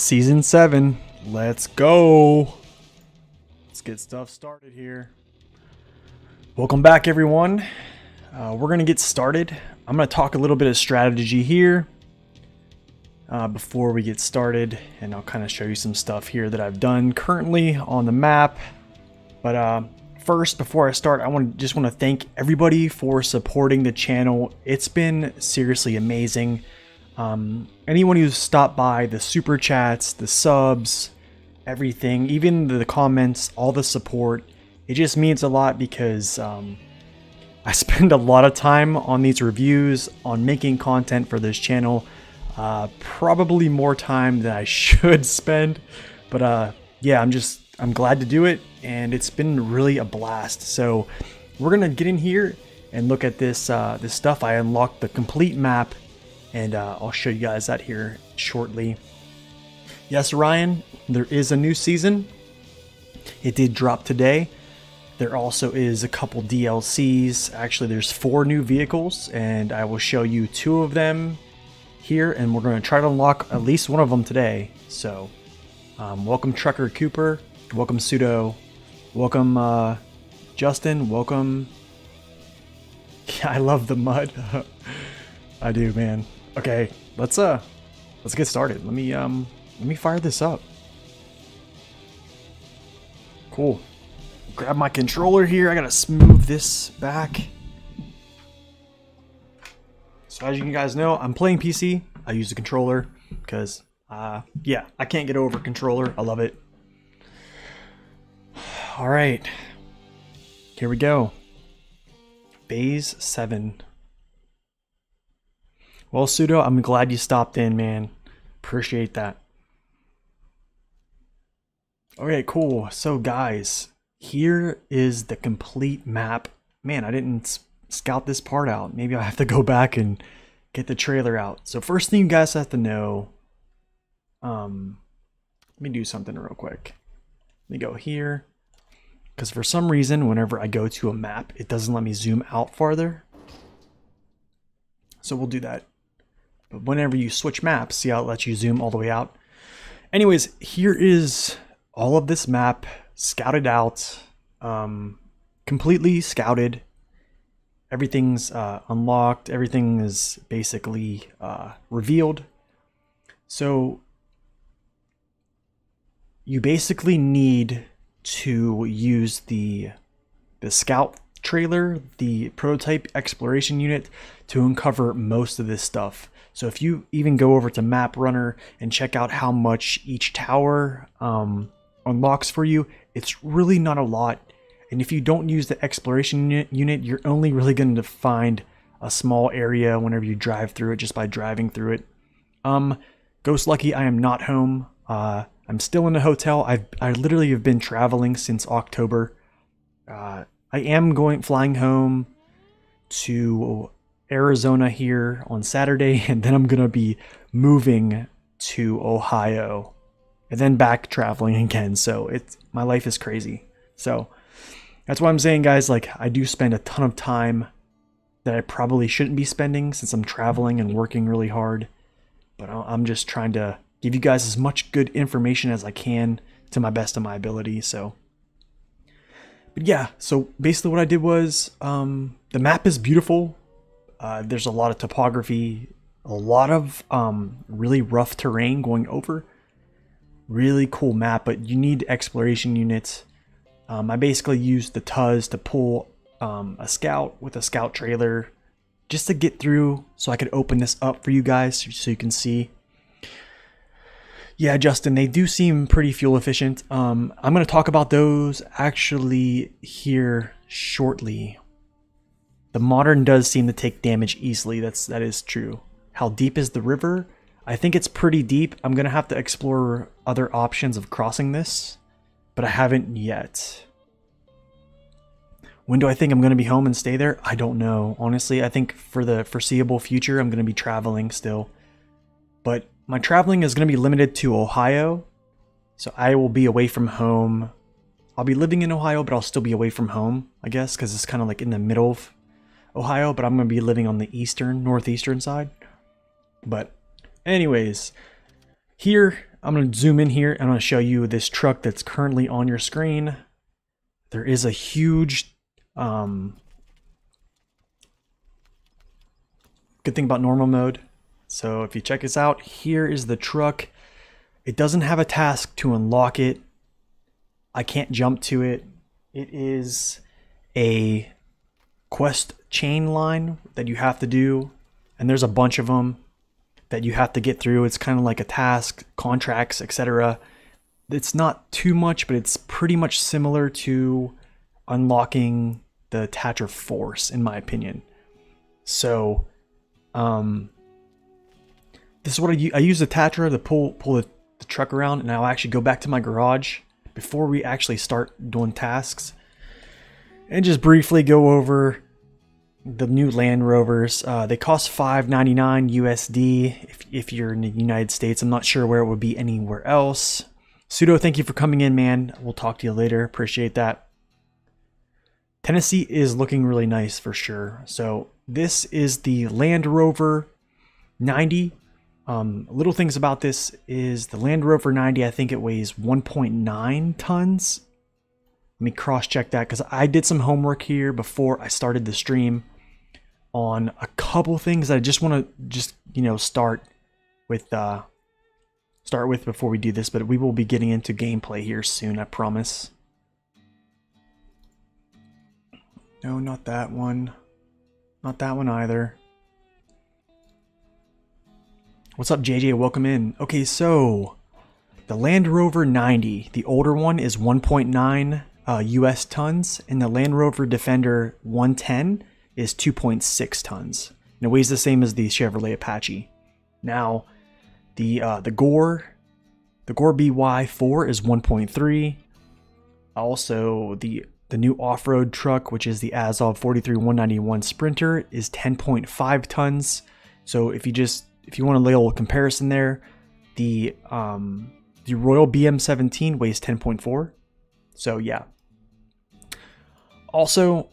Season 7. Let's go. Let's get stuff started here. Welcome back, everyone. We're going to get started. I'm going to talk a little bit of strategy here before we get started, and I'll kind of show you some stuff here that I've done currently on the map. But first, before I start, I just want to thank everybody for supporting the channel. It's been seriously amazing. Anyone who's stopped by, the super chats, the subs, everything, even the comments, all the support, it just means a lot because I spend a lot of time on these reviews, on making content for this channel, probably more time than I should spend, but yeah, I'm glad to do it, and it's been really a blast. So we're gonna get in here and look at this this stuff. I unlocked the complete map, and I'll show you guys that here shortly. Yes, Ryan, there is a new season. It did drop today. There also is a couple DLCs. Actually, there's 4 new vehicles, and I will show you 2 of them here, and we're going to try to unlock at least one of them today. So, welcome Trucker Cooper, welcome Pseudo, welcome Justin, welcome. Yeah, I love the mud. I do, man. Okay, let's get started. Let me fire this up. Cool. Grab my controller here. I gotta move this back. So as you guys know, I'm playing PC. I use the controller because, yeah, I can't get over controller. I love it. All right, here we go. Phase 7. Well, Pseudo, I'm glad you stopped in, man. Appreciate that. Okay, cool. So guys, here is the complete map. Man, I didn't scout this part out. Maybe I'll have to go back and get the trailer out. So first thing you guys have to know, let me do something real quick. Let me go here, because for some reason, whenever I go to a map, it doesn't let me zoom out farther. So we'll do that. But whenever you switch maps, see how it lets you zoom all the way out. Anyways, here is all of this map scouted out, completely scouted. Everything's unlocked. Everything is basically revealed. So you basically need to use the scout trailer, the prototype exploration unit, to uncover most of this stuff. So if you even go over to Map Runner and check out how much each tower unlocks for you, it's really not a lot. And if you don't use the exploration unit, you're only really going to find a small area whenever you drive through it, just by driving through it. Ghost Lucky, I am not home. I'm still in a hotel. I literally have been traveling since October. I am flying home to Arizona here on Saturday, and then I'm gonna be moving to Ohio, and then back traveling again. So my life is crazy. So that's why I'm saying, guys, like, I do spend a ton of time that I probably shouldn't be spending since I'm traveling and working really hard. But I'm just trying to give you guys as much good information as I can to my best of my ability. So, but yeah, so basically what I did was, the map is beautiful. There's a lot of topography, a lot of really rough terrain going over. Really cool map, but you need exploration units. I basically used the TUZ to pull a scout with a scout trailer just to get through, so I could open this up for you guys so you can see. Yeah, Justin, they do seem pretty fuel efficient. I'm going to talk about those actually here shortly. The modern does seem to take damage easily. That is true. How deep is the river? I think it's pretty deep. I'm going to have to explore other options of crossing this, but I haven't yet. When do I think I'm going to be home and stay there? I don't know. Honestly, I think for the foreseeable future, I'm going to be traveling still. But my traveling is going to be limited to Ohio. So I will be away from home. I'll be living in Ohio, but I'll still be away from home, I guess, because it's kind of like in the middle of Ohio, but I'm going to be living on the northeastern side. But anyways, here I'm going to zoom in here and I'm going to show you this truck that's currently on your screen. There is a huge good thing about normal mode. So if you check this out, here is the truck. It doesn't have a task to unlock it. I can't jump to it. It is a quest chain line that you have to do, and there's a bunch of them that you have to get through. It's kind of like a task, contracts, etc. It's not too much, but it's pretty much similar to unlocking the Tatra Force, in my opinion. So, this is what I use the Tatra to pull the truck around, and I'll actually go back to my garage before we actually start doing tasks and just briefly go over the new Land Rovers. They cost $5.99 USD if you're in the United States. I'm not sure where it would be anywhere else. Pseudo, thank you for coming in, man. We'll talk to you later. Appreciate that. Tennessee is looking really nice for sure. So this is the Land Rover 90. Little things about this is the Land Rover 90, I think it weighs 1.9 tons. Let me cross check that because I did some homework here before I started the stream on a couple things that I just want to start with before we do this, but we will be getting into gameplay here soon, I promise. No, not that one. Not that one either. What's up, JJ? Welcome in. Okay, so the Land Rover 90, the older one, is 1.9 US tons, and the Land Rover Defender 110 is 2.6 tons. And it weighs the same as the Chevrolet Apache. Now, the Gore BY4 is 1.3. Also, the new off-road truck, which is the Azov 43191 Sprinter, is 10.5 tons. So if you want a little comparison there, the Royal BM17 weighs 10.4. So yeah. Also,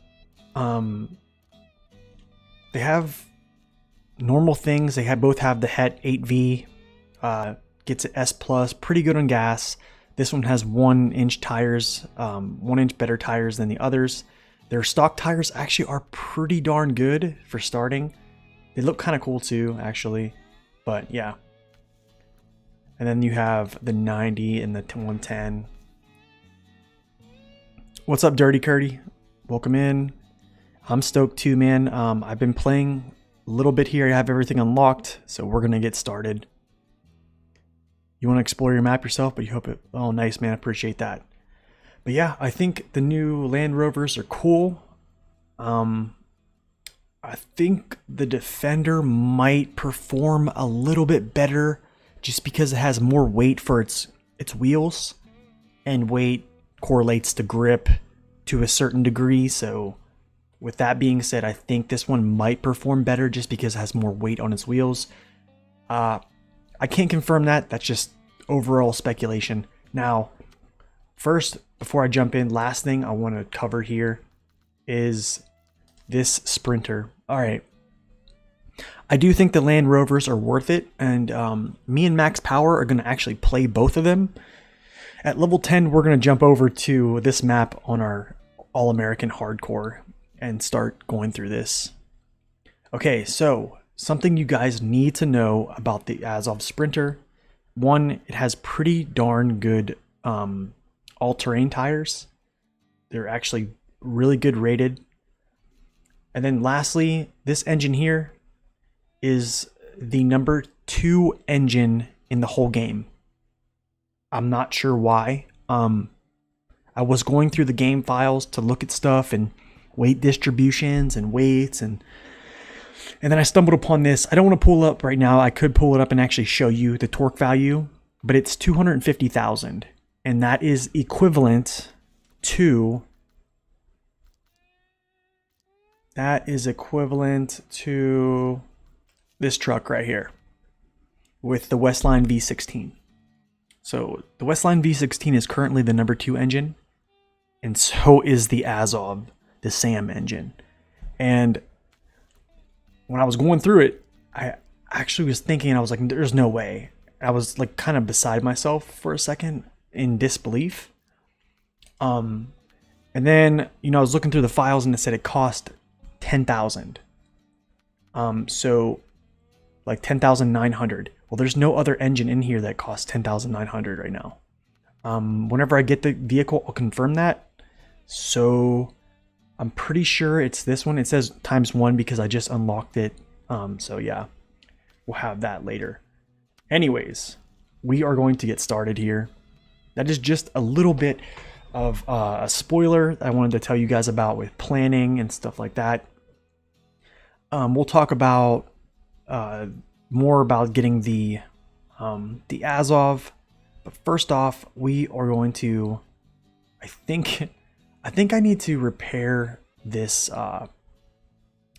they have normal things. They both have the Het 8V, gets an S+, pretty good on gas. This one has 1-inch tires, 1 inch better tires than the others. Their stock tires actually are pretty darn good for starting. They look kind of cool too, actually. But yeah. And then you have the 90 and the 110. What's up, Dirty Curdy? Welcome in. I'm stoked too, man. I've been playing a little bit here. I have everything unlocked, so we're gonna get started. You want to explore your map yourself, but you hope it... Oh, nice, man. I appreciate that. But yeah, I think the new Land Rovers are cool. I think the Defender might perform a little bit better just because it has more weight for its wheels, and weight correlates to grip to a certain degree. So with that being said, I think this one might perform better just because it has more weight on its wheels. I can't confirm that. That's just overall speculation. Now, first, before I jump in, last thing I want to cover here is this Sprinter. All right. I do think the Land Rovers are worth it, and me and Max Power are going to actually play both of them. At level 10, we're going to jump over to this map on our All-American Hardcore and start going through this. Okay, so something you guys need to know about the Azov Sprinter. One, it has pretty darn good all-terrain tires. They're actually really good rated. And then lastly, this engine here is the number 2 engine in the whole game. I'm not sure why. I was going through the game files to look at stuff and weight distributions and weights, and then I stumbled upon this. I don't want to pull it up right now. I could pull it up and actually show you the torque value, but it's 250,000, and that is equivalent to this truck right here with the Westline V16. So the Westline V16 is currently the number 2 engine, and so is the Azov, the SAM engine. And when I was going through it, I actually was thinking, I was like, there's no way. I was like kind of beside myself for a second in disbelief. And then, I was looking through the files and it said it cost 10,000. So like 10,900. Well, there's no other engine in here that costs 10,900 right now. Whenever I get the vehicle, I'll confirm that. So I'm pretty sure it's this one. It says ×1 because I just unlocked it. So yeah, we'll have that later. Anyways, we are going to get started here. That is just a little bit of a spoiler I wanted to tell you guys about with planning and stuff like that. We'll talk about more about getting the Azov, but first off, we are going to. I think I need to repair this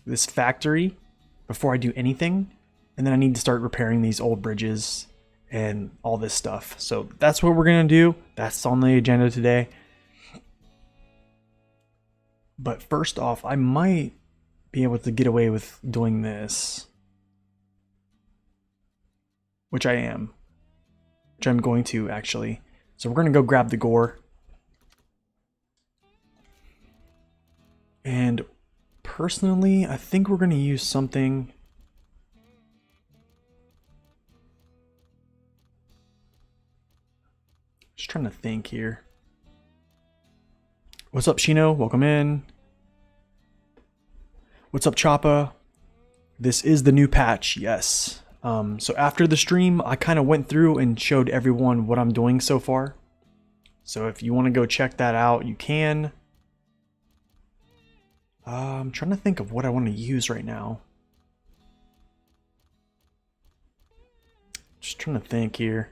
this factory before I do anything, and then I need to start repairing these old bridges and all this stuff. So that's what we're gonna do. That's on the agenda today. But first off, I might be able to get away with doing this, which I'm going to actually. So we're gonna go grab the gore. And personally, I think we're gonna use something. Just trying to think here. What's up, Shino? Welcome in. What's up, Choppa? This is the new patch, yes. So after the stream, I kind of went through and showed everyone what I'm doing so far. So if you want to go check that out, you can. I'm trying to think of what I want to use right now. Just trying to think here.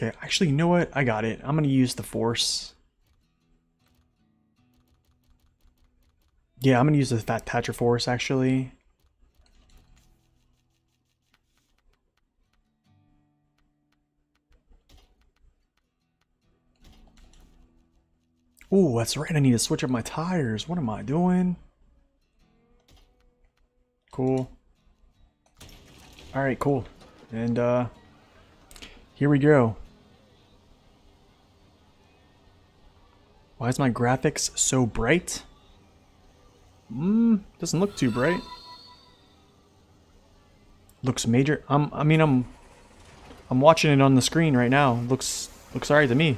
Okay, actually, you know what? I got it. I'm going to use the Force. Yeah, I'm going to use the Fat Thatcher Force, actually. Ooh, that's right. I need to switch up my tires. What am I doing? Cool. Alright, cool. And, here we go. Why is my graphics so bright? Doesn't look too bright. Looks major. I'm watching it on the screen right now. Looks alright to me.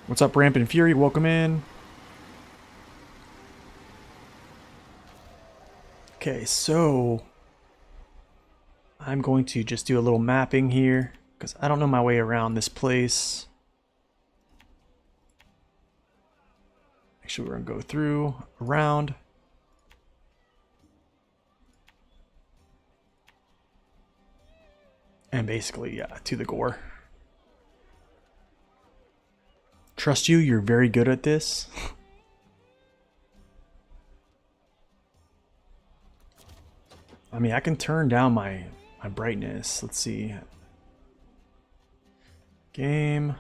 What's up, Rampant Fury? Welcome in. Okay, so I'm going to just do a little mapping here because I don't know my way around this place. Actually, we're gonna go through, around. And basically, yeah, to the gore. Trust you, you're very good at this. I mean, I can turn down my brightness. Let's see. Game.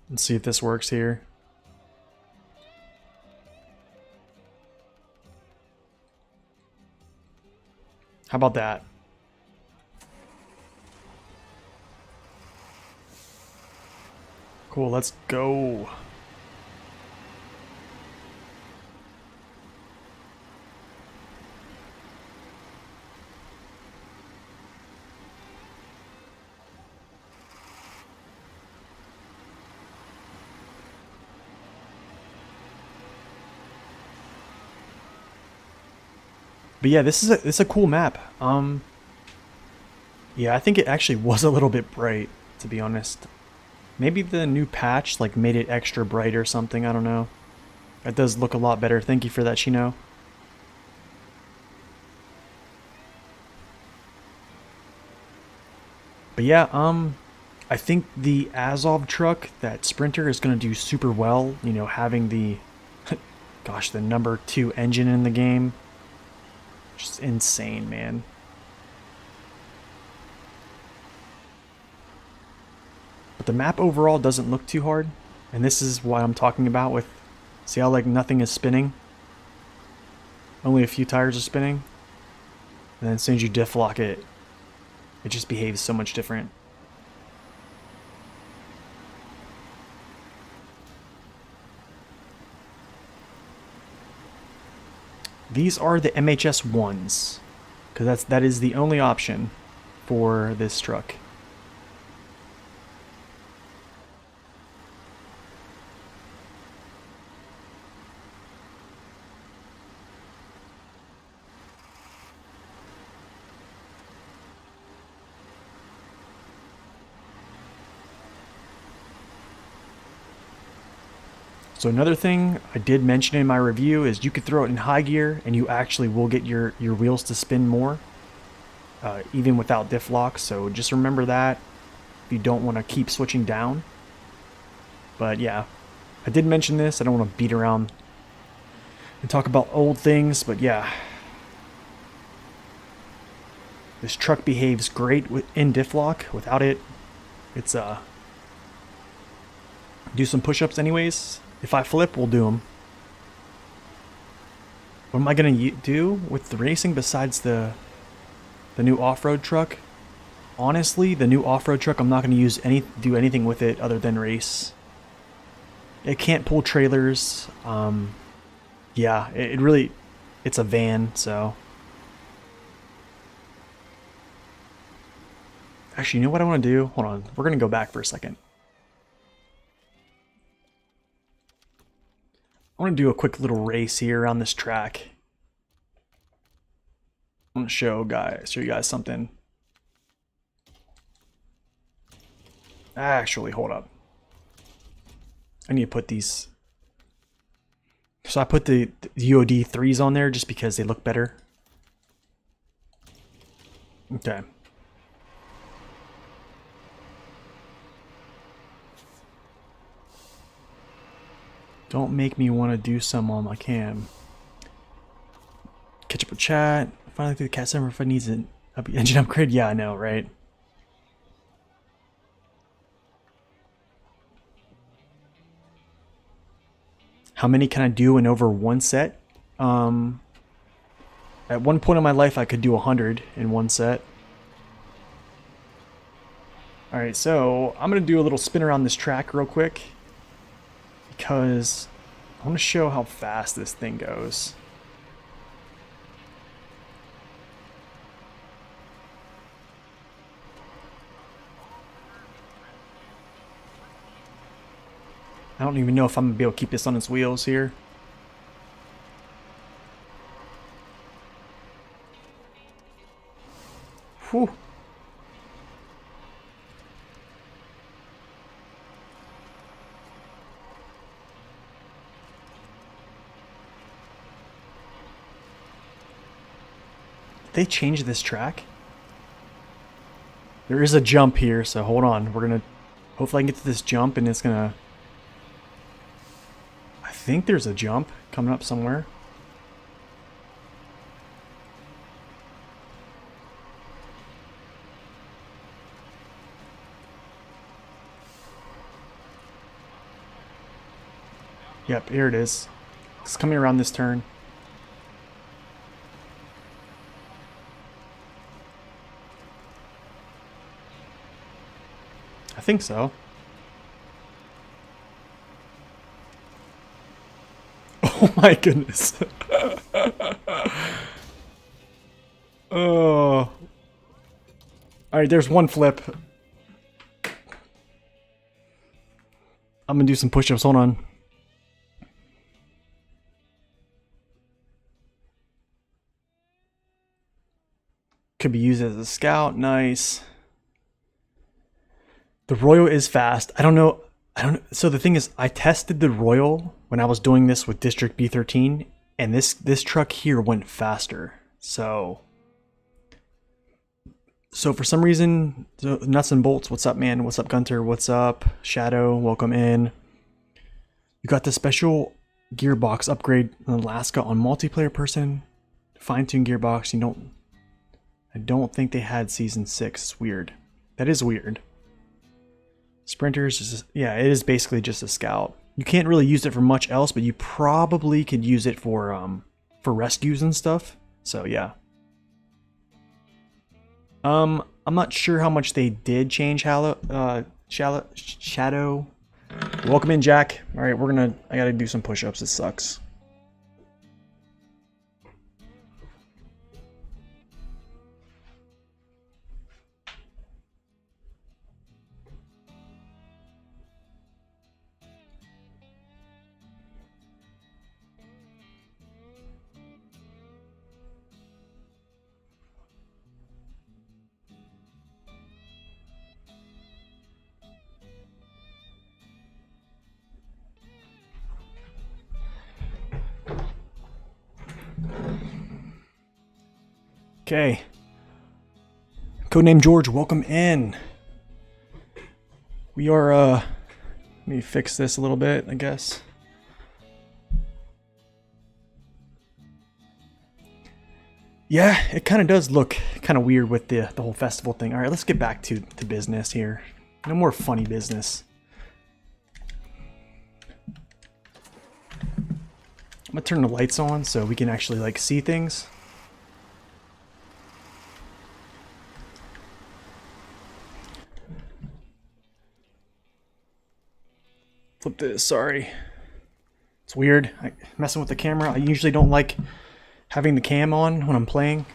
Let's see if this works here. How about that? Cool, let's go. But yeah, this is a cool map. Yeah, I think it actually was a little bit bright, to be honest. Maybe the new patch like made it extra bright or something, I don't know. It does look a lot better. Thank you for that, Chino. But yeah, I think the Azov truck, that Sprinter, is going to do super well, you know, having the Gosh, the number 2 engine in the game. Just insane, man. But the map overall doesn't look too hard. And this is what I'm talking about with... See how like nothing is spinning? Only a few tires are spinning. And then as soon as you diff lock it, it just behaves so much different. These are the MHS ones, because that is the only option for this truck. So another thing I did mention in my review is you could throw it in high gear and you actually will get your wheels to spin more, even without diff lock. So just remember that if you don't want to keep switching down. But yeah, I did mention this. I don't want to beat around and talk about old things, but yeah. This truck behaves great in diff lock. Without it, it's do some push-ups anyways. If I flip, we'll do them. What am I gonna do with the racing besides the new off-road truck? Honestly, the new off-road truck, I'm not gonna do anything with it other than race. It can't pull trailers. Yeah, it really, it's a van, so. Actually, you know what I want to do? Hold on, we're gonna go back for a second. I want to do a quick little race here on this track. I'm gonna show you guys something. Actually, hold up. I need to put these. So I put the UOD 3s on there just because they look better. Okay. Don't make me want to do some on my cam. Catch up with chat. Finally through the cat summer if I needs an engine upgrade. Yeah, I know, right? How many can I do in over one set? At one point in my life, I could do 100 in one set. Alright, so I'm going to do a little spin around this track real quick, because I want to show how fast this thing goes. I don't even know if I'm going to be able to keep this on its wheels here. Whew. They changed this track? There is a jump here, so hold on. We're gonna... Hopefully I can get to this jump and it's gonna... I think there's a jump coming up somewhere. Yep, here it is. It's coming around this turn. I think so. Oh my goodness. Oh. Alright, there's one flip. I'm gonna do some push-ups, hold on. Could be used as a scout, nice. The Royal is fast. I don't know. So the thing is, I tested the Royal when I was doing this with District B13, and this truck here went faster. So for some reason, Nuts and Bolts, what's up, man? What's up, Gunter? What's up, Shadow? Welcome in. You got the special Gearbox upgrade in Alaska on multiplayer person. Fine-tune gearbox. I don't think they had season 6. It's weird. That is weird. Sprinters, yeah, it is basically just a scout. You can't really use it for much else, but you probably could use it for rescues and stuff. So yeah. I'm not sure how much they did change Shadow. Welcome in, Jack. All right, I gotta do some push-ups. It sucks. Okay. Codename George, welcome in. We are, let me fix this a little bit, I guess. Yeah, it kind of does look kind of weird with the whole festival thing. All right, let's get back to business here. No more funny business. I'm gonna turn the lights on so we can actually like see things. Flip this, sorry. It's weird. Messing with the camera. I usually don't like having the cam on when I'm playing.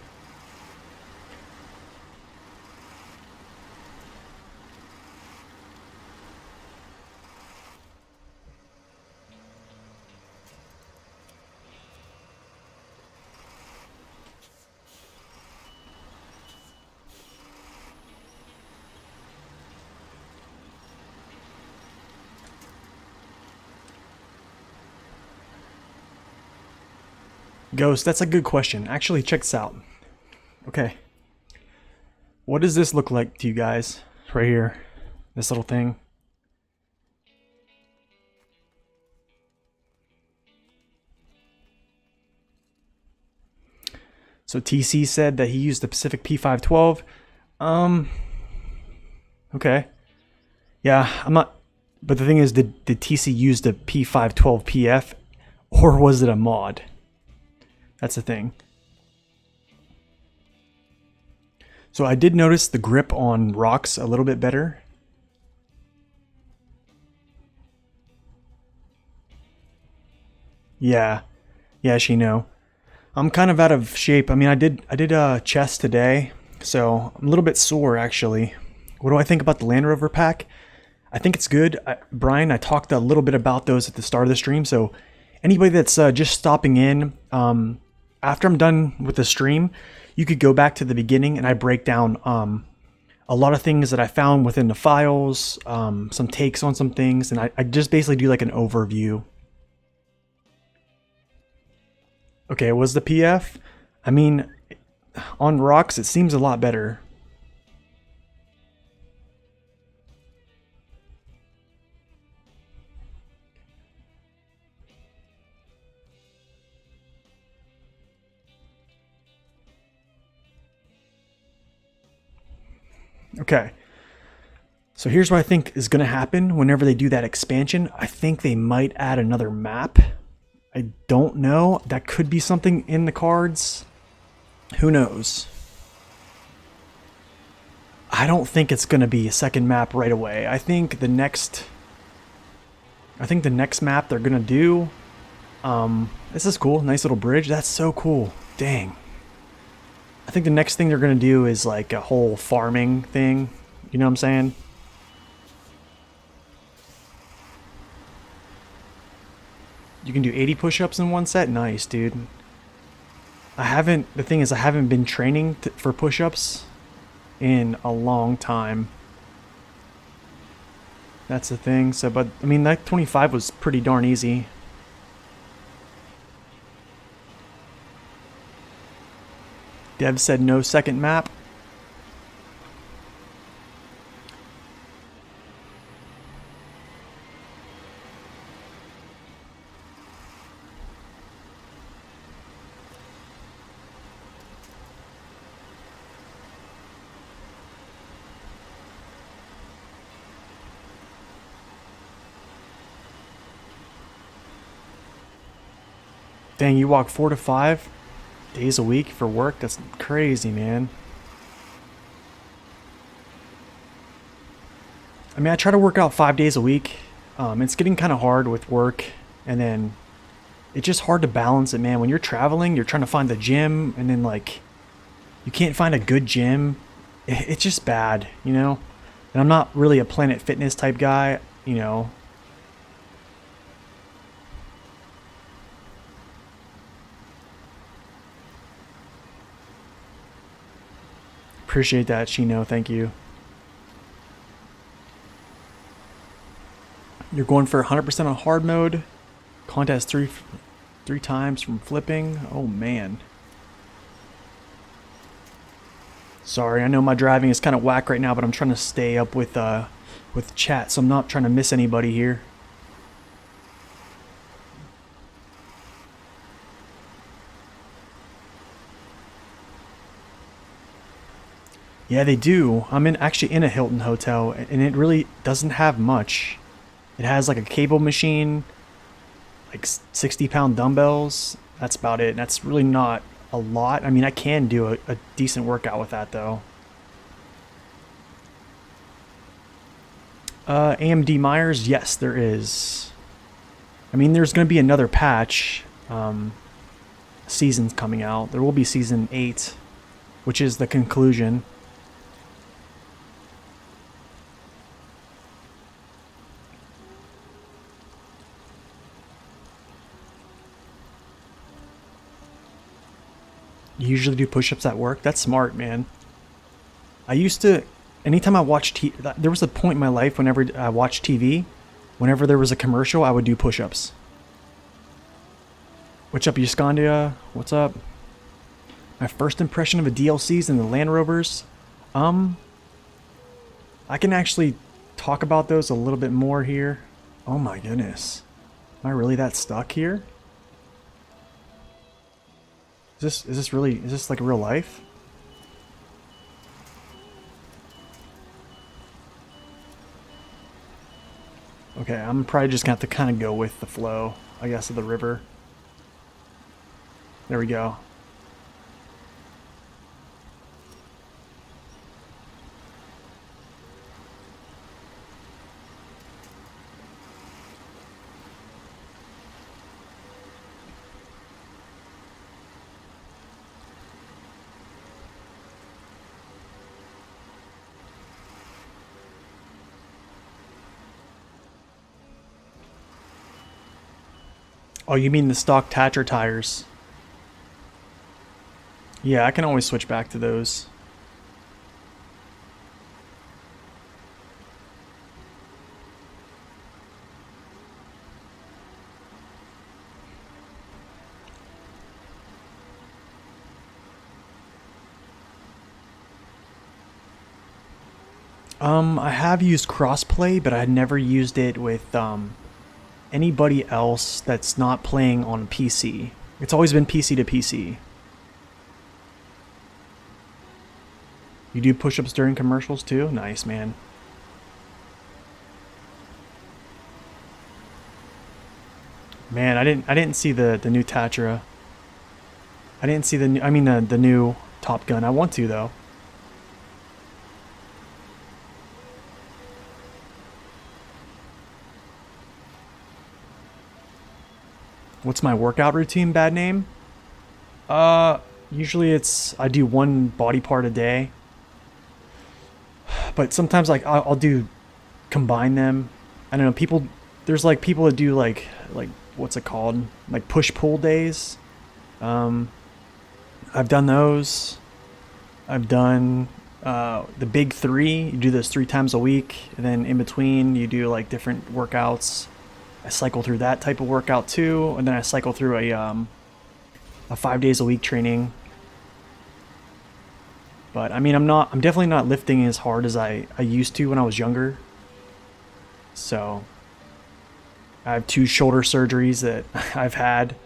Ghost, that's a good question. Actually, check this out. Okay. What does this look like to you guys? Right here. This little thing. So TC said that he used the Pacific P512. Okay. Yeah, I'm not... But the thing is, did TC use the P512 PF? Or was it a mod? That's the thing. So I did notice the grip on rocks a little bit better. Yeah. Yeah, Shino. I'm kind of out of shape. I mean, I did chest today, so I'm a little bit sore actually. What do I think about the Land Rover pack? I think it's good. Brian, I talked a little bit about those at the start of the stream, so anybody that's just stopping in, after I'm done with the stream, you could go back to the beginning and I break down a lot of things that I found within the files, some takes on some things, and I just basically do like an overview. Okay, was the PF? I mean, on rocks, it seems a lot better. Okay. So here's what I think is going to happen whenever they do that expansion. I think they might add another map. I don't know. That could be something in the cards. Who knows? I don't think it's going to be a second map right away. I think the next map they're going to do, this is cool. Nice little bridge. That's so cool. Dang. I think the next thing they're going to do is like a whole farming thing. You know what I'm saying? You can do 80 push-ups in one set? Nice, dude. The thing is, I haven't been training for push-ups in a long time. That's the thing. So, but, I mean, that 25 was pretty darn easy. Dev said no second map. Dang, you walk 4 to 5 days a week for work? That's crazy, man. I mean, I try to work out 5 days a week. It's getting kind of hard with work, and then it's just hard to balance it, man. When you're traveling, you're trying to find the gym, and then like you can't find a good gym. It's just bad, you know? And I'm not really a Planet Fitness type guy, you know. Appreciate that, Chino. Thank you. You're going for 100% on hard mode. Contest three times from flipping. Oh man. Sorry, I know my driving is kind of whack right now, but I'm trying to stay up with chat, so I'm not trying to miss anybody here. Yeah, they do. I'm actually in a Hilton hotel, and it really doesn't have much. It has like a cable machine, like 60-pound dumbbells. That's about it. That's really not a lot. I mean, I can do a decent workout with that though. AMD Myers, yes, there is. I mean, there's going to be another patch. Season's coming out. There will be season 8, which is the conclusion. You usually do push-ups at work? That's smart, man. I used to, anytime I watched TV, there was a point in my life whenever I watched TV, whenever there was a commercial, I would do push-ups. What's up, Yuscondia? What's up? My first impression of a DLCs and the Land Rovers? I can actually talk about those a little bit more here. Oh my goodness. Am I really that stuck here? Is this like real life? Okay, I'm probably just gonna have to kind of go with the flow, I guess, of the river. There we go. Oh, you mean the stock Tatra tires? Yeah, I can always switch back to those. I have used crossplay, but I had never used it with anybody else that's not playing on PC. It's always been PC to PC. You do push-ups during commercials too? Nice, man. Man, I didn't see the new Tatra. I didn't see the new Top Gun. I want to though. What's my workout routine? Bad name? Usually I do one body part a day. But sometimes like I'll do combine them. I don't know, there's like people that do like what's it called? Like push pull days. I've done those. I've done the big 3. You do those 3 times a week, and then in between you do like different workouts. I cycle through that type of workout too, and then I cycle through a 5 days a week training. But I mean, I'm definitely not lifting as hard as I used to when I was younger. So I have 2 shoulder surgeries that I've had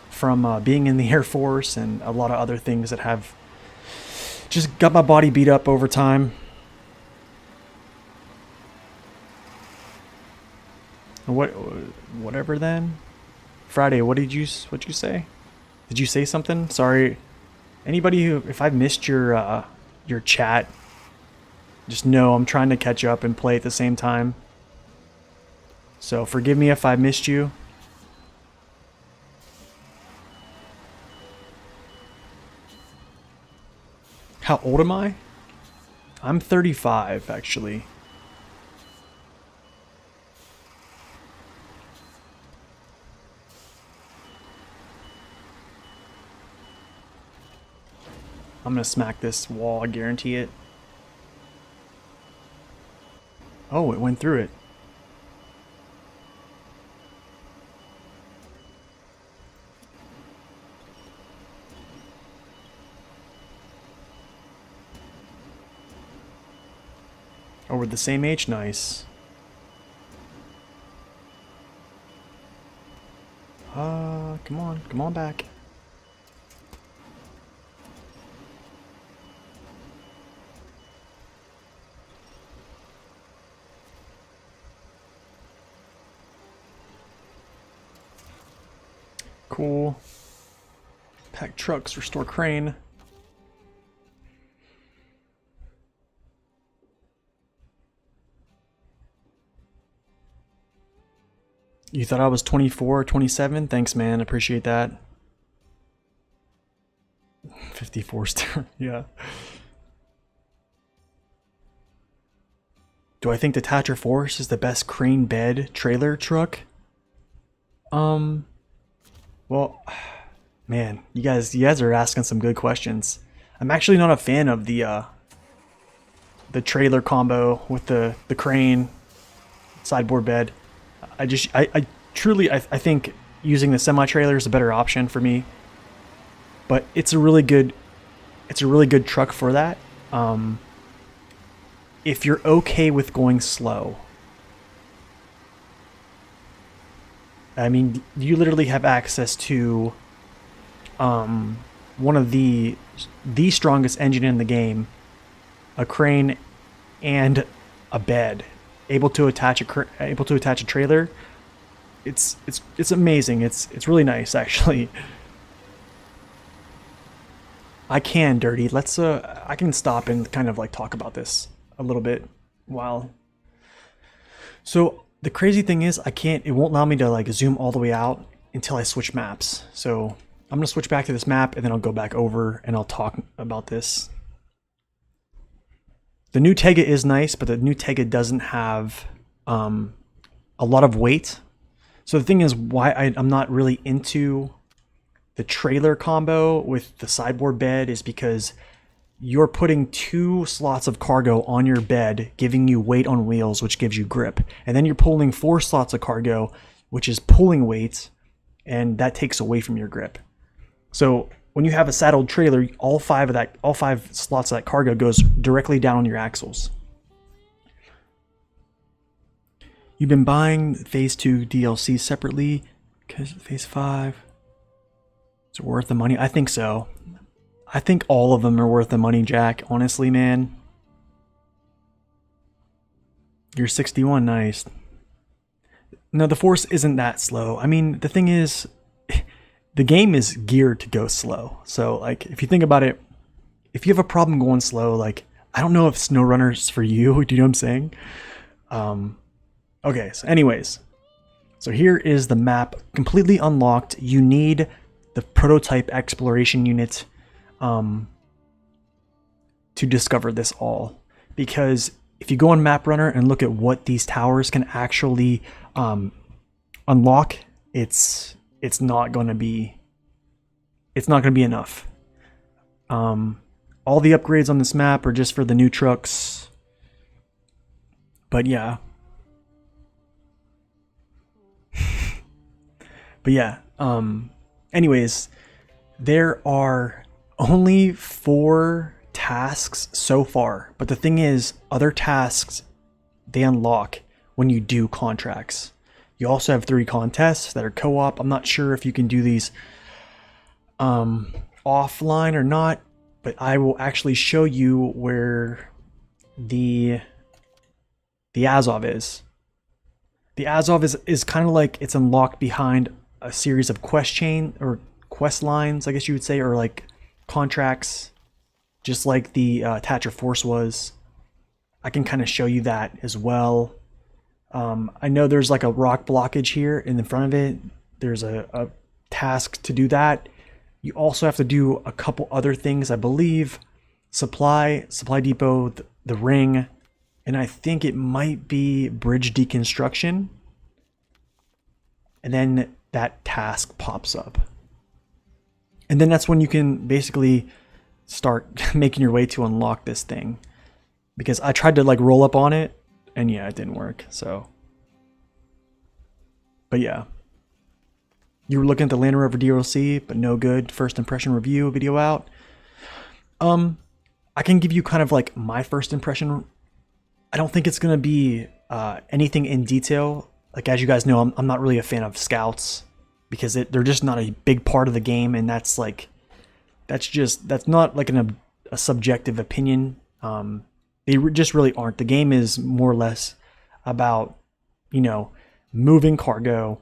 from being in the Air Force, and a lot of other things that have just got my body beat up over time. Whatever then. Friday, what'd you say? Did you say something? Sorry. Anybody who, if I missed your chat, just know I'm trying to catch up and play at the same time. So forgive me if I missed you. How old am I? I'm 35, actually. I'm gonna smack this wall, I guarantee it. Oh, it went through it. Oh, we're the same age? Nice. Come on back. Cool. Pack trucks, restore crane. You thought I was 24 or 27? Thanks, man. Appreciate that. 54 star. Yeah. Do I think the Tatra Force is the best crane bed trailer truck? Well, man, you guys are asking some good questions. I'm actually not a fan of the trailer combo with the crane sideboard bed. I truly think using the semi trailer is a better option for me. But it's a really good truck for that. If you're okay with going slow. I mean, you literally have access to one of the strongest engine in the game, a crane, and a bed, able to attach a trailer. It's amazing. It's really nice, actually. I can, Dirty. Let's I can stop and kind of like talk about this a little bit while. So the crazy thing is it won't allow me to like zoom all the way out until I switch maps. So I'm gonna switch back to this map and then I'll go back over and I'll talk about this. The new Tega is nice, but the new Tega doesn't have a lot of weight. So the thing is why I'm not really into the trailer combo with the sideboard bed is because you're putting 2 slots of cargo on your bed, giving you weight on wheels, which gives you grip. And then you're pulling 4 slots of cargo, which is pulling weight, and that takes away from your grip. So when you have a saddled trailer, all 5 slots of that cargo goes directly down on your axles. You've been buying Phase 2 DLC separately because Phase 5 is worth the money. I think so. I think all of them are worth the money, Jack. Honestly, man. You're 61, nice. No, the Force isn't that slow. I mean, the thing is, the game is geared to go slow. So, like, if you think about it, if you have a problem going slow, like, I don't know if SnowRunner's for you. Do you know what I'm saying? Okay, so anyways. So here is the map, completely unlocked. You need the prototype exploration unit to discover this all, because if you go on Map Runner and look at what these towers can actually unlock, it's not going to be enough. All the upgrades on this map are just for the new trucks, but yeah. Anyways, there are only 4 tasks so far, but the thing is, other tasks, they unlock when you do contracts. You also have 3 contests that are co-op. I'm not sure if you can do these offline or not, but I will actually show you where the Azov is. The Azov is kind of like it's unlocked behind a series of quest lines, I guess you would say, or like contracts, just like the Attacher Force was. I can kind of show you that as well. I know there's like a rock blockage here in the front of it. There's a task to do that. You also have to do a couple other things, I believe. Supply depot, the ring, and I think it might be bridge deconstruction. And then that task pops up. And then that's when you can basically start making your way to unlock this thing. Because I tried to like roll up on it, and yeah, it didn't work, so. But yeah. You were looking at the Land Rover DLC, but no good. First impression review video out. I can give you kind of like my first impression. I don't think it's going to be anything in detail. Like, as you guys know, I'm not really a fan of scouts because they're just not a big part of the game. And that's not like a subjective opinion. They just really aren't. The game is more or less about, moving cargo,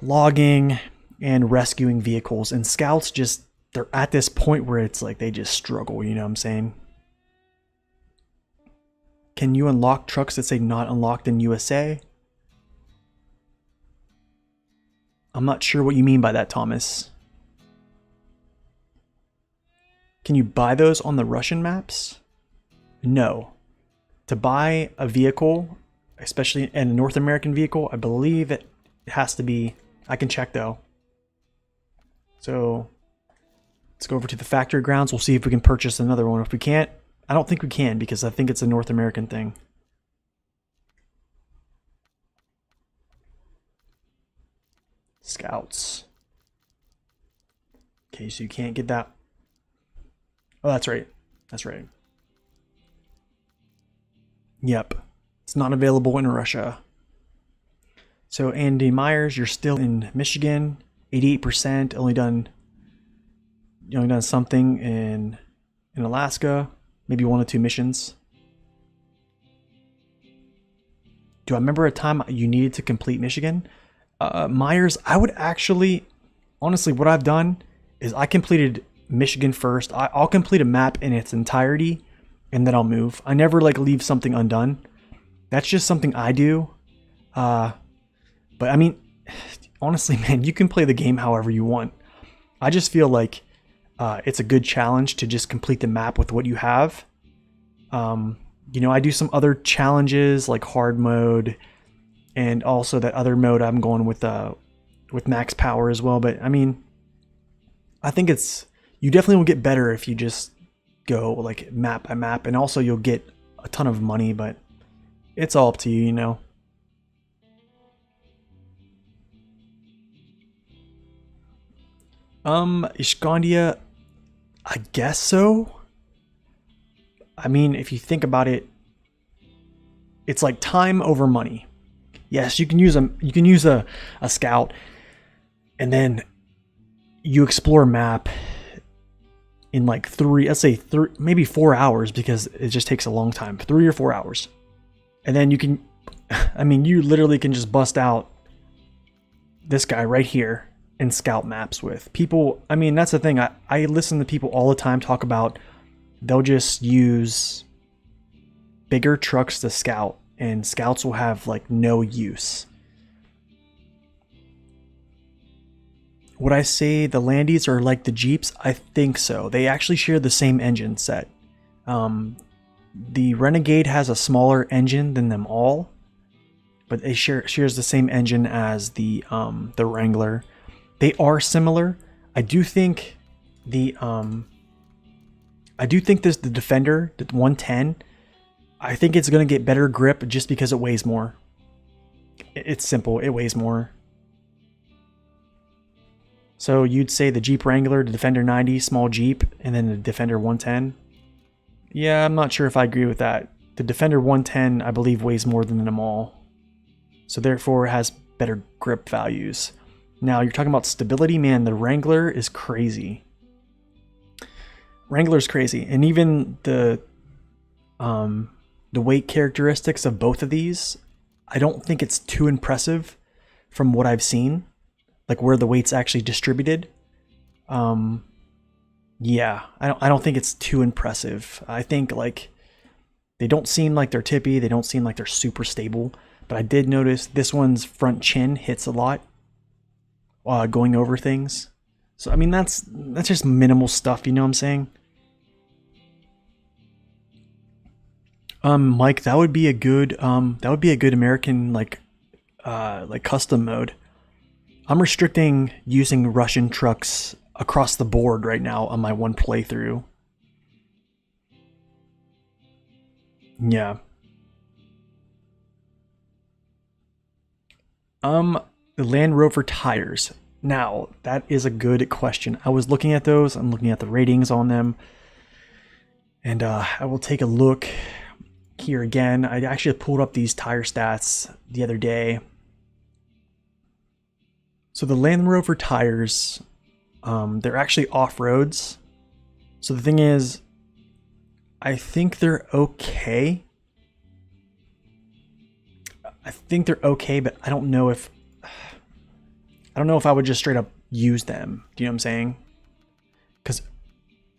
logging, and rescuing vehicles. And scouts they're at this point where it's like they just struggle, you know what I'm saying? Can you unlock trucks that say not unlocked in USA? I'm not sure what you mean by that, Thomas. Can you buy those on the Russian maps? No. To buy a vehicle, especially a North American vehicle, I believe it has to be, I can check though. So let's go over to the factory grounds. We'll see if we can purchase another one. If we can't, I don't think we can because I think it's a North American thing. Scouts. Okay, so you can't get that. Oh, that's right. That's right. Yep. It's not available in Russia. So Andy Myers, you're still in Michigan. 88%. Only done something in Alaska. Maybe 1 or 2 missions. Do I remember a time you needed to complete Michigan? Myers, I would actually, honestly, what I've done is I completed Michigan first. I'll complete a map in its entirety and then I'll move. I never like leave something undone. That's just something I do. But I mean, honestly, man, you can play the game however you want. I just feel like it's a good challenge to just complete the map with what you have. I do some other challenges like hard mode, and also that other mode I'm going with max power as well. But I mean, I think you definitely will get better if you just go like map by map, and also you'll get a ton of money, but it's all up to you, Ishkandia, I guess so. I mean, if you think about it, it's like time over money. Yes, you can use a scout, and then you explore a map in like maybe 4 hours, because it just takes a long time, 3 or 4 hours. And then you literally can just bust out this guy right here and scout maps with people. I mean, that's the thing. I listen to people all the time talk about they'll just use bigger trucks to scout, and scouts will have like no use. Would I say the Landies are like the Jeeps? I think so. They actually share the same engine set. The Renegade has a smaller engine than them all, but it shares the same engine as the Wrangler. They are similar. I do think the Defender, the 110, I think it's going to get better grip just because it weighs more. It's simple. It weighs more. So you'd say the Jeep Wrangler, the Defender 90, small Jeep, and then the Defender 110. Yeah, I'm not sure if I agree with that. The Defender 110, I believe, weighs more than them all. So therefore, it has better grip values. Now, you're talking about stability, man, the Wrangler is crazy. Wrangler's crazy. And even the weight characteristics of both of these, I don't think it's too impressive from what I've seen. like where the weight's actually distributed. Yeah, I don't think it's too impressive. I think like they don't seem like they're tippy. They don't seem like they're super stable. But I did notice this one's front chin hits a lot going over things. So I mean that's just minimal stuff. You know what I'm saying? Mike, that would be a good American like custom mode. I'm restricting using Russian trucks across the board right now on my one playthrough. Yeah. The Land Rover tires. Now, that is a good question. I was looking at those. I'm looking at the ratings on them. And I will take a look here again. I actually pulled up these tire stats the other day. So the Land Rover tires, they're actually off-roads. So the thing is, I think they're okay. But I don't know if I would just straight up use them. Do you know what I'm saying? Because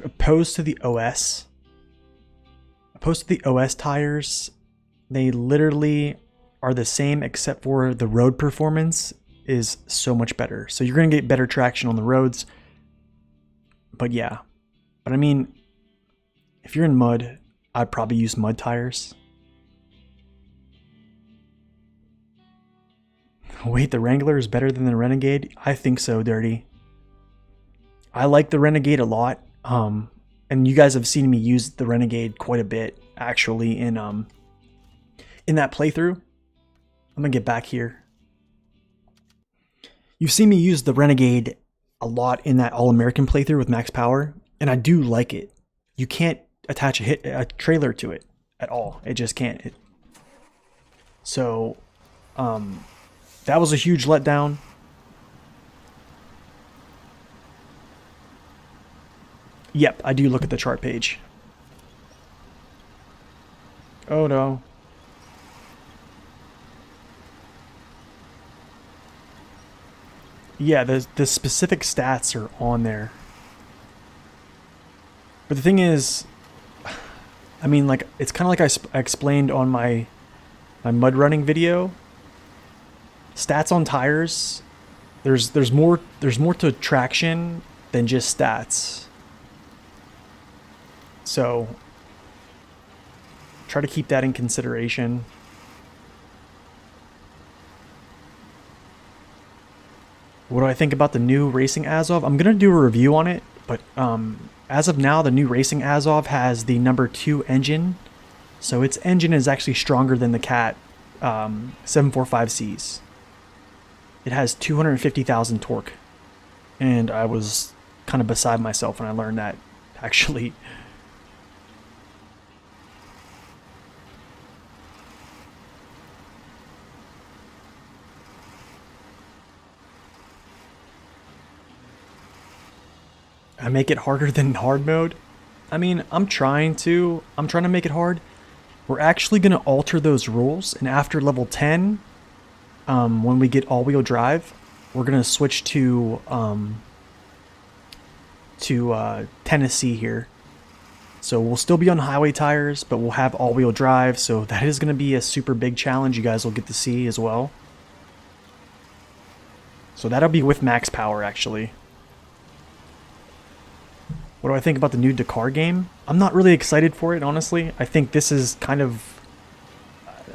opposed to the OS tires, they literally are the same except for the road performance is so much better. So you're going to get better traction on the roads. But yeah. But I mean, if you're in mud, I'd probably use mud tires. Wait, the Wrangler is better than the Renegade? I think so, Dirty. I like the Renegade a lot. And you guys have seen me use the Renegade quite a bit, actually, in that playthrough. I'm gonna get back here. You've seen me use the Renegade a lot in that All-American playthrough with max power, and I do like it. You can't attach a trailer to it at all. It just can't. So, that was a huge letdown. Yep, I do look at the chart page. Oh no. Yeah, the specific stats are on there. But the thing is, I mean, like, it's kind of like I explained on my mud running video. Stats on tires, there's more to traction than just stats. So try to keep that in consideration. What do I think about the new Racing Azov? I'm gonna do a review on it, but as of now, the new Racing Azov has the number 2 engine, so its engine is actually stronger than the Cat 745Cs. It has 250,000 torque, and I was kind of beside myself when I learned that, actually. I make it harder than hard mode. I mean, I'm trying to make it hard. We're actually going to alter those rules, and after level 10, when we get all-wheel drive, we're going to switch to Tennessee here. So we'll still be on highway tires, but we'll have all-wheel drive, so that is going to be a super big challenge you guys will get to see as well. So that'll be with max power, actually. What do I think about the new Dakar game? I'm not really excited for it, honestly. I think this is kind of...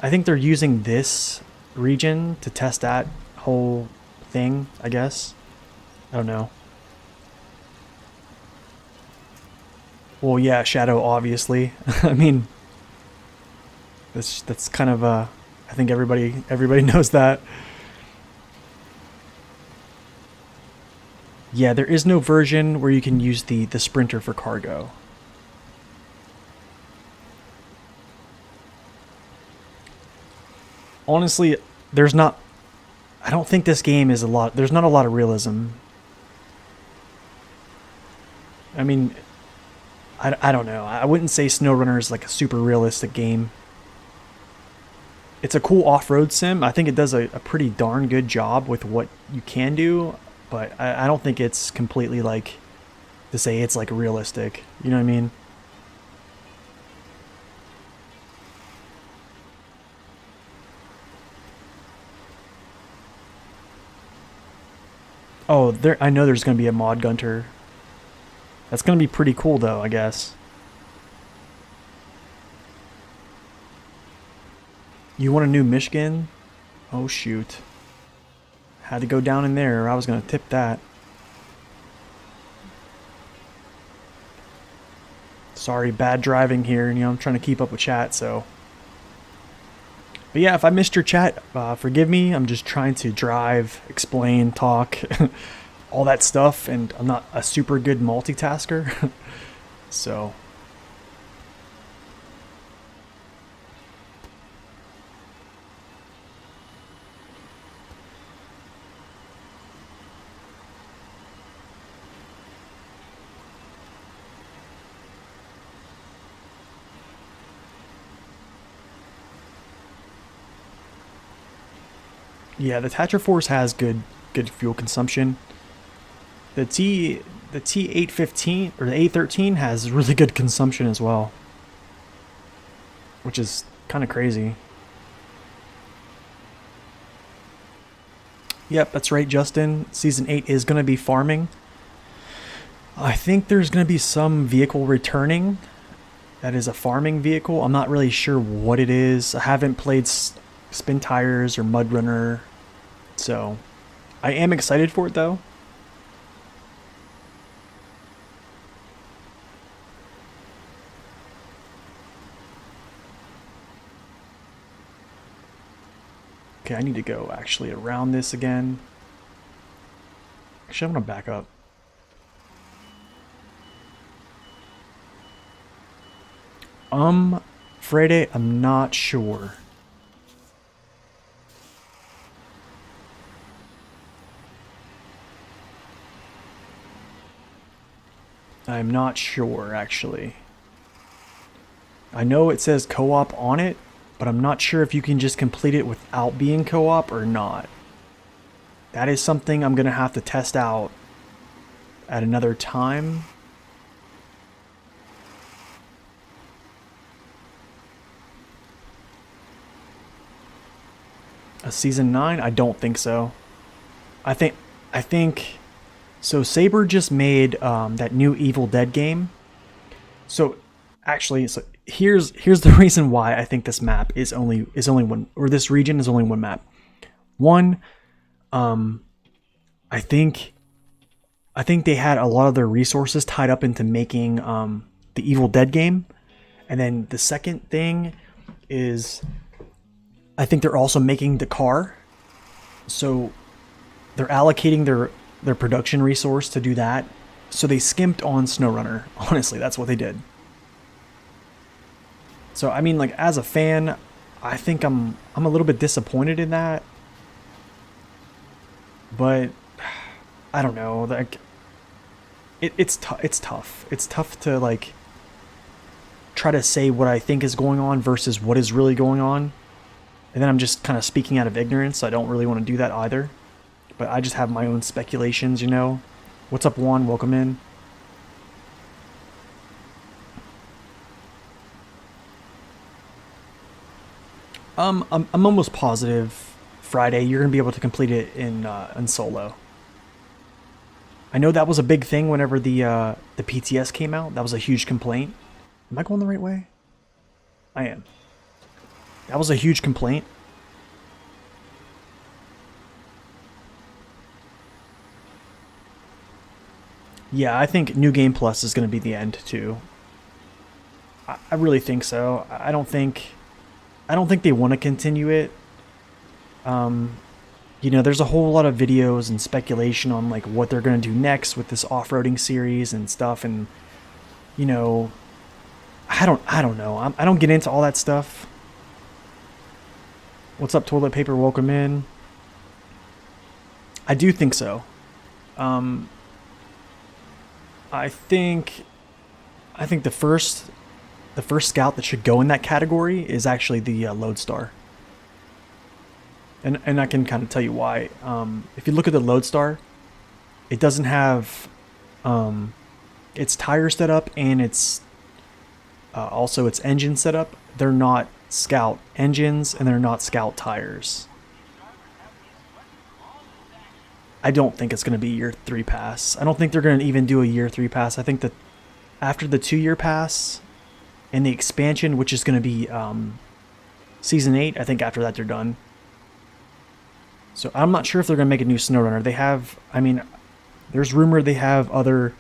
I think they're using this region to test that whole thing, I guess. I don't know. Well, yeah, Shadow, obviously. I mean... That's kind of... I think everybody knows that. Yeah, there is no version where you can use the Sprinter for cargo. Honestly, there's not... I don't think this game is a lot... There's not a lot of realism. I mean, I don't know. I wouldn't say SnowRunner is like a super realistic game. It's a cool off-road sim. I think it does a pretty darn good job with what you can do. but I don't think it's completely like to say it's like realistic. You know what I mean? Oh, there. I know there's gonna be a mod gunter. That's gonna be pretty cool, though. I guess. You want a new Michigan? Oh shoot! Had to go down in there, or I was gonna tip that. Sorry, bad driving here. You know, I'm trying to keep up with chat, so. But yeah, if I missed your chat, forgive me. I'm just trying to drive, explain, talk, all that stuff, and I'm not a super good multitasker. So. Yeah, the Tatra Force has good fuel consumption. The T815 or the A13 has really good consumption as well, which is kind of crazy. Yep, that's right, Justin. Season 8 is going to be farming. I think there's going to be some vehicle returning that is a farming vehicle. I'm not really sure what it is. I haven't played Spin Tires or Mud Runner, so I am excited for it though. Okay, I need to go actually around this again. Actually, I'm gonna back up. Friday, I'm not sure. I'm not sure, actually. I know it says co-op on it, but I'm not sure if you can just complete it without being co-op or not. That is something I'm going to have to test out at another time. A season 9? I don't think so. I think so. Saber just made that new Evil Dead game. So actually, here's the reason why I think this map is only one, or this region is only one map. One, I think they had a lot of their resources tied up into making the Evil Dead game, and then the second thing is I think they're also making the car, so they're allocating their production resource to do that. So they skimped on SnowRunner. Honestly, that's what they did. So I mean, like, as a fan, I think I'm a little bit disappointed in that. But I don't know. Like, it's tough. It's tough to like try to say what I think is going on versus what is really going on. And then I'm just kind of speaking out of ignorance. I don't really want to do that either. But I just have my own speculations, you know. What's up, Juan? Welcome in. I'm almost positive Friday you're gonna be able to complete it in solo. I know that was a big thing whenever the PTS came out. That was a huge complaint. Am I going the right way? I am. That was a huge complaint. Yeah, I think New Game Plus is going to be the end too. I really think so. I don't think they want to continue it. You know, there's a whole lot of videos and speculation on like what they're going to do next with this off-roading series and stuff, and you know, I don't know. I don't get into all that stuff. What's up, toilet paper? Welcome in. I do think so. I think the first scout that should go in that category is actually the Lodestar. And I can kind of tell you why. If you look at the Lodestar, it doesn't have its tire set up and its also its engine set up. They're not Scout engines and they're not Scout tires. I don't think it's going to be year 3 pass. I don't think they're going to even do a year 3 pass. I think that after the 2-year pass and the expansion, which is going to be season 8, I think after that they're done. So I'm not sure if they're going to make a new SnowRunner. They have, I mean, there's rumor they have other,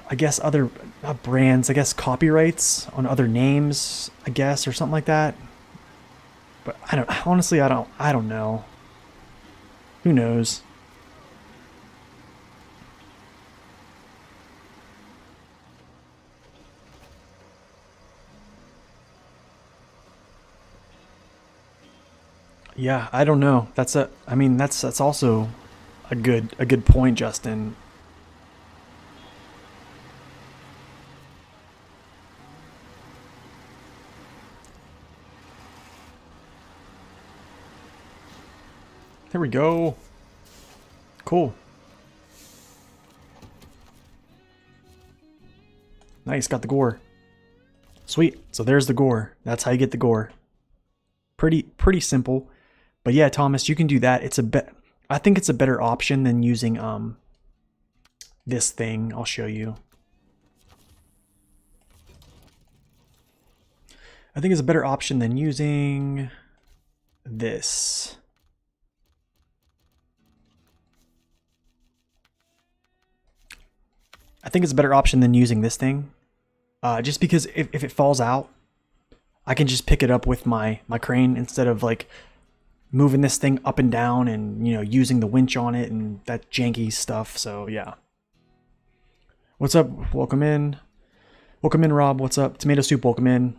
I guess other, not brands, I guess copyrights on other names, I guess, or something like that. But I don't, honestly, I don't know. Who knows? Yeah, I don't know. I mean, that's also a good point, Justin. There we go. Cool. Nice, got the gore. Sweet. So there's the gore. That's how you get the gore. Pretty simple. But yeah, Thomas, you can do that. I think it's a better option than using this thing. I'll show you. I think it's a better option than using this. I think it's a better option than using this thing. Just because if it falls out, I can just pick it up with my crane instead of like moving this thing up and down and, you know, using the winch on it and that janky stuff. So yeah. What's up? Welcome in. Welcome in, Rob. What's up? Tomato Soup, welcome in.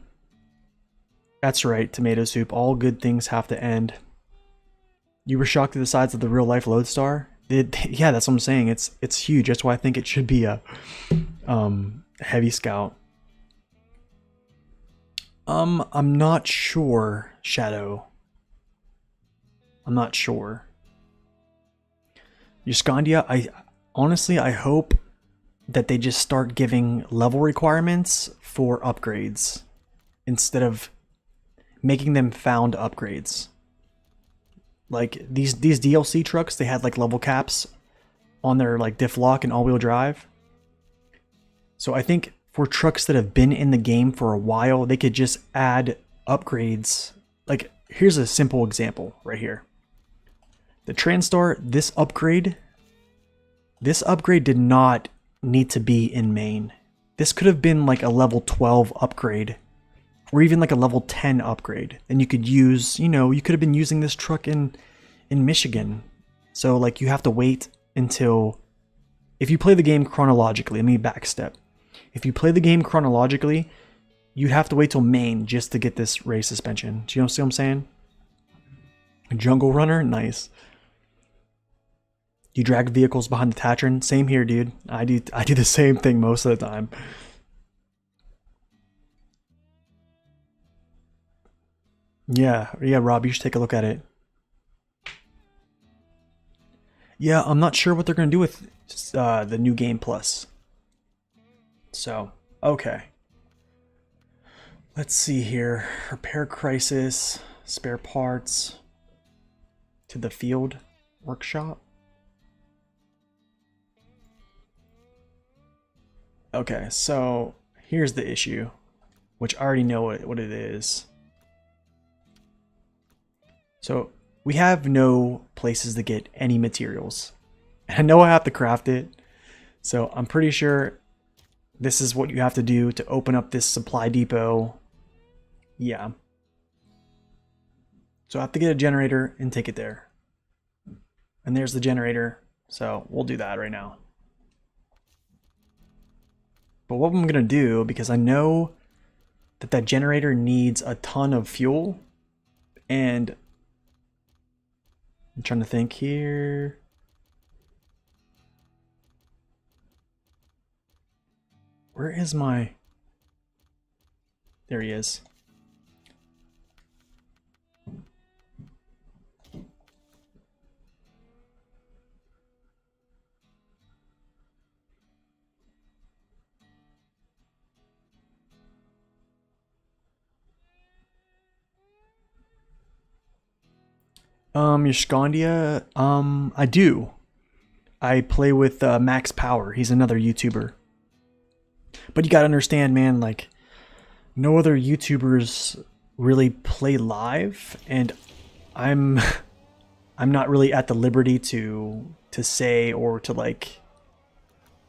That's right, Tomato Soup. All good things have to end. You were shocked at the size of the real life Lodestar? Yeah, that's what I'm saying. It's huge. That's why I think it should be a heavy scout. I'm not sure, Shadow. I'm not sure. Yuskandia, I hope that they just start giving level requirements for upgrades instead of making them found upgrades. Like these DLC trucks, they had like level caps on their like diff lock and all-wheel drive. So I think for trucks that have been in the game for a while, they could just add upgrades. Like here's a simple example right here. The Transtar, this upgrade did not need to be in main. This could have been like a level 12 upgrade or even like a level 10 upgrade. And you could use, you know, you could have been using this truck in Michigan. So like you have to wait until, if you play the game chronologically, let me backstep. If you play the game chronologically, you'd have to wait till main just to get this race suspension. Do you see what I'm saying? Jungle Runner, nice. You drag vehicles behind the Tatron. Same here, dude. I do the same thing most of the time. Yeah, Rob, you should take a look at it. Yeah, I'm not sure what they're going to do with the new Game Plus. So, okay. Let's see here. Repair crisis, spare parts, to the field workshop. Okay, so here's the issue, which I already know what it is. So we have no places to get any materials. I know I have to craft it, so I'm pretty sure this is what you have to do to open up this supply depot. Yeah. So I have to get a generator and take it there. And there's the generator, so we'll do that right now. But what I'm going to do, because I know that generator needs a ton of fuel, and I'm trying to think here. Where is my... There he is. Yashkandia, I do. I play with Max Power. He's another YouTuber. But you gotta understand, man, like, no other YouTubers really play live, and I'm I'm not really at the liberty to say or to like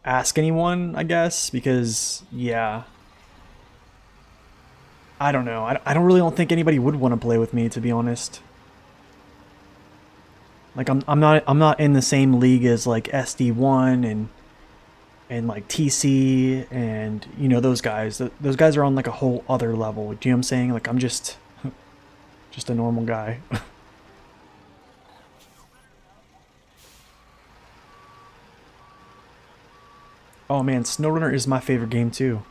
ask anyone, I guess, because yeah, I don't know. I don't think anybody would want to play with me, to be honest. Like I'm not in the same league as like SD1 and like TC and you know those guys. Those guys are on like a whole other level. Do you know what I'm saying? Like I'm just a normal guy. Oh man, SnowRunner is my favorite game too.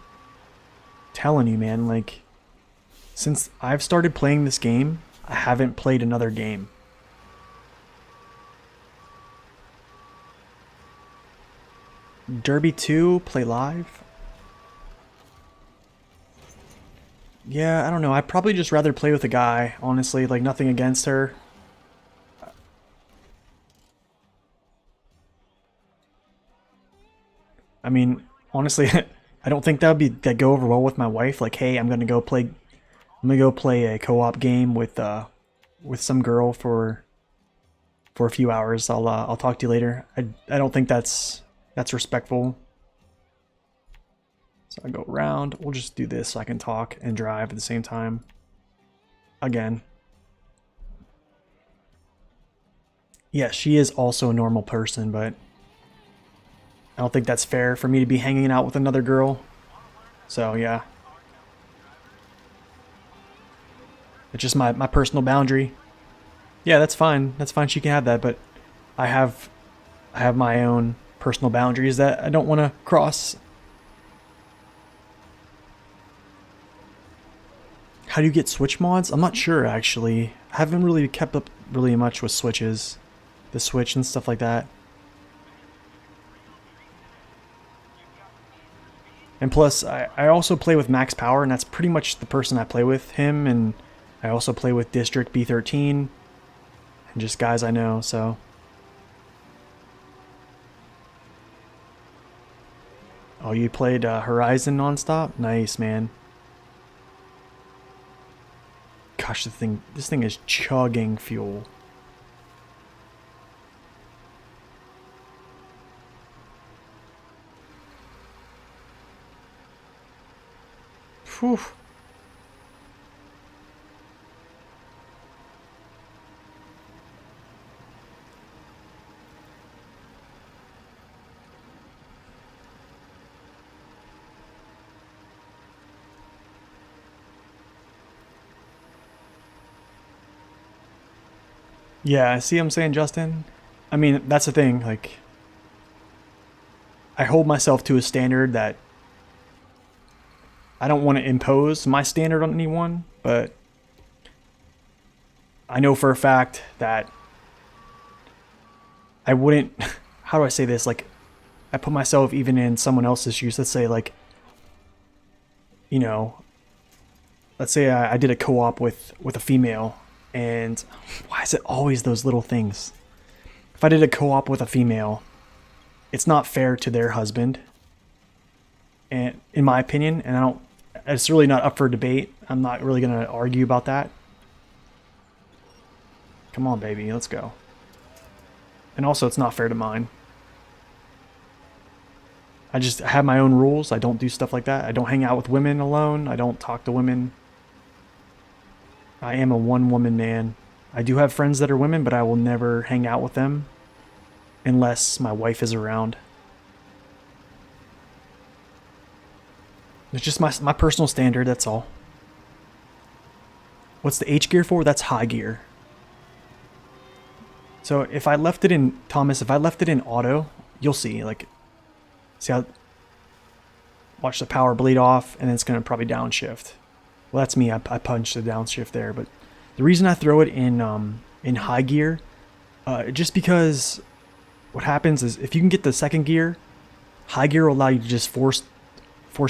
Telling you, man, like since I've started playing this game, I haven't played another game. Derby 2, play live? Yeah, I don't know. I'd probably just rather play with a guy, honestly. Like, nothing against her. I mean, honestly, I don't think that'd go over well with my wife. Like, hey, I'm gonna go play a co-op game with some girl for a few hours. I'll talk to you later. I don't think that's respectful. So I go around. We'll just do this so I can talk and drive at the same time. Again. Yeah, she is also a normal person, but I don't think that's fair for me to be hanging out with another girl. So yeah. It's just my personal boundary. Yeah, that's fine. That's fine. She can have that, but I have I have my own personal boundaries that I don't want to cross. How do you get Switch mods? I'm not sure actually. I haven't really kept up really much with Switches. The Switch and stuff like that. And plus, I also play with Max Power, and that's pretty much the person I play with, him, and I also play with District B13, and just guys I know, so. Oh, you played Horizon nonstop? Nice, man. Gosh, this thing is chugging fuel. Whew. Yeah, see what I'm saying, Justin? I mean, that's the thing, like, I hold myself to a standard that I don't want to impose my standard on anyone, but I know for a fact that I wouldn't, how do I say this? Like, I put myself even in someone else's shoes. Let's say, like, you know, let's say I did a co-op with a female, and why is it always those little things? If I did a co-op with a female, it's not fair to their husband, and in my opinion, and I don't. It's really not up for debate. I'm not really gonna argue about that. Come on, baby, let's go. And also, it's not fair to mine. I just have my own rules. I don't do stuff like that. I don't hang out with women alone. I don't talk to women. I am a one-woman man. I do have friends that are women, but I will never hang out with them unless my wife is around. It's just my personal standard, that's all. What's the H gear for? That's high gear. So if I left it in, Thomas, if I left it in auto, you'll see, like, see how, watch the power bleed off, and then it's going to probably downshift. Well, that's me, I punched the downshift there, but the reason I throw it in high gear, just because what happens is if you can get the second gear, high gear will allow you to just force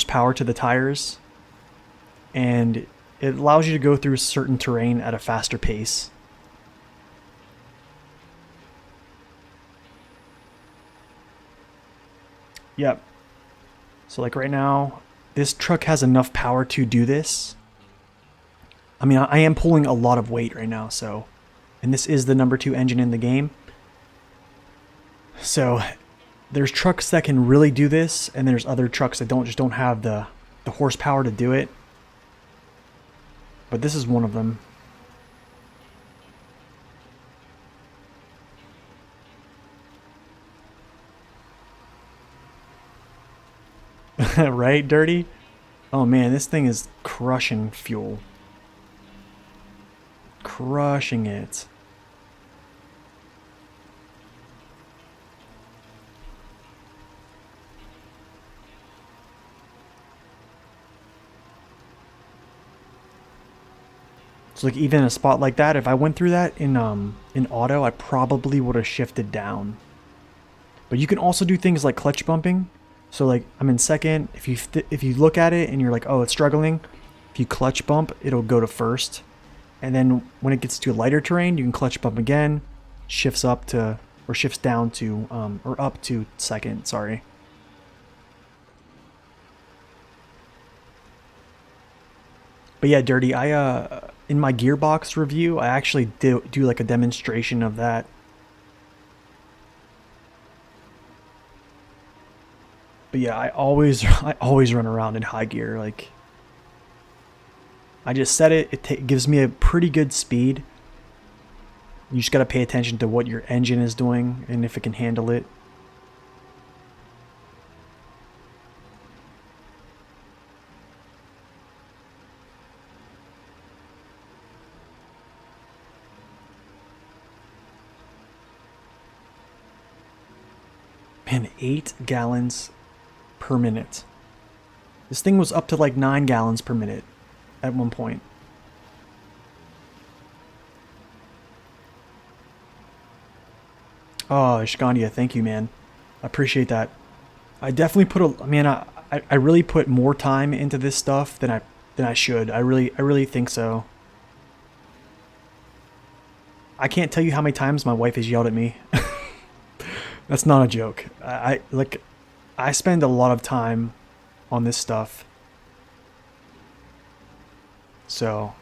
power to the tires, and it allows you to go through certain terrain at a faster pace. Yep. So like right now, this truck has enough power to do this. I mean, I am pulling a lot of weight right now, so... And this is the number 2 engine in the game. So there's trucks that can really do this, and there's other trucks that just don't have the horsepower to do it. But this is one of them. Right, Dirty? Oh man, this thing is crushing fuel. Crushing it. So like even a spot like that, if I went through that in auto, I probably would have shifted down. But you can also do things like clutch bumping. So like I'm in second. If you look at it and you're like, oh, it's struggling, if you clutch bump, it'll go to first. And then when it gets to lighter terrain, you can clutch bump again, shifts up to, or shifts down to, or up to second. Sorry. But yeah, Dirty, I in my gearbox review, I actually do like a demonstration of that. But yeah, I always run around in high gear. Like I just set it. It gives me a pretty good speed. You just got to pay attention to what your engine is doing and if it can handle it. Man, 8 gallons per minute. This thing was up to like 9 gallons per minute at one point. Oh, Ishkandia, thank you, man. I appreciate that. I definitely put a man. I really put more time into this stuff than I should. I really think so. I can't tell you how many times my wife has yelled at me. That's not a joke. I spend a lot of time on this stuff. So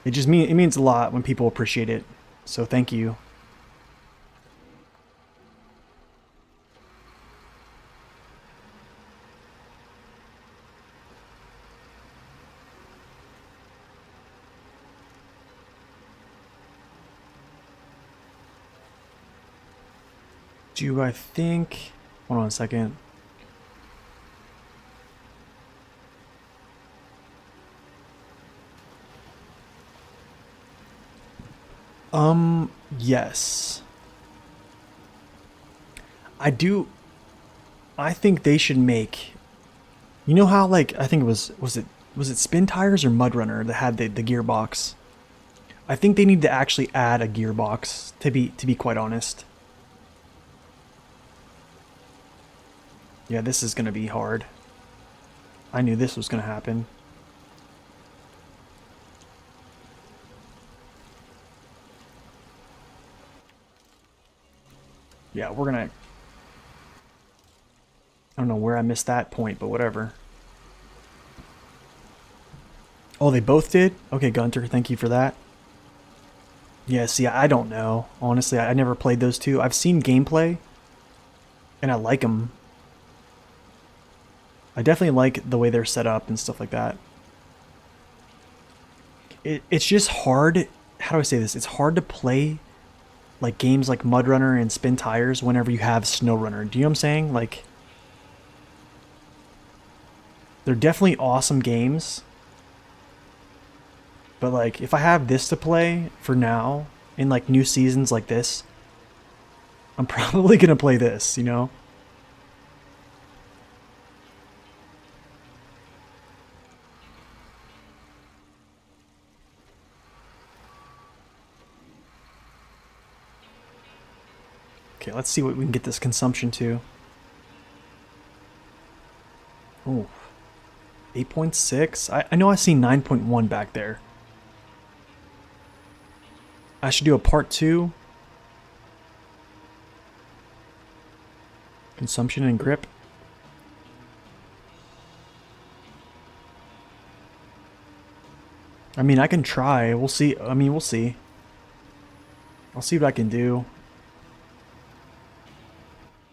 it means a lot when people appreciate it. So thank you. I think... Hold on a second. Yes. I think they should make... You know how, like, I think it was it Spin Tires or Mud Runner that had the gearbox? I think they need to actually add a gearbox, to be quite honest. Yeah, this is going to be hard. I knew this was going to happen. Yeah, we're going to... I don't know where I missed that point, but whatever. Oh, they both did? Okay, Gunter, thank you for that. Yeah, see, I don't know. Honestly, I never played those two. I've seen gameplay, and I like them. I definitely like the way they're set up and stuff like that. It's just hard. How do I say this? It's hard to play like games like Mud Runner and Spin Tires whenever you have Snow Runner. Do you know what I'm saying? Like, they're definitely awesome games. But like, if I have this to play for now in like new seasons like this, I'm probably gonna play this, you know? Okay, let's see what we can get this consumption to. Oh, 8.6? I know I see 9.1 back there. I should do a part 2. Consumption and grip. I mean, I can try. We'll see. I mean, we'll see. I'll see what I can do.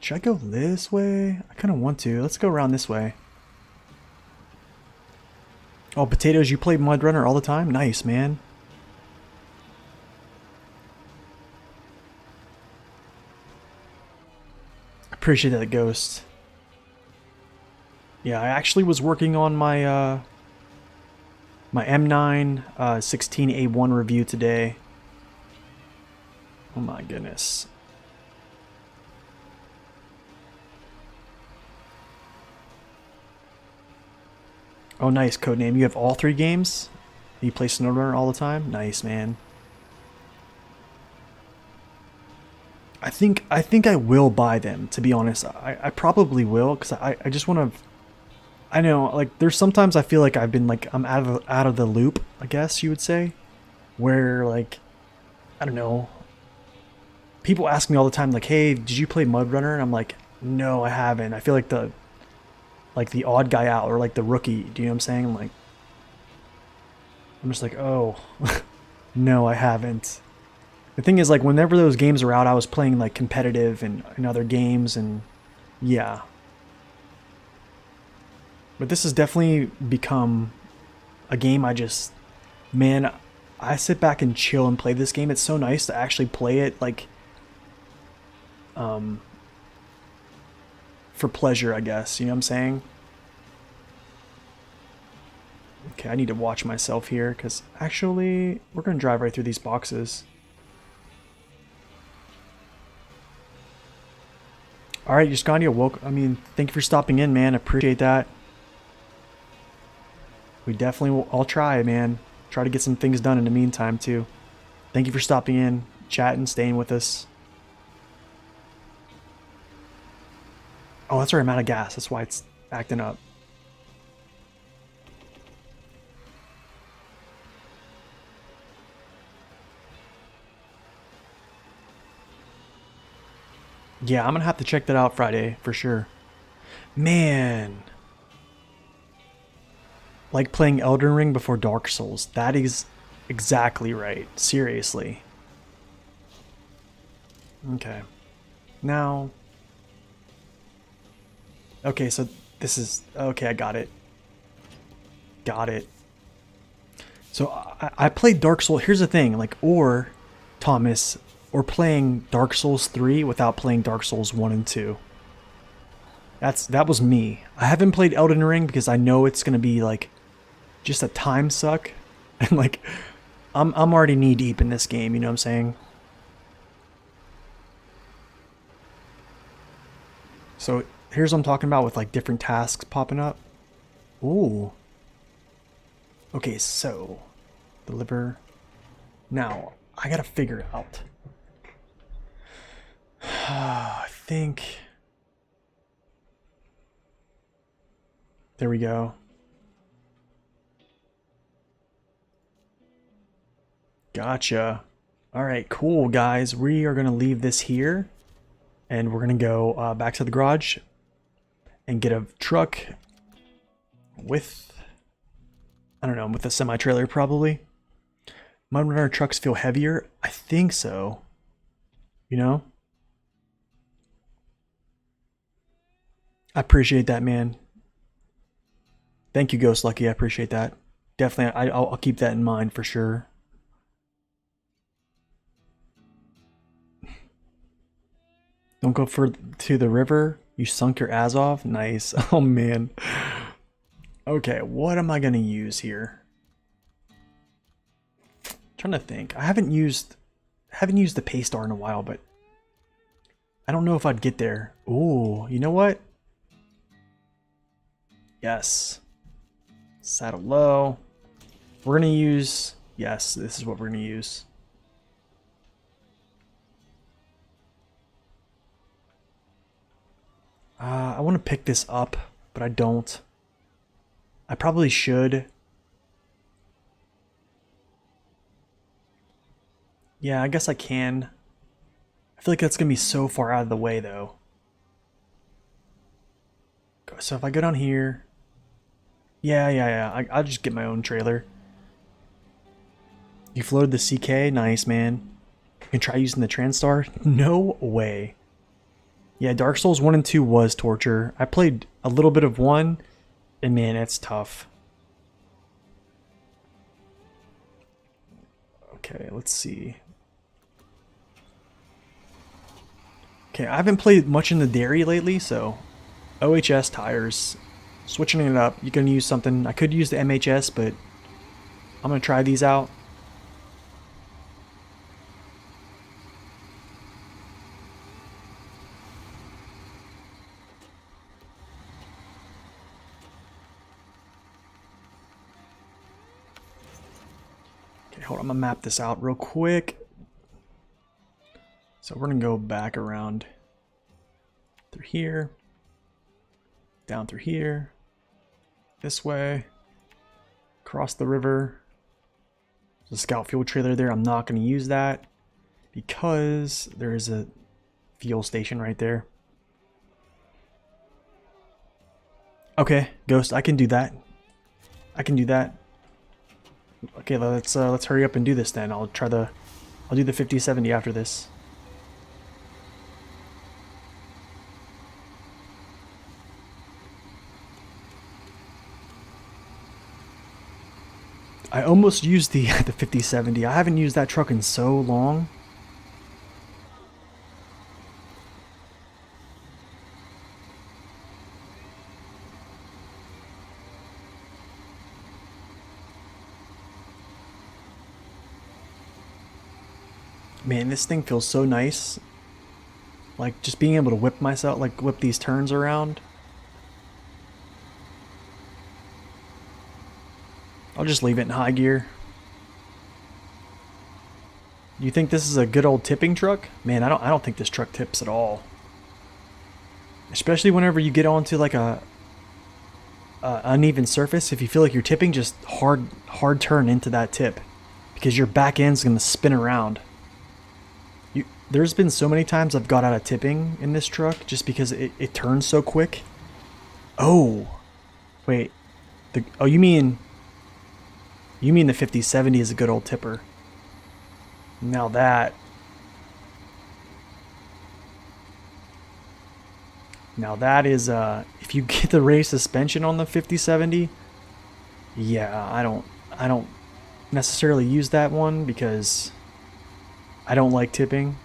Should I go this way? I kind of want to. Let's go around this way. Oh, potatoes, you play Mud Runner all the time? Nice, man. Appreciate that, Ghost. Yeah, I actually was working on my my M9 16A1 review today. Oh my goodness. Oh, nice, Codename. You have all 3 games? You play SnowRunner all the time? Nice, man. I think I will buy them, to be honest. I probably will, because I just want to... I know, like, there's sometimes I feel like I've been, like, I'm out of the loop, I guess you would say. Where, like, I don't know. People ask me all the time, like, hey, did you play Mud Runner? And I'm like, no, I haven't. I feel like the odd guy out, or like the rookie, do you know what I'm saying? I'm just like, oh, no, I haven't. The thing is, like, whenever those games are out, I was playing like competitive and in other games, and yeah. But this has definitely become a game man, I sit back and chill and play this game. It's so nice to actually play it, like, for pleasure, I guess. You know what I'm saying? Okay, I need to watch myself here, because actually, we're going to drive right through these boxes. Alright, Yuskandia, welcome. I mean, thank you for stopping in, man. Appreciate that. We definitely will. I'll try, man. Try to get some things done in the meantime, too. Thank you for stopping in, chatting, staying with us. Oh, that's right, I'm out of gas. That's why it's acting up. Yeah, I'm gonna have to check that out Friday, for sure. Man. Like playing Elden Ring before Dark Souls. That is exactly right. Seriously. Okay. Now... Okay, so this is... Okay, I got it. Got it. So I played Dark Souls... Here's the thing, like, or, Thomas, or playing Dark Souls 3 without playing Dark Souls 1 and 2. That was me. I haven't played Elden Ring because I know it's gonna be, like, just a time suck. And, like, I'm already knee deep in this game, you know what I'm saying? So here's what I'm talking about with, like, different tasks popping up. Ooh. Okay, so deliver. Now I gotta figure it out. I think. There we go. Gotcha. All right, cool, guys. We are gonna leave this here, and we're gonna go back to the garage and get a truck with, I don't know, with a semi-trailer probably. Mud Runner trucks feel heavier? I think so. You know? I appreciate that, man. Thank you, Ghost Lucky. I appreciate that. Definitely, I'll keep that in mind for sure. Don't go to the river. You sunk your ass off. Nice. Oh man. Okay, what am I gonna use here? I'm trying to think. I haven't used the Paystar in a while, but I don't know if I'd get there. Ooh, you know what? Yes. Saddle low. We're gonna use, yes, this is what we're gonna use. I want to pick this up, but I don't. I probably should. Yeah, I guess I can. I feel like that's gonna be so far out of the way, though. So if I go down here... Yeah. I'll just get my own trailer. You floated the CK? Nice, man. You can try using the Transtar? No way. Yeah, Dark Souls 1 and 2 was torture. I played a little bit of 1, and man, it's tough. Okay, let's see. Okay, I haven't played much in the dairy lately, so OHS tires. Switching it up. You can use something. I could use the MHS, but I'm going to try these out. Okay, hold on. I'm going to map this out real quick. So we're going to go back around through here, down through here, this way, across the river. There's a scout fuel trailer there. I'm not going to use that because there is a fuel station right there. Okay, Ghost, I can do that. I can do that. Okay, let's hurry up and do this then. I'll do the 5070 after this. I almost used the 5070. I haven't used that truck in so long. Man, this thing feels so nice. Like just being able to whip myself, like whip these turns around. I'll just leave it in high gear. You think this is a good old tipping truck? Man, I don't think this truck tips at all. Especially whenever you get onto like a uneven surface. If you feel like you're tipping, just hard turn into that tip, because your back end's gonna spin around. There's been so many times I've got out of tipping in this truck just because it turns so quick. Oh, wait. Oh, you mean the 5070 is a good old tipper. Now that is if you get the race suspension on the 5070, yeah, I don't necessarily use that one because I don't like tipping.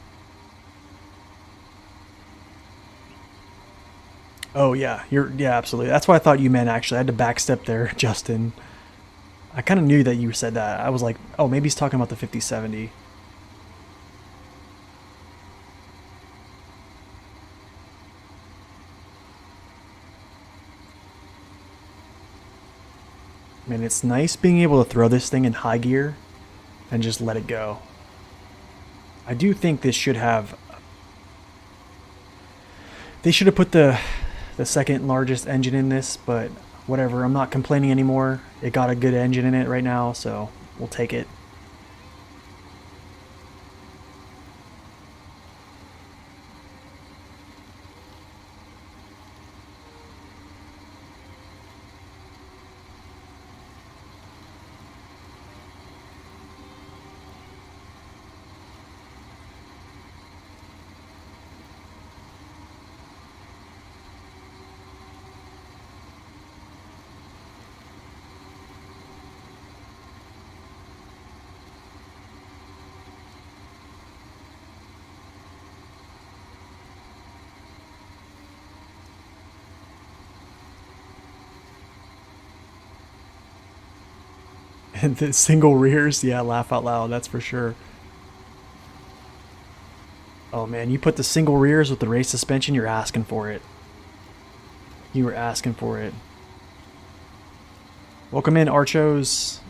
Oh yeah, yeah, absolutely. That's what I thought you meant actually. I had to backstep there, Justin. I kind of knew that you said that. I was like, oh, maybe he's talking about the 5070. Man, it's nice being able to throw this thing in high gear and just let it go. I do think this should have... They should have put the second largest engine in this, but whatever, I'm not complaining anymore. It got a good engine in it right now, so we'll take it. And the single rears, yeah, laugh out loud, that's for sure. Oh man, you put the single rears with the race suspension, you're asking for it. You were asking for it. Welcome in, Archos.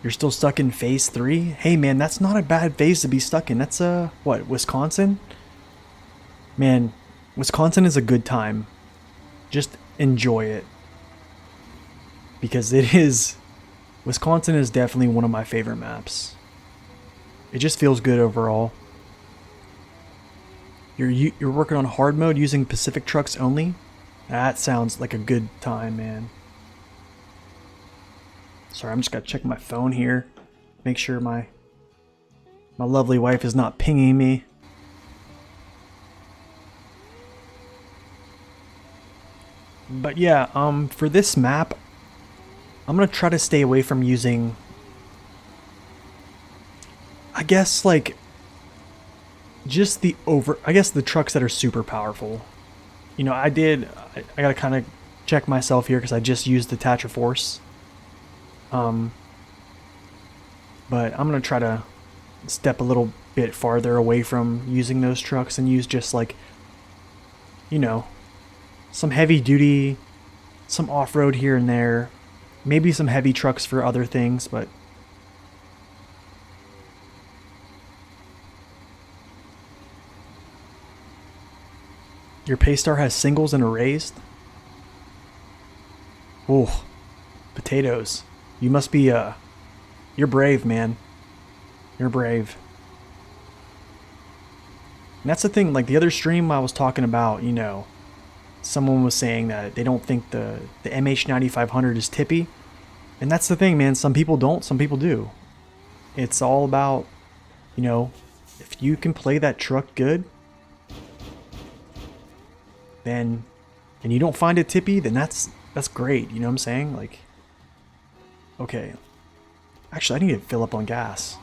You're still stuck in phase 3? Hey man, that's not a bad phase to be stuck in. That's what, Wisconsin? Man, Wisconsin is a good time. Just enjoy it. Because it is... Wisconsin is definitely one of my favorite maps. It just feels good overall. You're working on hard mode using Pacific trucks only? That sounds like a good time, man. Sorry, I'm just gotta check my phone here. Make sure my lovely wife is not pinging me. But yeah, for this map, I'm gonna try to stay away from using, I guess, like, just I guess the trucks that are super powerful. You know, I gotta kind of check myself here because I just used the Thatcher Force. But I'm gonna try to step a little bit farther away from using those trucks and use just like, you know, some heavy duty, some off-road here and there, maybe some heavy trucks for other things, but your Paystar has singles and a raised? Oh, potatoes. You must be, you're brave, man. You're brave. And that's the thing, like the other stream I was talking about, you know, someone was saying that they don't think the MH9500 is tippy. And that's the thing, man. Some people don't, some people do. It's all about, you know, if you can play that truck good, then, and you don't find it tippy, then that's great. You know what I'm saying? Like, okay. Actually, I need to fill up on gas.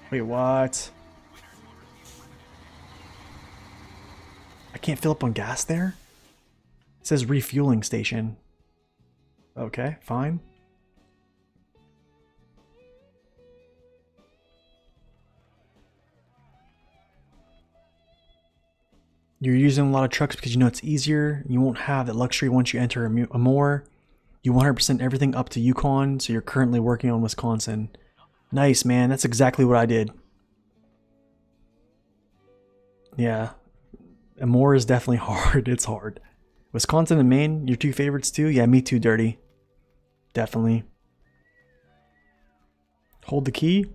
Wait, what? I can't fill up on gas there? It says refueling station. Okay, fine. You're using a lot of trucks because you know it's easier. You won't have that luxury once you enter a more. You 100% everything up to Yukon, so you're currently working on Wisconsin. Nice, man. That's exactly what I did. Yeah. Amore is definitely hard. It's hard. Wisconsin and Maine, your two favorites too? Yeah, me too, Dirty. Definitely. Hold the key.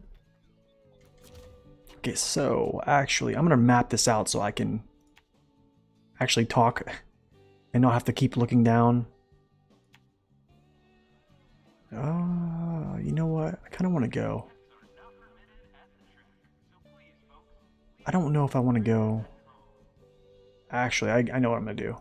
Okay, so actually, I'm going to map this out so I can actually talk and not have to keep looking down. You know what? I kind of want to go. I don't know if I want to go. Actually, I know what I'm going to do.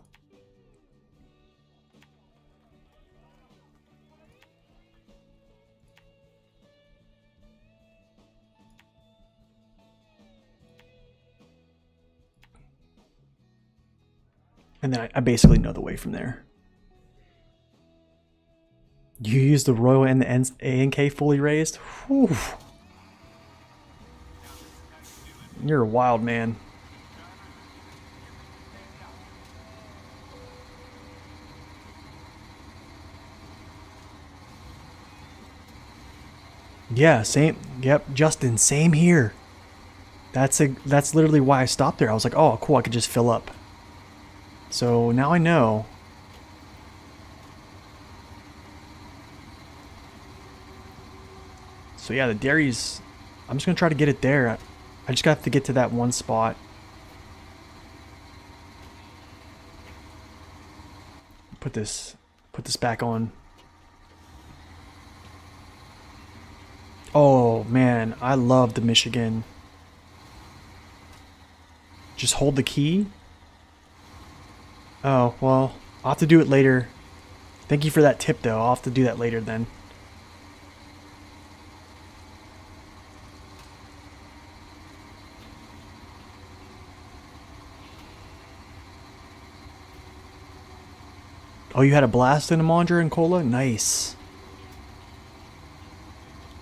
And then I basically know the way from there. You use the Royal and the ANK fully raised? Whew. You're a wild man. Yeah, same. Yep, Justin, same here. That's literally why I stopped there. I was like, oh, cool, I could just fill up. So now I know. So yeah, the dairies, I'm just going to try to get it there. I just got to get to that one spot. Put this back on. Oh man, I love the Michigan. Just hold the key. Oh, well, I'll have to do it later. Thank you for that tip though. I'll have to do that later then. Oh, you had a blast in a Mondra and Cola? Nice.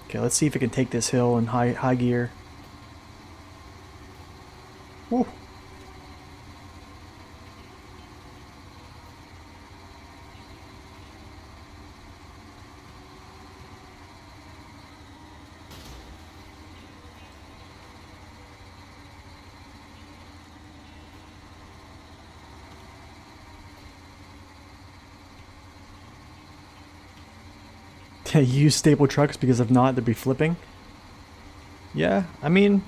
Okay, let's see if it can take this hill in high gear. Woo. Use stable trucks because if not, they'd be flipping. Yeah, I mean,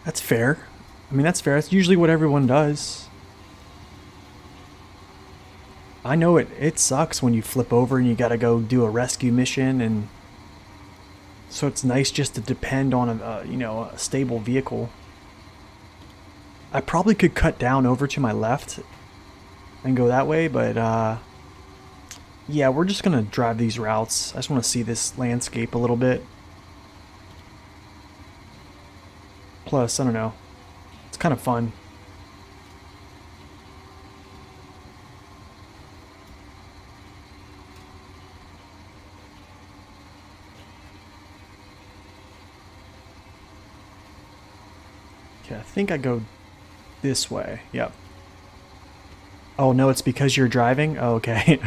that's fair. That's usually what everyone does. I know it sucks when you flip over and you gotta go do a rescue mission, and so it's nice just to depend on a stable vehicle. I probably could cut down over to my left and go that way, but yeah, we're just gonna drive these routes. I just want to see this landscape a little bit. Plus, I don't know, it's kind of fun. Okay, I think I go this way. Yep. Oh no, it's because you're driving? Oh, okay.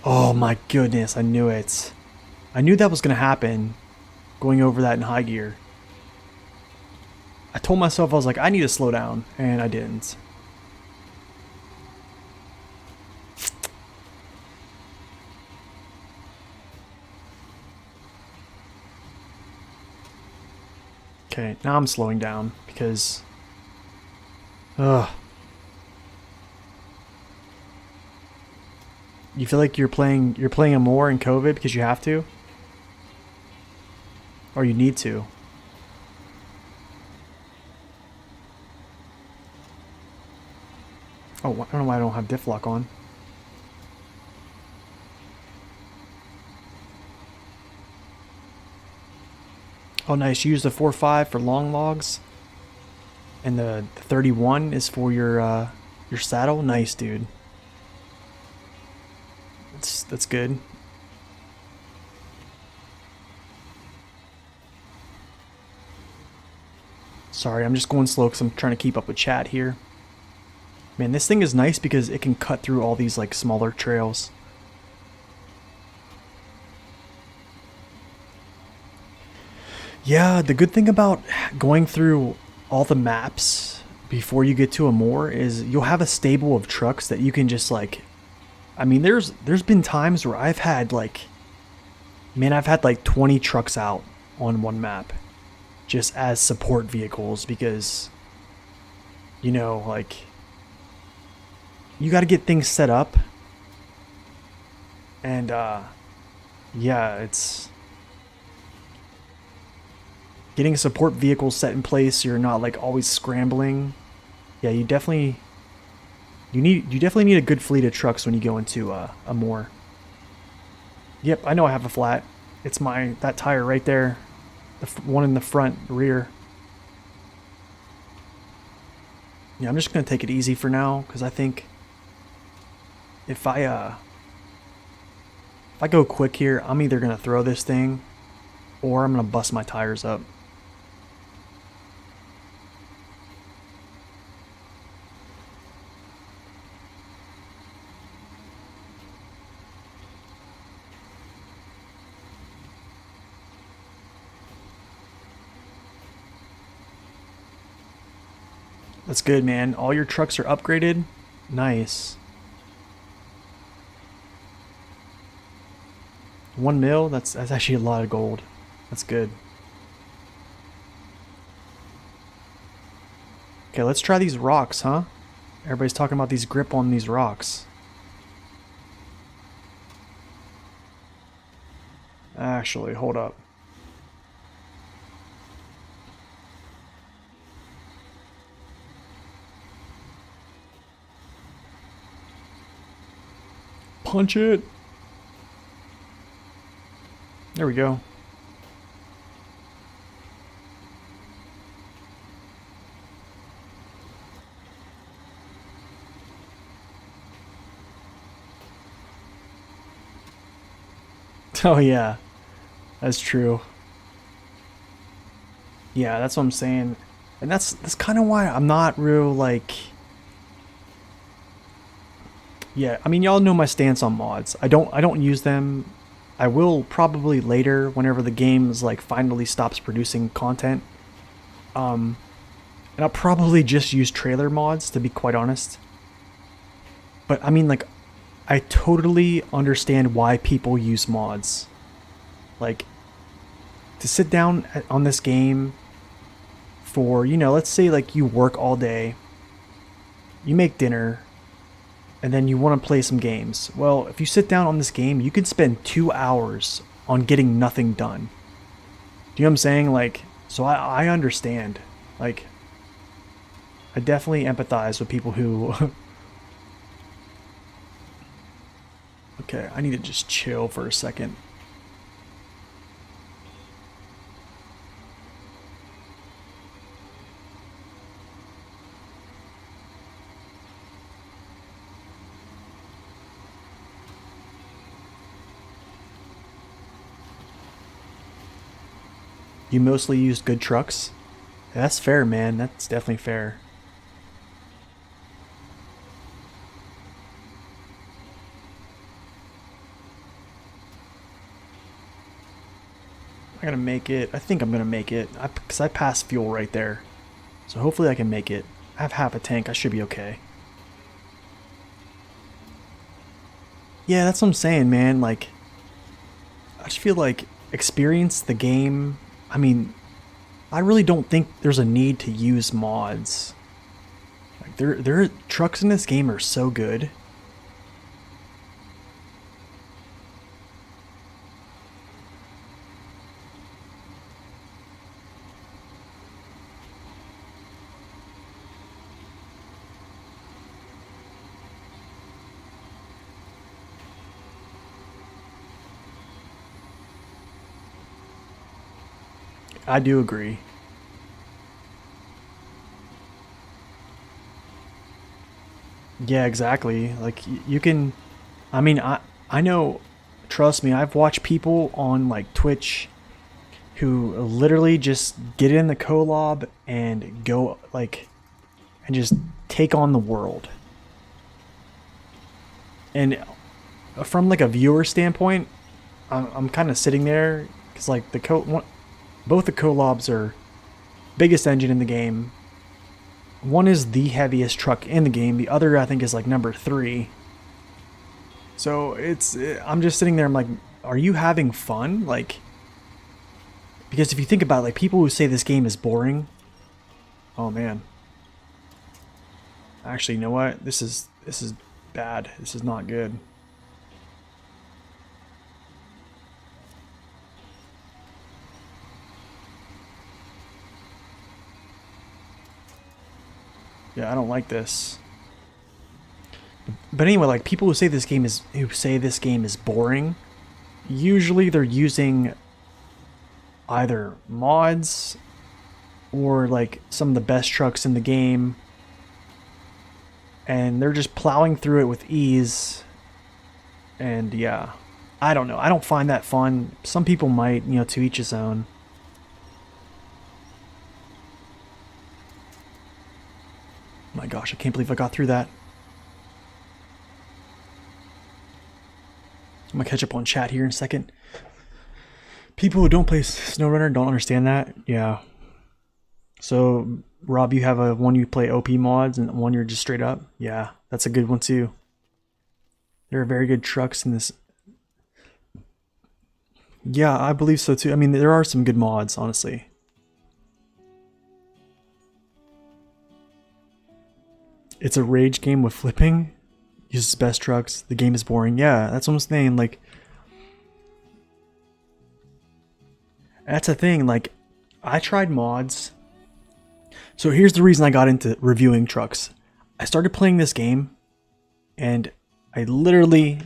Oh my goodness, I knew it. I knew that was gonna happen, going over that in high gear. I told myself, I was like, I need to slow down, and I didn't. Okay, now I'm slowing down because... Ugh. You feel like you're playing a more in COVID because you have to? Or you need to? Oh, I don't know why I don't have diff lock on. Oh, nice. You use the 4.5 for long logs, and the 31 is for your saddle. Nice, dude. That's good. Sorry, I'm just going slow because I'm trying to keep up with chat here. Man, this thing is nice because it can cut through all these like smaller trails. Yeah, the good thing about going through all the maps before you get to a moor is you'll have a stable of trucks that you can just like... I mean, there's been times where I've had like 20 trucks out on one map just as support vehicles because, you know, like, you got to get things set up, and yeah, it's getting a support vehicle set in place so you're not like always scrambling. Yeah, you definitely need a good fleet of trucks when you go into a moor. Yep, I know I have a flat. It's that tire right there, the one in the front rear. Yeah, I'm just gonna take it easy for now because I think if I go quick here, I'm either gonna throw this thing or I'm gonna bust my tires up. That's good, man. All your trucks are upgraded. Nice. 1 mil? That's actually a lot of gold. That's good. Okay, let's try these rocks, huh? Everybody's talking about these grip on these rocks. Actually, hold up. Punch it. There we go. Oh yeah, that's true. Yeah, that's what I'm saying. And that's kind of why I'm not real like... Yeah, I mean, y'all know my stance on mods. I don't use them. I will probably later whenever the game's like finally stops producing content. And I'll probably just use trailer mods, to be quite honest. But I mean, like, I totally understand why people use mods. Like, to sit down on this game for, you know, let's say like you work all day, you make dinner, and then you want to play some games. Well, if you sit down on this game, you could spend 2 hours on getting nothing done. Do you know what I'm saying? Like, so I understand. Like, I definitely empathize with people who... Okay, I need to just chill for a second. You mostly used good trucks? Yeah, that's fair, man. That's definitely fair. I gotta make it. I think I'm gonna make it. Because I passed fuel right there. So hopefully I can make it. I have half a tank. I should be okay. Yeah, that's what I'm saying, man. Like, I just feel like experience the game. I mean, I really don't think there's a need to use mods. Like, their trucks in this game are so good. I do agree. Yeah, exactly. Like you can, I mean, I know, trust me, I've watched people on like Twitch who literally just get in the collab and go like and just take on the world. And from like a viewer standpoint, I'm kind of sitting there because like both the collabs are biggest engine in the game. One is the heaviest truck in the game. The other, I think, is like number 3. So I'm just sitting there. I'm like, are you having fun? Like, because if you think about it, like people who say this game is boring. Oh man. Actually, you know what? This is bad. This is not good. Yeah, I don't like this. But anyway, like people who say this game is boring, usually they're using either mods or like some of the best trucks in the game, and they're just plowing through it with ease. And yeah, I don't know. I don't find that fun. Some people might, you know, to each his own. My gosh, I can't believe I got through that. I'm gonna catch up on chat here in a second. People who don't play SnowRunner don't understand that. Yeah. So, Rob, you have one you play OP mods and one you're just straight up? Yeah, that's a good one too. There are very good trucks in this. Yeah, I believe so too. I mean, there are some good mods, honestly. It's a rage game with flipping. Uses best trucks. The game is boring. Yeah, that's what I'm saying. Like, that's the thing. Like, I tried mods. So here's the reason I got into reviewing trucks. I started playing this game, and I literally,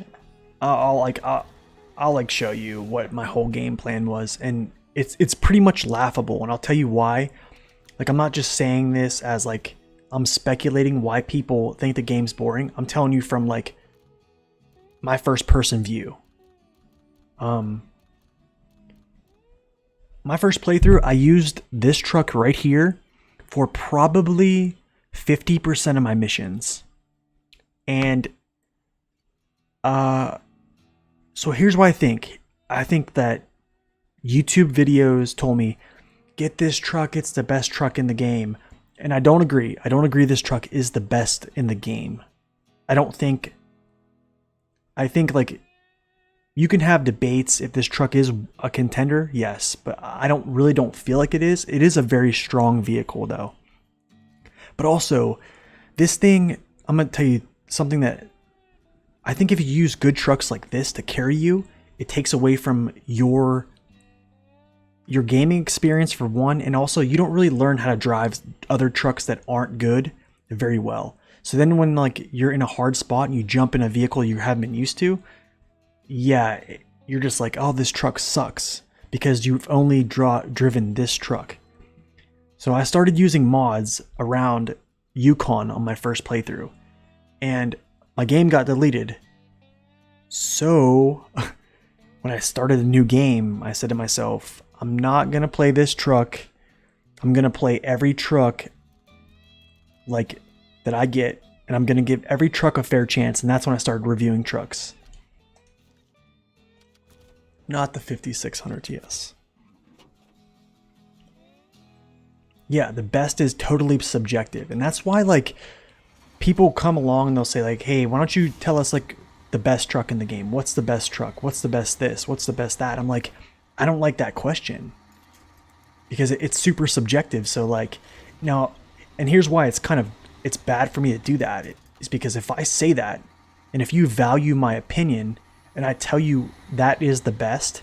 I'll like show you what my whole game plan was, and it's pretty much laughable, and I'll tell you why. Like, I'm not just saying this as like I'm speculating why people think the game's boring. I'm telling you from like my first person view. My first playthrough, I used this truck right here for probably 50% of my missions. And so here's what I think. I think that YouTube videos told me, get this truck, it's the best truck in the game. And I don't agree. I don't agree this truck is the best in the game. I don't think I think like you can have debates if this truck is a contender, yes, but I don't feel like it is. It is a very strong vehicle though. But also, this thing, I'm gonna tell you something that I think if you use good trucks like this to carry you, it takes away from your gaming experience for one, and also you don't really learn how to drive other trucks that aren't good very well. So then when like you're in a hard spot and you jump in a vehicle you haven't been used to, yeah, you're just like, oh, this truck sucks because you've only driven this truck. So I started using mods around Yukon on my first playthrough, and my game got deleted. So when I started a new game, I said to myself, I'm not going to play this truck. I'm going to play every truck like that I get, and I'm going to give every truck a fair chance. And that's when I started reviewing trucks. Not the 5600 TS. Yeah, the best is totally subjective. And that's why like people come along and they'll say like, hey, why don't you tell us like the best truck in the game? What's the best truck? What's the best this? What's the best that? I'm like, I don't like that question because it's super subjective. So like now, and here's why it's bad for me to do that. It's because if I say that, and if you value my opinion and I tell you that is the best,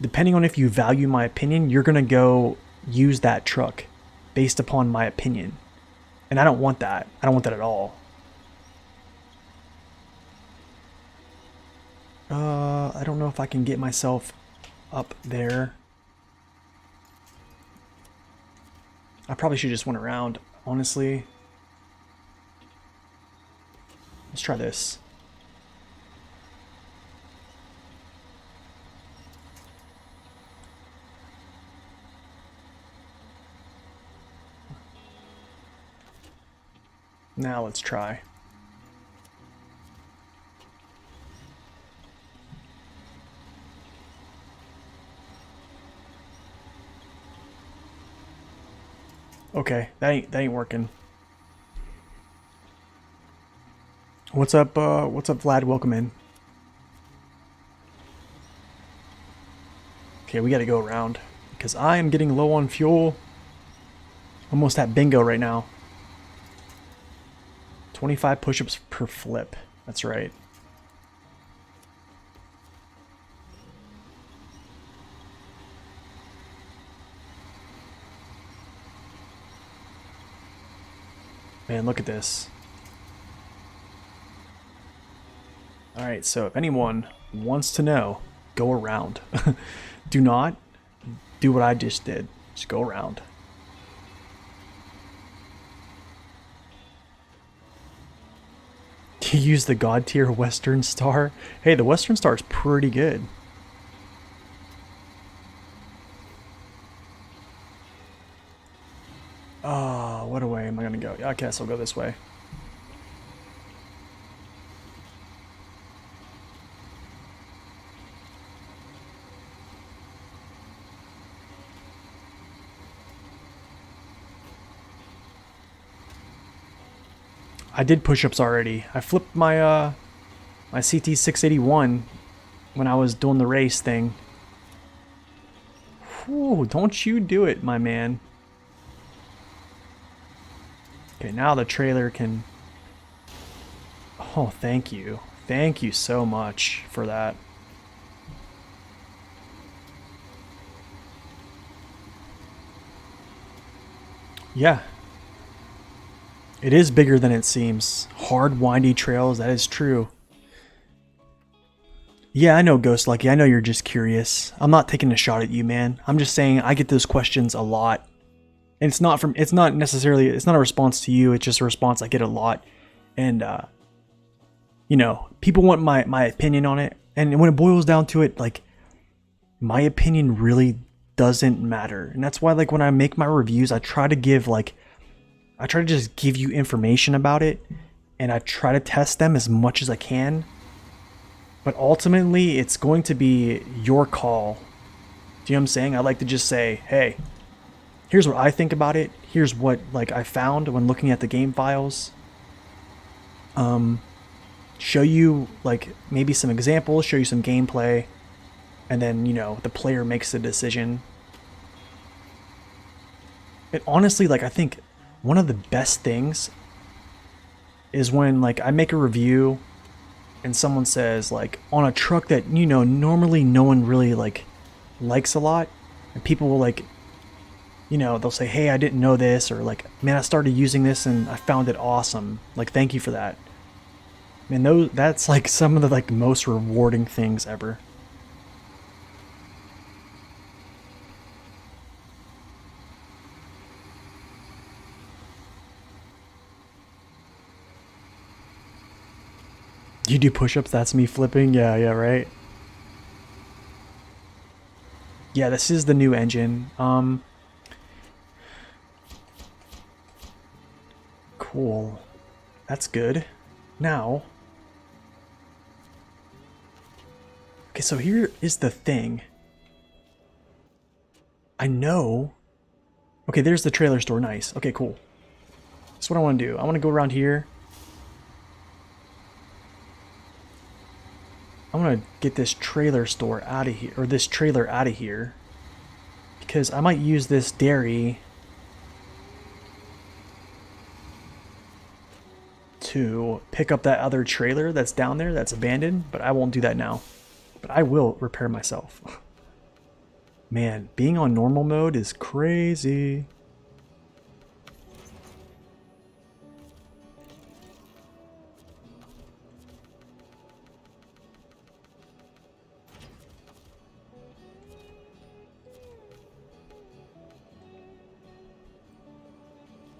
depending on if you value my opinion, you're going to go use that truck based upon my opinion. And I don't want that. I don't want that at all. I don't know if I can get myself up there. I probably should just went around, honestly. Let's try this. Now let's try. Okay, that ain't working. What's up, Vlad? Welcome in. Okay, we gotta go around because I am getting low on fuel. Almost at bingo right now. 25 push-ups per flip. That's right. Man, look at this. Alright, so if anyone wants to know, go around. Do not do what I just did. Just go around. You use the God tier Western Star? Hey, the Western Star is pretty good. Oh, what way am I gonna go? I guess I'll go this way. I did push-ups already. I flipped my my CT 681 when I was doing the race thing. Whew, don't you do it, my man. Okay, now the trailer can... Oh, thank you. Thank you so much for that. Yeah. It is bigger than it seems. Hard, windy trails, that is true. Yeah, I know, Ghost Lucky. I know you're just curious. I'm not taking a shot at you, man. I'm just saying I get those questions a lot. And it's not a response to you. It's just a response I get a lot. And, you know, people want my opinion on it. And when it boils down to it, like, my opinion really doesn't matter. And that's why, like, when I make my reviews, I try to just give you information about it, and I try to test them as much as I can. But ultimately, it's going to be your call. Do you know what I'm saying? I like to just say, hey, here's what I think about it. Here's what like I found when looking at the game files. show you like maybe some examples, show you some gameplay, and then, you know, the player makes the decision. And honestly, like, I think one of the best things is when, like, I make a review and someone says, like, on a truck that, you know, normally no one really, like, likes a lot, and people will, like, you know, they'll say, hey, I didn't know this, or like, man, I started using this and I found it awesome. Like, thank you for that. Man, that's like some of the like most rewarding things ever. You do push-ups? That's me flipping? Yeah, yeah, right. Yeah, this is the new engine. Cool. That's good. Now, okay, so here is the thing. I know. Okay, there's the trailer store. Nice. Okay, cool. That's what I want to do. I want to go around here. I want to get this trailer store out of here, or this trailer out of here, because I might use this dairy to pick up that other trailer that's down there that's abandoned, but I won't do that now. But I will repair myself. Man, being on normal mode is crazy.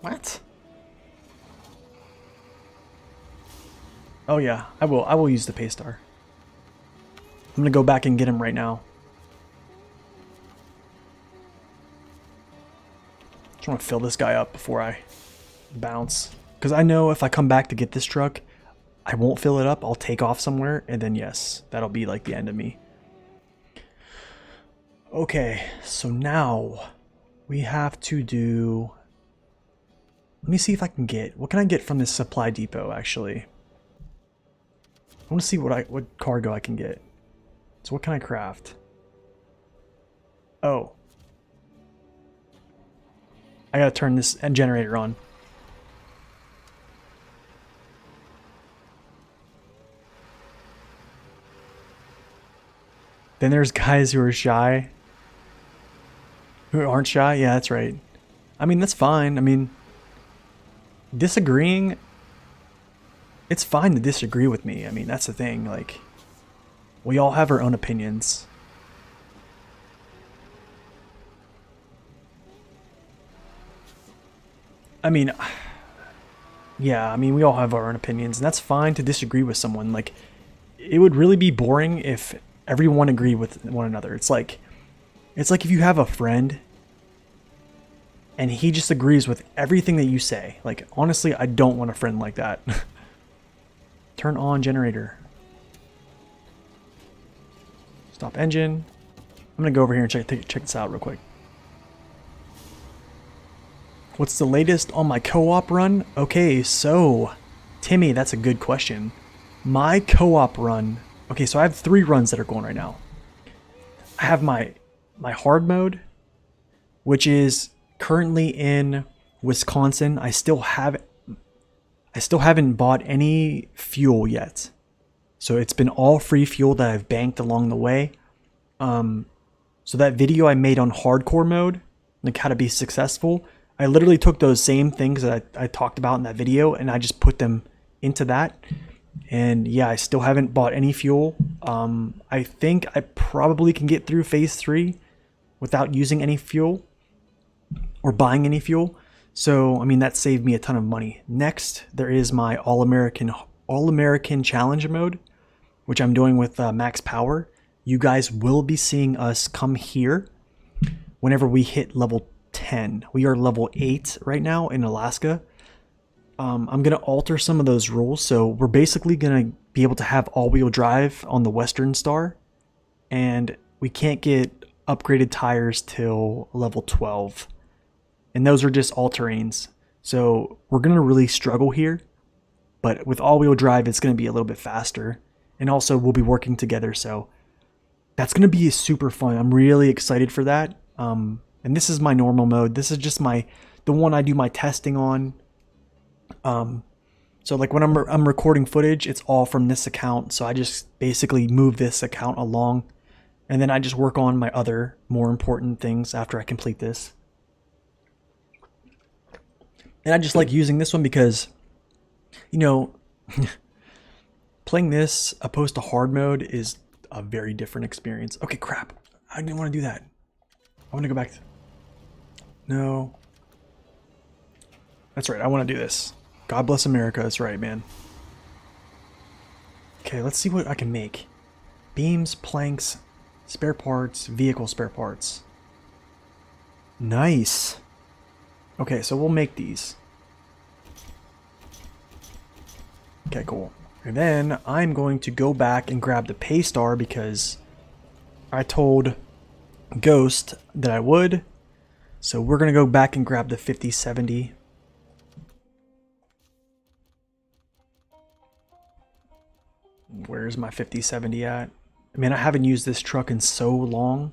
What? Oh yeah, I will. I will use the Paystar. I'm gonna go back and get him right now. Just want to fill this guy up before I bounce, because I know if I come back to get this truck, I won't fill it up. I'll take off somewhere, and then yes, that'll be like the end of me. Okay, so now we have to do. Let me see if I can get. What can I get from this supply depot? Actually, I want to see what cargo I can get. So what can I craft? Oh, I gotta turn this generator on. Then there's guys who are shy. Who aren't shy? Yeah, that's right. I mean, that's fine. I mean, disagreeing, it's fine to disagree with me. I mean, that's the thing. Like, we all have our own opinions. I mean, yeah, I mean, we all have our own opinions, and that's fine to disagree with someone. Like, it would really be boring if everyone agreed with one another. It's like if you have a friend and he just agrees with everything that you say. Like, honestly, I don't want a friend like that. Turn on generator. Stop engine. I'm gonna go over here and check this out real quick. What's the latest on my co-op run? Okay, so Timmy, that's a good question. My co-op run. Okay, so I have 3 runs that are going right now. I have my hard mode, which is currently in Wisconsin. I still haven't bought any fuel yet. So it's been all free fuel that I've banked along the way. So that video I made on hardcore mode, like how to be successful, I literally took those same things that I talked about in that video and I just put them into that. And yeah, I still haven't bought any fuel. I think I probably can get through phase 3 without using any fuel or buying any fuel. So, I mean, that saved me a ton of money. Next, there is my All-American Challenge mode, which I'm doing with Max Power. You guys will be seeing us come here whenever we hit level 10. We are level 8 right now in Alaska. I'm going to alter some of those rules. So we're basically going to be able to have all-wheel drive on the Western Star. And we can't get upgraded tires till level 12. And those are just all-terrains. So we're going to really struggle here. but with all-wheel drive, it's going to be a little bit faster. And also, we'll be working together, so that's going to be super fun. I'm really excited for that. And this is my normal mode. This is just the one I do my testing on. So like when I'm recording footage, it's all from this account. So I just basically move this account along, and then I just work on my other more important things after I complete this. And I just like using this one because, you know, playing this opposed to hard mode is a very different experience. Okay, crap. I didn't want to do that. I want to go back. No. That's right. I want to do this. God bless America. That's right, man. Okay, let's see what I can make. Beams, planks, spare parts, vehicle spare parts. Nice. Okay, so we'll make these. Okay, cool. And then I'm going to go back and grab the pay star because I told Ghost that I would. So we're going to go back and grab the 5070. Where's my 5070 at? I mean, I haven't used this truck in so long.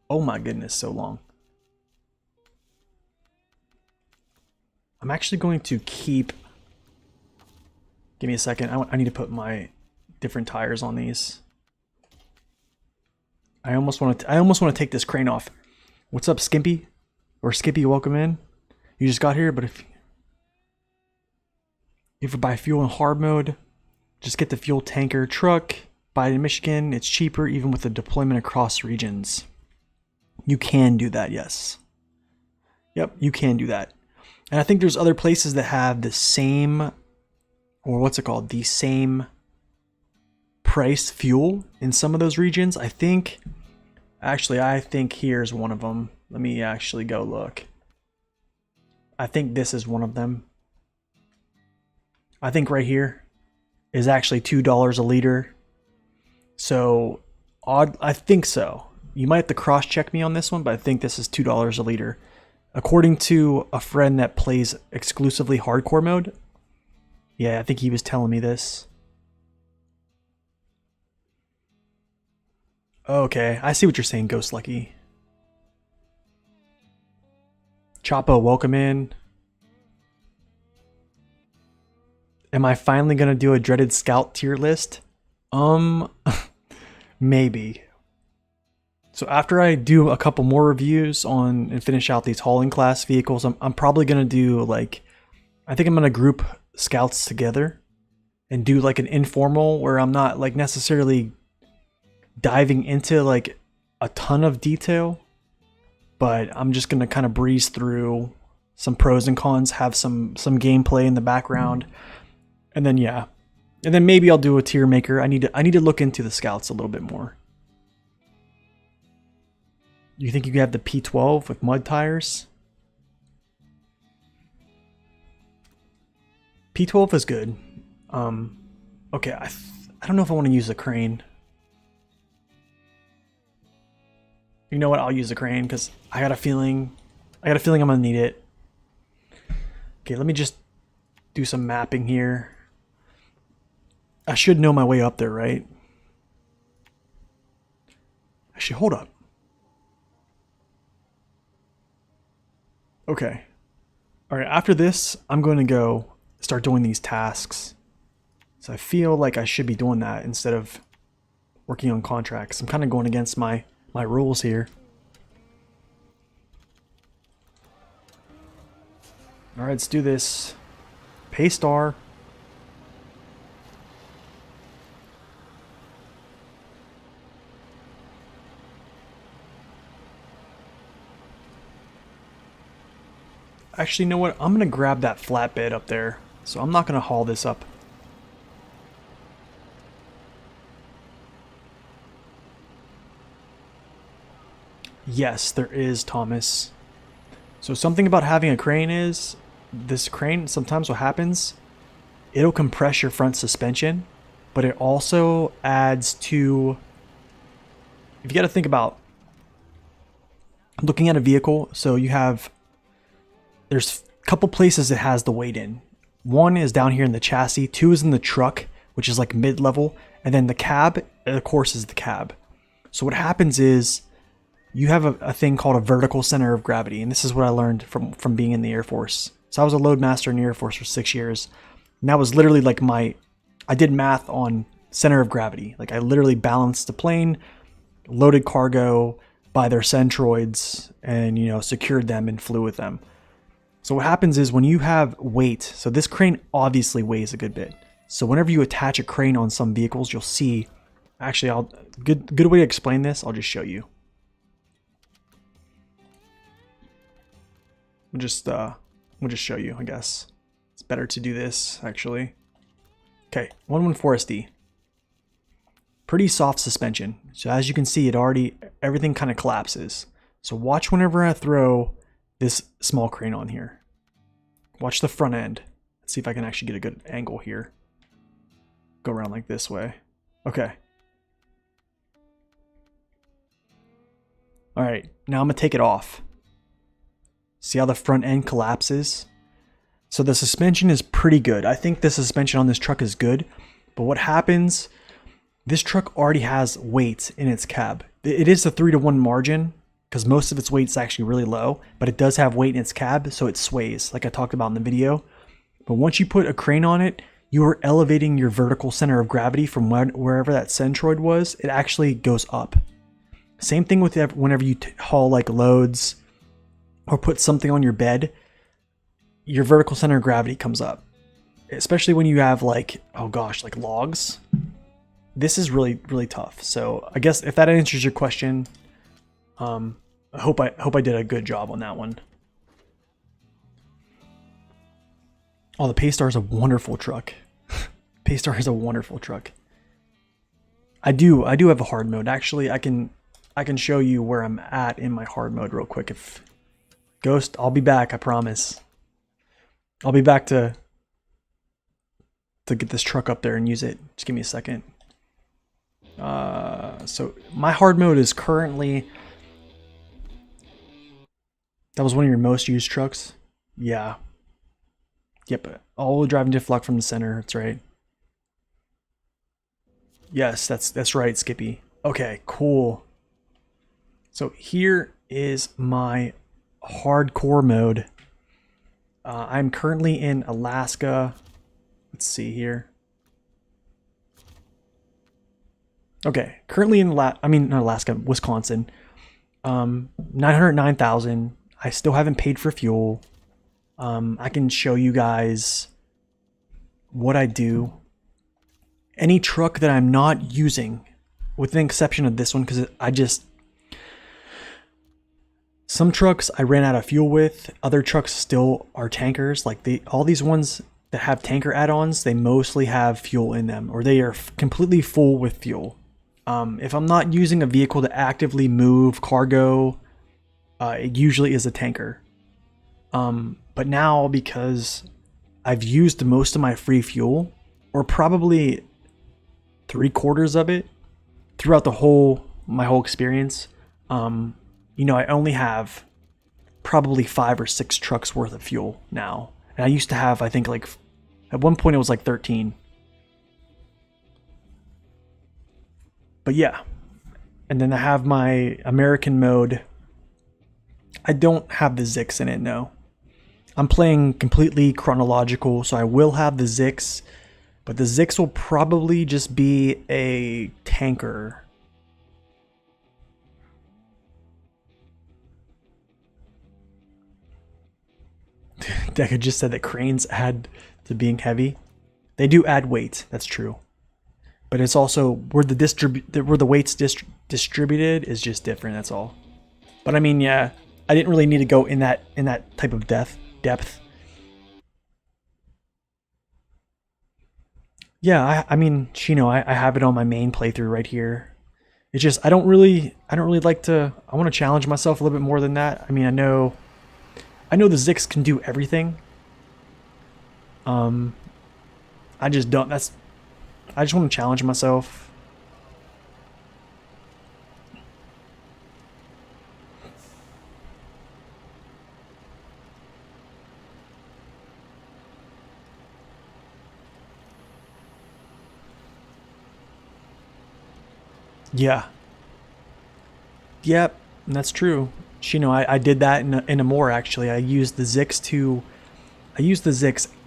Oh my goodness, so long. I'm actually going to keep... Give me a second. I need to put my different tires on these. I almost want to take this crane off. What's up, Skimpy? Or Skippy, welcome in. You just got here, but if you buy fuel in hard mode, just get the fuel tanker truck. Buy it in Michigan. It's cheaper even with the deployment across regions. You can do that, yes. Yep, you can do that. And I think there's other places that have the same, or what's it called? The same price fuel in some of those regions. I think here's one of them. Let me actually go look. I think this is one of them. I think right here is actually $2 a liter. So odd, I think so. You might have to cross check me on this one, but I think this is $2 a liter. According to a friend that plays exclusively hardcore mode. Yeah, I think he was telling me this. Okay, I see what you're saying, Ghost Lucky. Chapo, welcome in. Am I finally gonna do a dreaded scout tier list? Maybe. So after I do a couple more reviews on and finish out these hauling class vehicles, I'm probably gonna do like, I think I'm gonna group scouts together and do like an informal where I'm not like necessarily diving into like a ton of detail, but I'm just gonna kind of breeze through some pros and cons, have some gameplay in the background, and then yeah, and then maybe I'll do a tier maker. I need to look into the scouts a little bit more. You think you can have the P12 with mud tires? P12 is good. Okay, I don't know if I want to use a crane. You know what? I'll use a crane because I got a feeling I'm gonna need it. Okay, let me just do some mapping here. I should know my way up there, right? Actually, hold up. Okay. All right, after this, I'm going to go start doing these tasks. So I feel like I should be doing that instead of working on contracts. I'm kind of going against my rules here. All right, let's do this. Pay star. Actually, you know what? I'm going to grab that flatbed up there. So I'm not going to haul this up. Yes, there is, Thomas. So something about having a crane is, this crane, sometimes what happens, it'll compress your front suspension, but it also adds to, if you got to think about looking at a vehicle, so you have, there's a couple places it has the weight in. One is down here in the chassis, two is in the truck, which is like mid-level, and then the cab, of course, is the cab. So what happens is you have a thing called a vertical center of gravity, and this is what I learned from being in the Air Force. So I was a load master in the Air Force for 6 years, and that was literally like I did math on center of gravity. Like I literally balanced the plane, loaded cargo by their centroids, and secured them and flew with them. So what happens is when you have weight, so this crane obviously weighs a good bit. So whenever you attach a crane on some vehicles, you'll see, actually, good way to explain this, I'll just show you. We'll just show you, I guess. It's better to do this, actually. Okay, 114SD. Pretty soft suspension. So as you can see, everything kind of collapses. So watch whenever I throw this small crane on here. Watch the front end. Let's see if I can actually get a good angle here. Go around like this way. Okay. All right, now I'm gonna take it off. See how the front end collapses? So the suspension is pretty good. I think the suspension on this truck is good, but what happens, this truck already has weight in its cab. It is a 3-to-1 margin, because most of its weight is actually really low, but it does have weight in its cab, so it sways, like I talked about in the video. But once you put a crane on it, you are elevating your vertical center of gravity from wherever that centroid was. It actually goes up. Same thing with whenever you haul like loads or put something on your bed, your vertical center of gravity comes up. Especially when you have like, oh gosh, like logs. This is really, really tough. So I guess if that answers your question, I hope I did a good job on that one. Oh, the Paystar is a wonderful truck. Paystar is a wonderful truck. I do have a hard mode. Actually, I can show you where I'm at in my hard mode real quick. If Ghost, I'll be back, I promise. I'll be back to get this truck up there and use it. Just give me a second. So my hard mode is currently... That was one of your most used trucks? Yeah. Yep, all-wheel drive and diff lock from the center, that's right. Yes, that's right, Skippy. Okay, cool. So here is my hardcore mode. I'm currently in Alaska. Let's see here. Okay, currently in not Alaska, Wisconsin. 909,000. I still haven't paid for fuel. I can show you guys what I do. Any truck that I'm not using, with the exception of this one, because some trucks I ran out of fuel with. Other trucks still are tankers. Like all these ones that have tanker add-ons, they mostly have fuel in them, or they are completely full with fuel. If I'm not using a vehicle to actively move cargo, it usually is a tanker. But now, because I've used most of my free fuel, or probably 3/4 of it throughout my whole experience, I only have probably 5 or 6 trucks worth of fuel now. And I used to have, I think, like at one point it was like 13. But yeah. And then I have my American mode. I don't have the Zix in it, no. I'm playing completely chronological, so I will have the Zix, but the Zix will probably just be a tanker. Deca just said that cranes add to being heavy. They do add weight, that's true. But it's also where the weight's distributed is just different, that's all. But I mean, yeah, I didn't really need to go in that type of depth. Yeah, I mean, Shino, I have it on my main playthrough right here. It's just I don't really like to. I want to challenge myself a little bit more than that. I mean, I know the Zix can do everything. I just don't. I just want to challenge myself. Yeah. Yep. That's true. I did that in a more actually. I used the Zix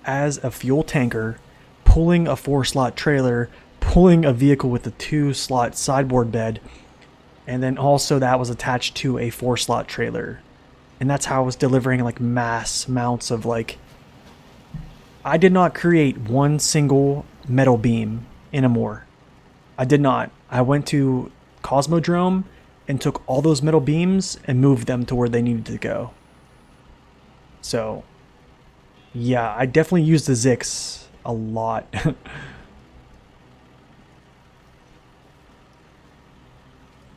as a fuel tanker, pulling a 4-slot trailer, pulling a vehicle with a 2-slot sideboard bed, and then also that was attached to a 4-slot trailer. And that's how I was delivering like mass amounts of like. I did not create one single metal beam in a more. I did not. I went to Cosmodrome and took all those metal beams and moved them to where they needed to go. So, yeah, I definitely used the Zix a lot.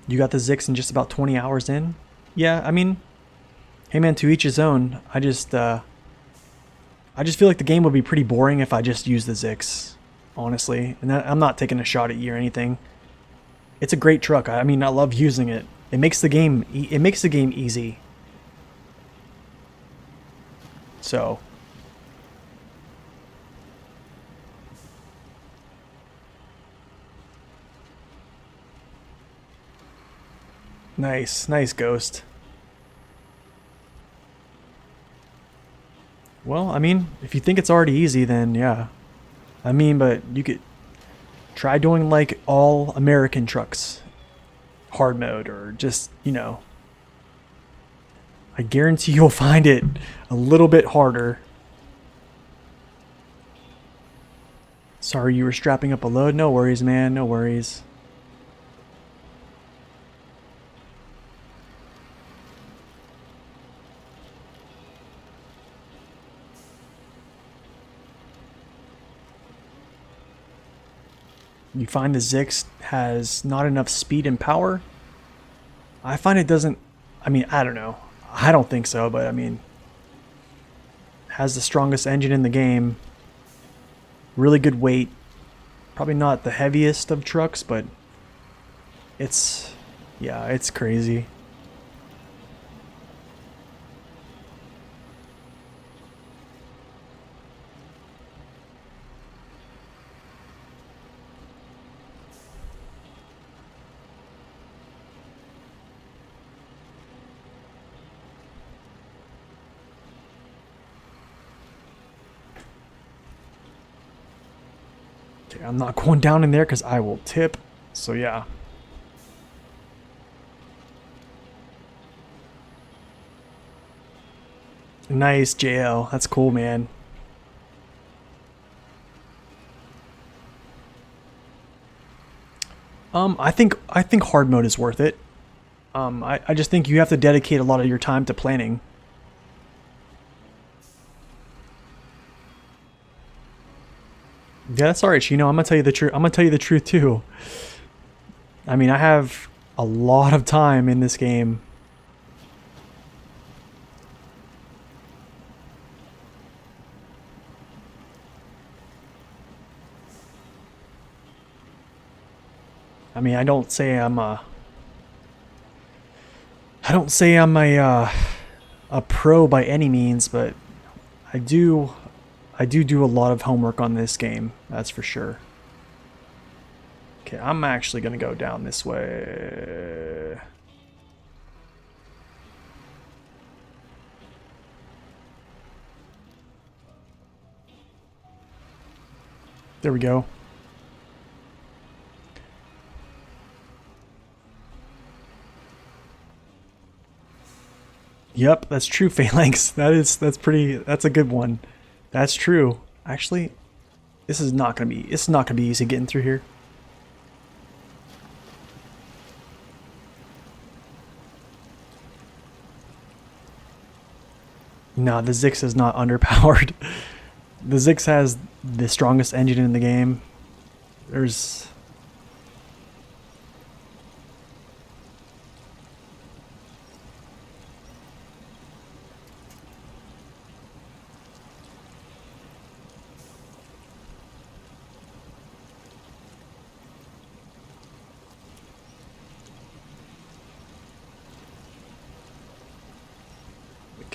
You got the Zix in just about 20 hours in? Yeah, I mean, hey man, to each his own. I just feel like the game would be pretty boring if I just used the Zix, honestly. And I'm not taking a shot at you or anything. It's a great truck. I mean, I love using it. It makes the game easy. So, nice Ghost. Well, I mean, if you think it's already easy, then yeah. I mean, but you could try doing like all American trucks, hard mode, or just, I guarantee you'll find it a little bit harder. Sorry you were strapping up a load. No worries, man. No worries. You find the Zix has not enough speed and power. I find it doesn't. I mean, I don't know. I don't think so, but I mean, has the strongest engine in the game. Really good weight. Probably not the heaviest of trucks, but yeah, it's crazy. Okay, I'm not going down in there because I will tip. So yeah. Nice, JL. That's cool, man. I think hard mode is worth it. I just think you have to dedicate a lot of your time to planning. Yeah, that's alright, Chino. I'm gonna tell you the truth. I'm gonna tell you the truth too. I mean, I have a lot of time in this game. I mean, I don't say I'm a pro by any means, but I do do a lot of homework on this game. That's for sure. Okay, I'm actually gonna go down this way. There we go. Yep, that's true, Phalanx. That's a good one. That's true. Actually, it's not gonna be easy getting through here. No, the Zix is not underpowered. The Zix has the strongest engine in the game. There's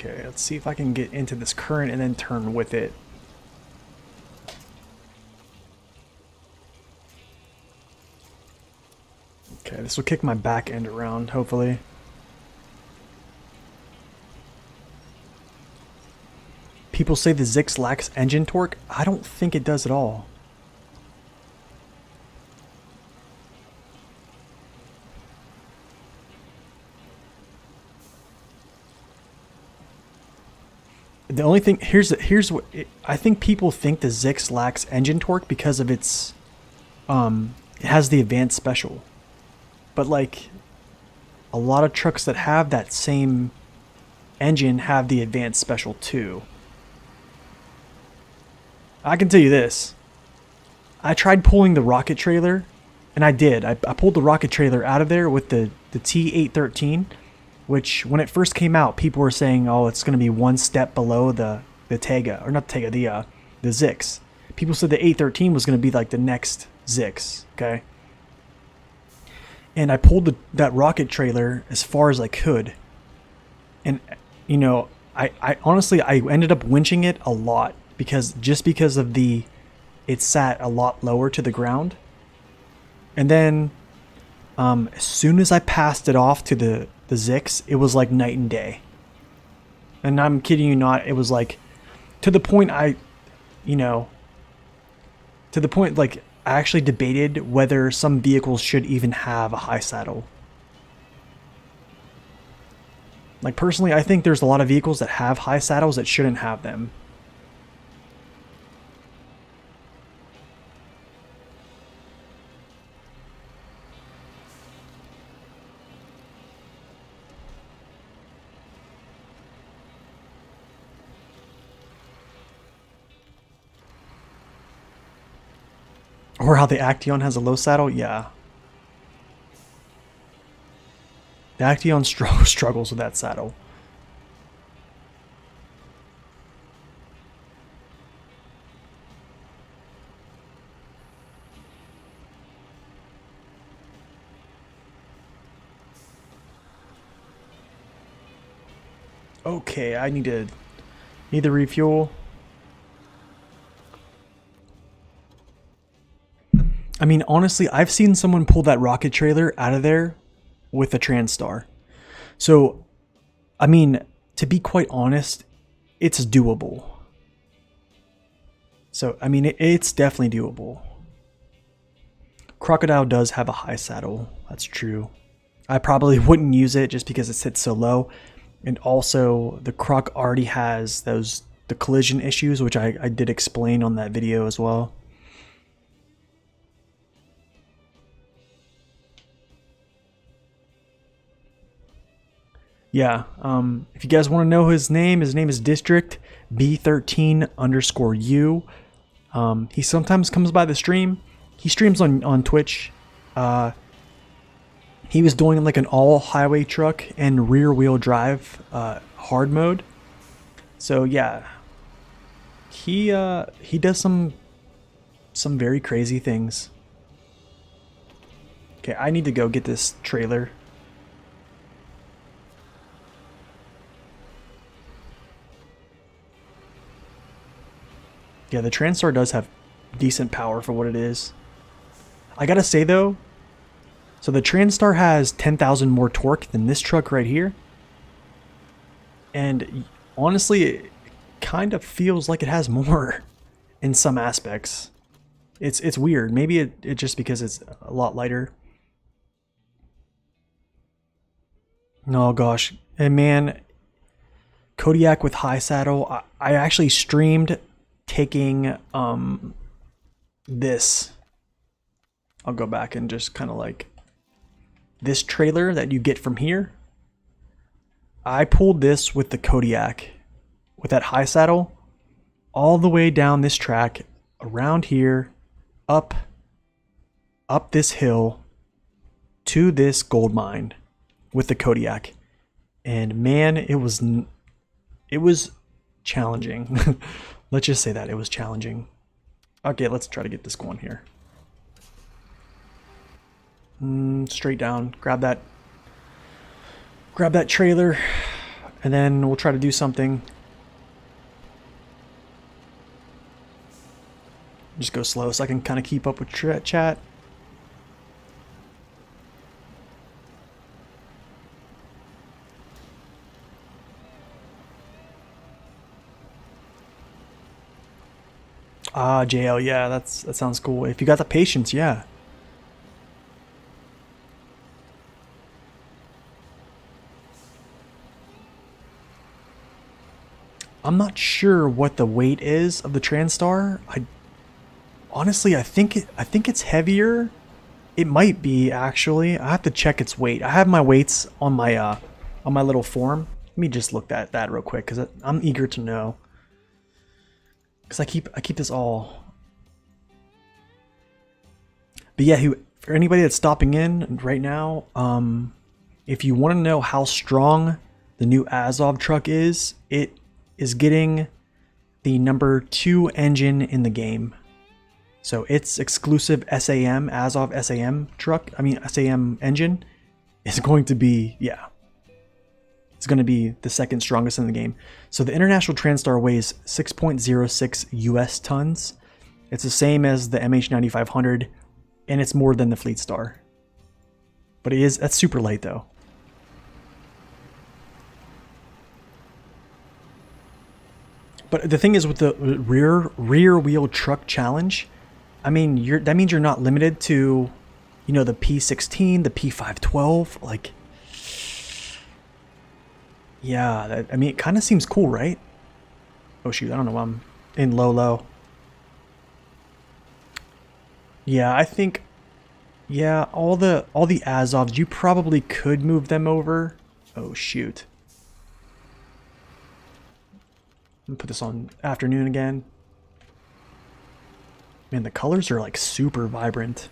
Okay, let's see if I can get into this current and then turn with it. Okay, Yeah, this will kick my back end around, hopefully. People say the Zix lacks engine torque. I don't think it does at all. The only thing here's what I think people think the Zix lacks engine torque because of its it has the advanced special. But like a lot of trucks that have that same engine have the advanced special too. I can tell you this. I tried pulling the rocket trailer, and I did. I pulled the rocket trailer out of there with the T813, which when it first came out, people were saying, "Oh, it's going to be one step below the Tega, or not the Tega, the Zix." People said the 813 was going to be like the next Zix. Okay, and I pulled that rocket trailer as far as I could, and you know, I honestly I ended up winching it a lot because of it sat a lot lower to the ground, and then as soon as I passed it off to the Zix, it was like night and day. And I'm kidding you not, it was like to the point like I actually debated whether some vehicles should even have a high saddle. Like personally, I think there's a lot of vehicles that have high saddles that shouldn't have them. Or how the Action has a low saddle? Yeah. The Action struggles with that saddle. Okay, I need to refuel. I mean, honestly, I've seen someone pull that rocket trailer out of there with a Transstar. So, I mean, to be quite honest, it's doable. So, I mean, it's definitely doable. Crocodile does have a high saddle. That's true. I probably wouldn't use it just because it sits so low. And also, the Croc already has the collision issues, which I did explain on that video as well. Yeah, if you guys want to know his name is District B13_U. He sometimes comes by the stream. He streams on Twitch. He was doing like an all highway truck and rear wheel drive hard mode. So yeah, he does some very crazy things. Okay, I need to go get this trailer. Yeah, the Transstar does have decent power for what it is. I gotta say though, so the Transstar has 10,000 more torque than this truck right here. And honestly, it kind of feels like it has more in some aspects. It's weird. Maybe it just because it's a lot lighter. Oh gosh. And man, Kodiak with high saddle. I actually streamed taking this. I'll go back and just kind of like this trailer that you get from here. I pulled this with the Kodiak with that high saddle all the way down this track, around here, up this hill to this gold mine with the Kodiak. And man, it was challenging. Let's just say that it was challenging. Okay, let's try to get this going here. Straight down, grab that trailer, and then we'll try to do something. Just go slow so I can kind of keep up with chat. Ah, JL, yeah, that sounds cool. If you got the patience, yeah. I'm not sure what the weight is of the Transtar. I honestly, I think it's heavier. It might be actually. I have to check its weight. I have my weights on my little form. Let me just look at that real quick because I'm eager to know. Because I keep this all. But yeah, for anybody that's stopping in right now, if you want to know how strong the new Azov truck is, it is getting the #2 engine in the game. So its exclusive SAM, Azov SAM truck, SAM engine, is going to be, yeah, it's going to be the second strongest in the game. So the International Transtar weighs 6.06 US tons. It's the same as the MH9500, and it's more than the Fleet Star. But that's super light though. But the thing is with the rear wheel truck challenge, I mean, that means you're not limited to, you know, the P16, the P512. Like, yeah, I mean, it kind of seems cool, right? Oh shoot, I don't know. I'm in low. Yeah, I think, yeah, all the Azovs, you probably could move them over. Oh shoot. I'm gonna put this on afternoon again. Man, the colors are like super vibrant.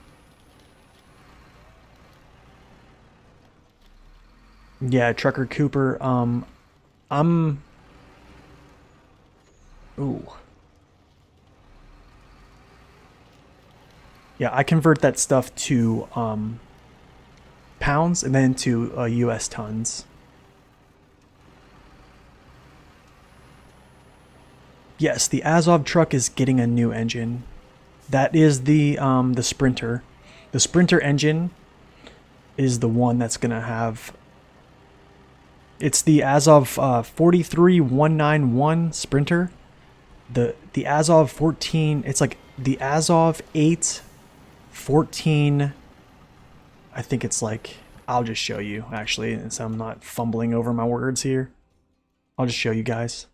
Yeah, Trucker Cooper. Ooh. Yeah, I convert that stuff to pounds and then to US tons. Yes, the Azov truck is getting a new engine. That is the Sprinter. The Sprinter engine is the one that's gonna have. It's the Azov 43191 Sprinter. The Azov 14. It's like the Azov 8 14. I think it's like, I'll just show you actually, so I'm not fumbling over my words here. I'll just show you guys.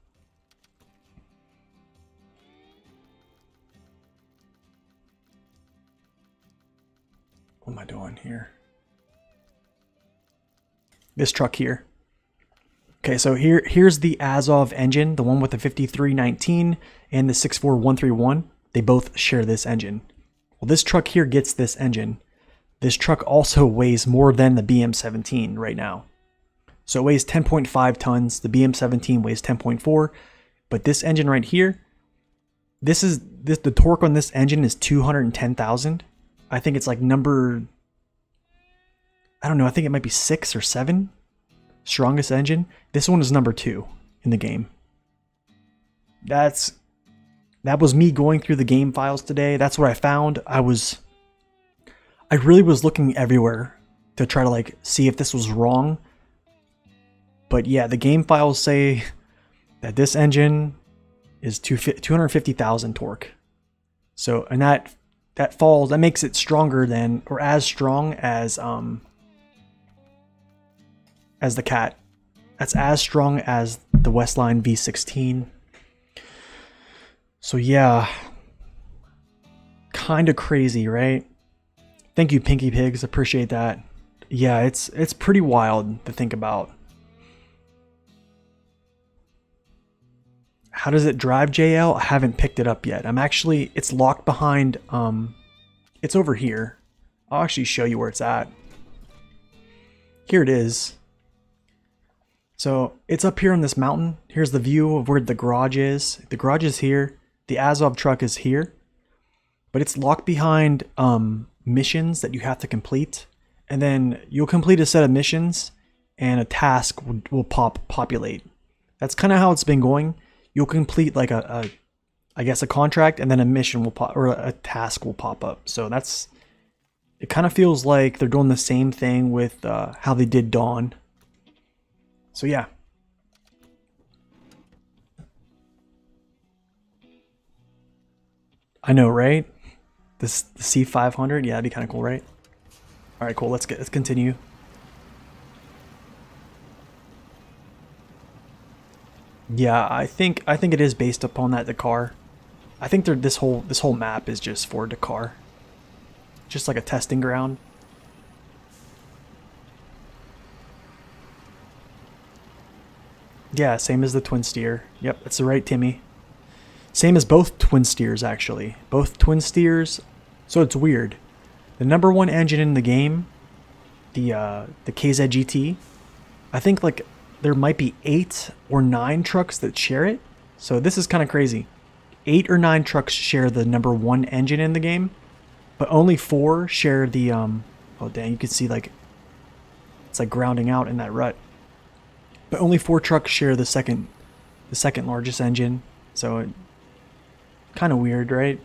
What am I doing here? This truck here. Okay, so here's the Azov engine, the one with the 5319 and the 64131. They both share this engine. Well, this truck here gets this engine. This truck also weighs more than the BM17 right now. So it weighs 10.5 tons. The BM17 weighs 10.4. But this engine right here, the torque on this engine is 210,000. I think it's like number, I don't know, I think it might be 6 or 7 strongest engine. This one is number 2 in the game. That was me going through the game files today. That's what I found. I really was looking everywhere to try to like see if this was wrong. But yeah, the game files say that this engine is 250,000 torque. So, and that makes it stronger than, or as strong as the Cat. That's as strong as the Westline V16. So yeah, kind of crazy, right? Thank you, Pinky Pigs. Appreciate that. Yeah, it's pretty wild to think about. How does it drive, JL? I haven't picked it up yet. It's locked behind, it's over here. I'll actually show you where it's at. Here it is. So it's up here on this mountain. Here's the view of where the garage is. The garage is here. The Azov truck is here. But it's locked behind missions that you have to complete. And then you'll complete a set of missions and a task will populate. That's kind of how it's been going. You'll complete like I guess a contract, and then a mission will pop, or a task will pop up. So it kind of feels like they're doing the same thing with how they did Dawn. So yeah. I know, right? This the C500, yeah, that'd be kind of cool, right? All right, cool. Let's continue. Yeah, I think it is based upon that Dakar. I think this whole map is just for Dakar, just like a testing ground. Yeah, same as the twin steer. Yep, that's the right, Timmy. Same as both twin steers, actually. Both twin steers. So it's weird. The number one engine in the game, the KZGT. I think like there might be 8 or 9 trucks that share it. So this is kind of crazy. 8 or 9 trucks share the number one engine in the game, but only 4 share the Oh dang, you can see like it's like grounding out in that rut. But only 4 trucks share the second largest engine. So it, kind of weird, right?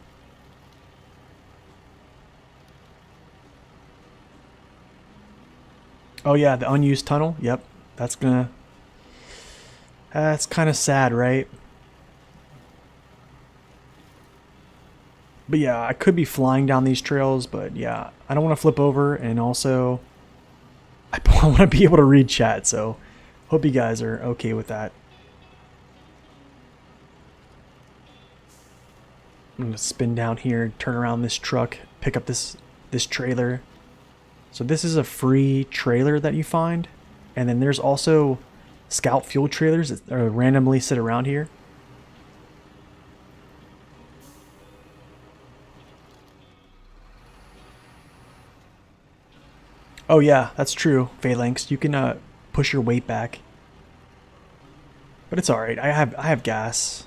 Oh yeah, the unused tunnel. Yep, that's gonna. That's kind of sad, right? But yeah, I could be flying down these trails, but yeah, I don't want to flip over, and also I want to be able to read chat. So hope you guys are okay with that. I'm gonna spin down here, turn around this truck, pick up this trailer. So this is a free trailer that you find, and then there's also scout fuel trailers that randomly sit around here. Oh yeah, that's true, Phalanx. You can push your weight back, but it's all right. I have gas.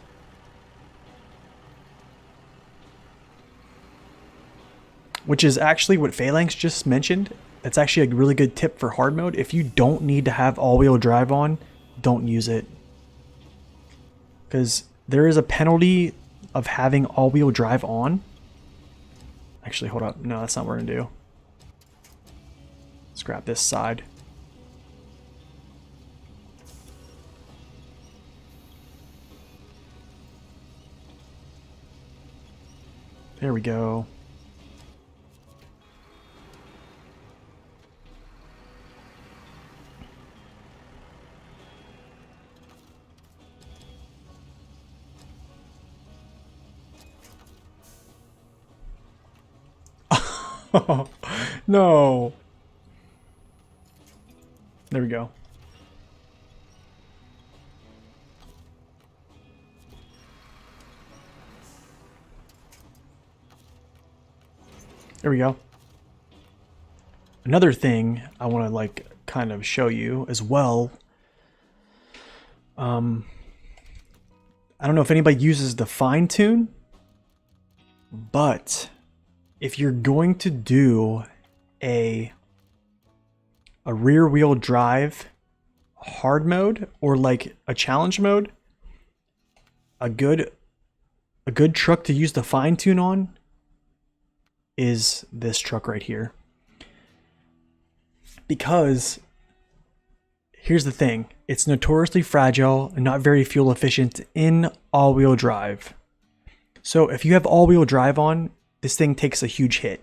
Which is actually what Phalanx just mentioned. That's actually a really good tip for hard mode. If you don't need to have all-wheel drive on, don't use it. Because there is a penalty of having all-wheel drive on. Actually, hold up. No, that's not what we're going to do. Let's grab this side. There we go. No. There we go. There we go. Another thing I want to like kind of show you as well. I don't know if anybody uses the fine tune, but if you're going to do a rear wheel drive hard mode or like a challenge mode, a good truck to use the fine tune on is this truck right here. Because here's the thing, it's notoriously fragile and not very fuel efficient in all-wheel drive. So if you have all-wheel drive on, this thing takes a huge hit.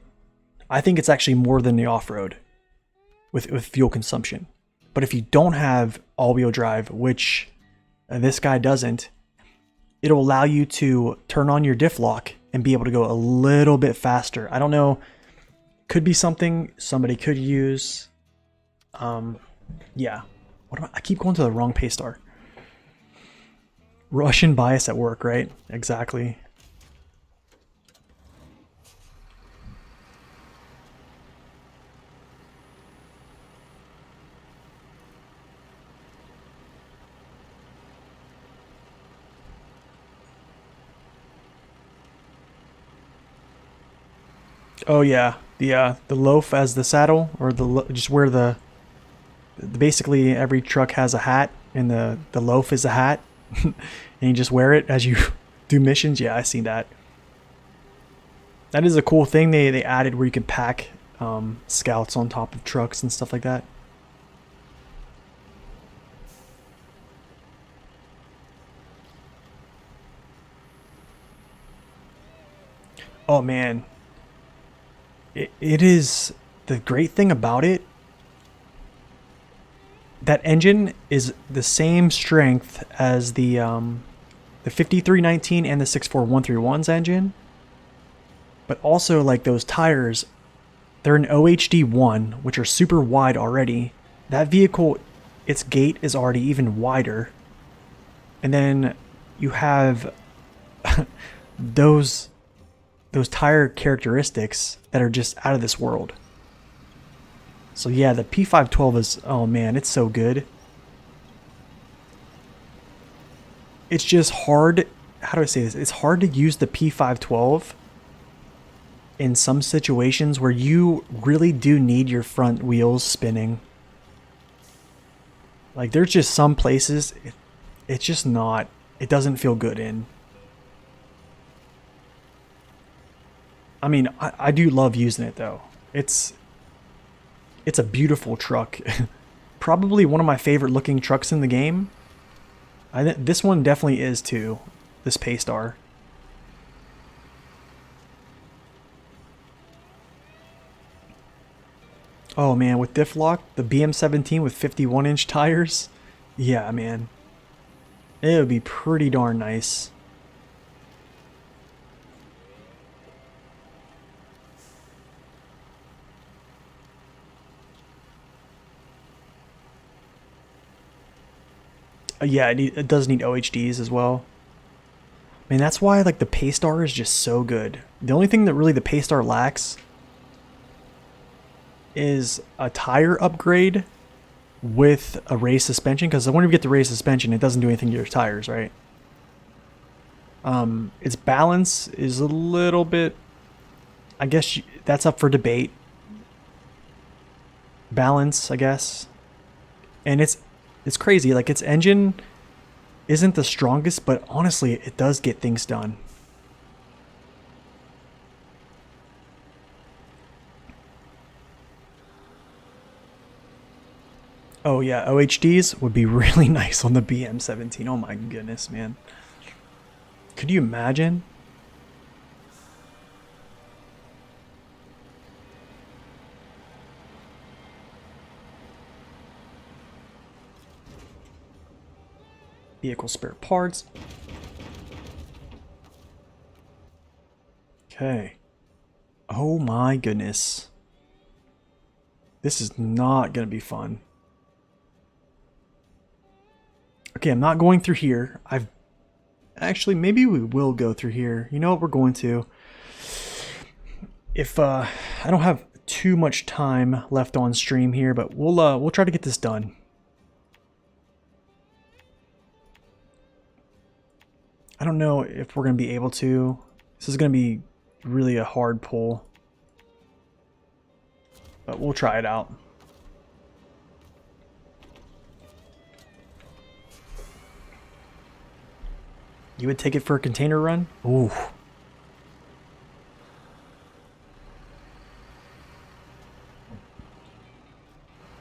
I think it's actually more than the off-road with fuel consumption. But if you don't have all-wheel drive, which this guy doesn't, it'll allow you to turn on your diff lock and be able to go a little bit faster. I don't know, could be something somebody could use. Yeah. I keep going to the wrong pace star. Russian bias at work, right? Exactly. Oh yeah, the loaf as the saddle, or just where basically every truck has a hat, and the loaf is a hat, and you just wear it as you do missions. Yeah, I see that. That is a cool thing they added where you can pack scouts on top of trucks and stuff like that. Oh man, it is the great thing about it. That engine is the same strength as the 5319 and the 64131's engine, but also like those tires, they're an OHD1, which are super wide already. That vehicle, its gate is already even wider, and then you have those tire characteristics that are just out of this world. So yeah, the P512 is, oh man, it's so good. It's just hard, how do I say this? It's hard to use the P512 in some situations where you really do need your front wheels spinning. Like there's just some places it's just not, it doesn't feel good in. I mean, I do love using it though. It's a beautiful truck. Probably one of my favorite looking trucks in the game. I think this one definitely is too. This Paystar. Oh man, with diff lock, the BM17 with 51-inch tires. Yeah, man. It would be pretty darn nice. Yeah, it does need OHDs as well. I mean, that's why like the Paystar is just so good. The only thing that really the Paystar lacks is a tire upgrade with a raised suspension, because when you get the raised suspension, it doesn't do anything to your tires, right? Its balance is a little bit, I guess that's up for debate. Balance, I guess. And it's crazy. Like its engine isn't the strongest, but honestly, it does get things done. Oh yeah, OHDs would be really nice on the BM17. Oh my goodness, man. Could you imagine? Vehicle spare parts. Okay. Oh my goodness. This is not going to be fun. Okay, I'm not going through here. Actually, maybe we will go through here. You know what, we're going to. If I don't have too much time left on stream here, but we'll try to get this done. I don't know if we're going to be able to. This is going to be really a hard pull. But we'll try it out. You would take it for a container run? Ooh.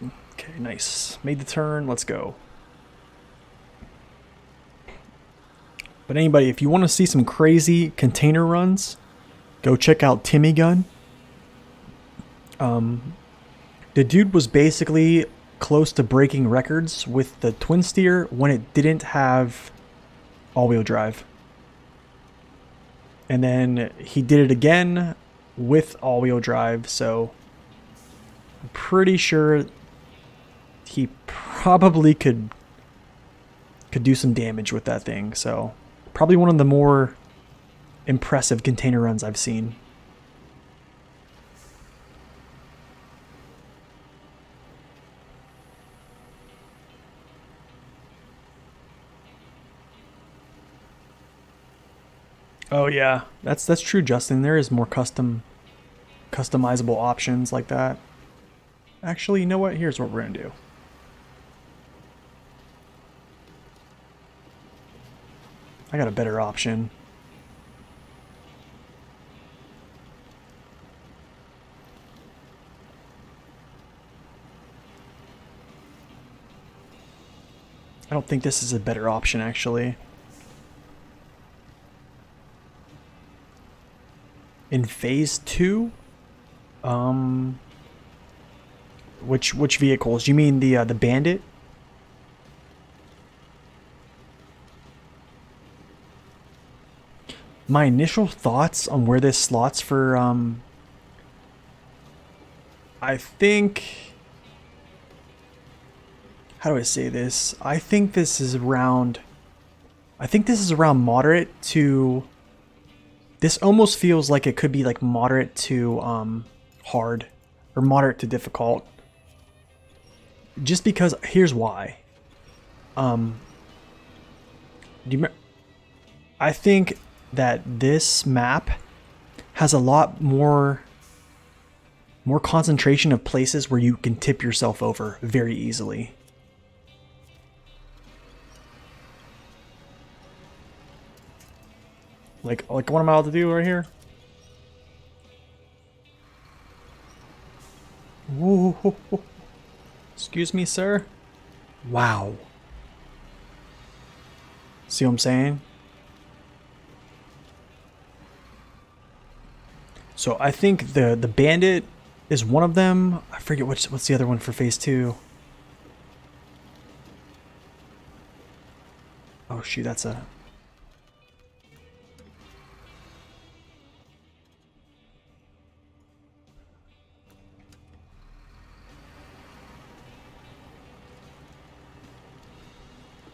Okay, nice. Made the turn. Let's go. But anybody, if you want to see some crazy container runs, go check out Timmy Gun. The dude was basically close to breaking records with the twin steer when it didn't have all-wheel drive. And then he did it again with all-wheel drive, so I'm pretty sure he probably could do some damage with that thing. So probably one of the more impressive container runs I've seen. Oh yeah, that's true, Justin. There is more customizable options like that. Actually, you know what? Here's what we're gonna do. I got a better option. I don't think this is a better option, actually. In phase 2, which vehicles? You mean the bandit? My initial thoughts on where this slots for I think, how do I say this? I think this is around moderate to, this almost feels like it could be like moderate to hard, or moderate to difficult. Just because, here's why. Do you I think that this map has a lot more concentration of places where you can tip yourself over very easily. Like what I'm about to do right here. Whoa. Excuse me, sir. Wow. See what I'm saying? So I think the bandit is one of them. I forget what's the other one for phase 2. Oh shoot, that's a...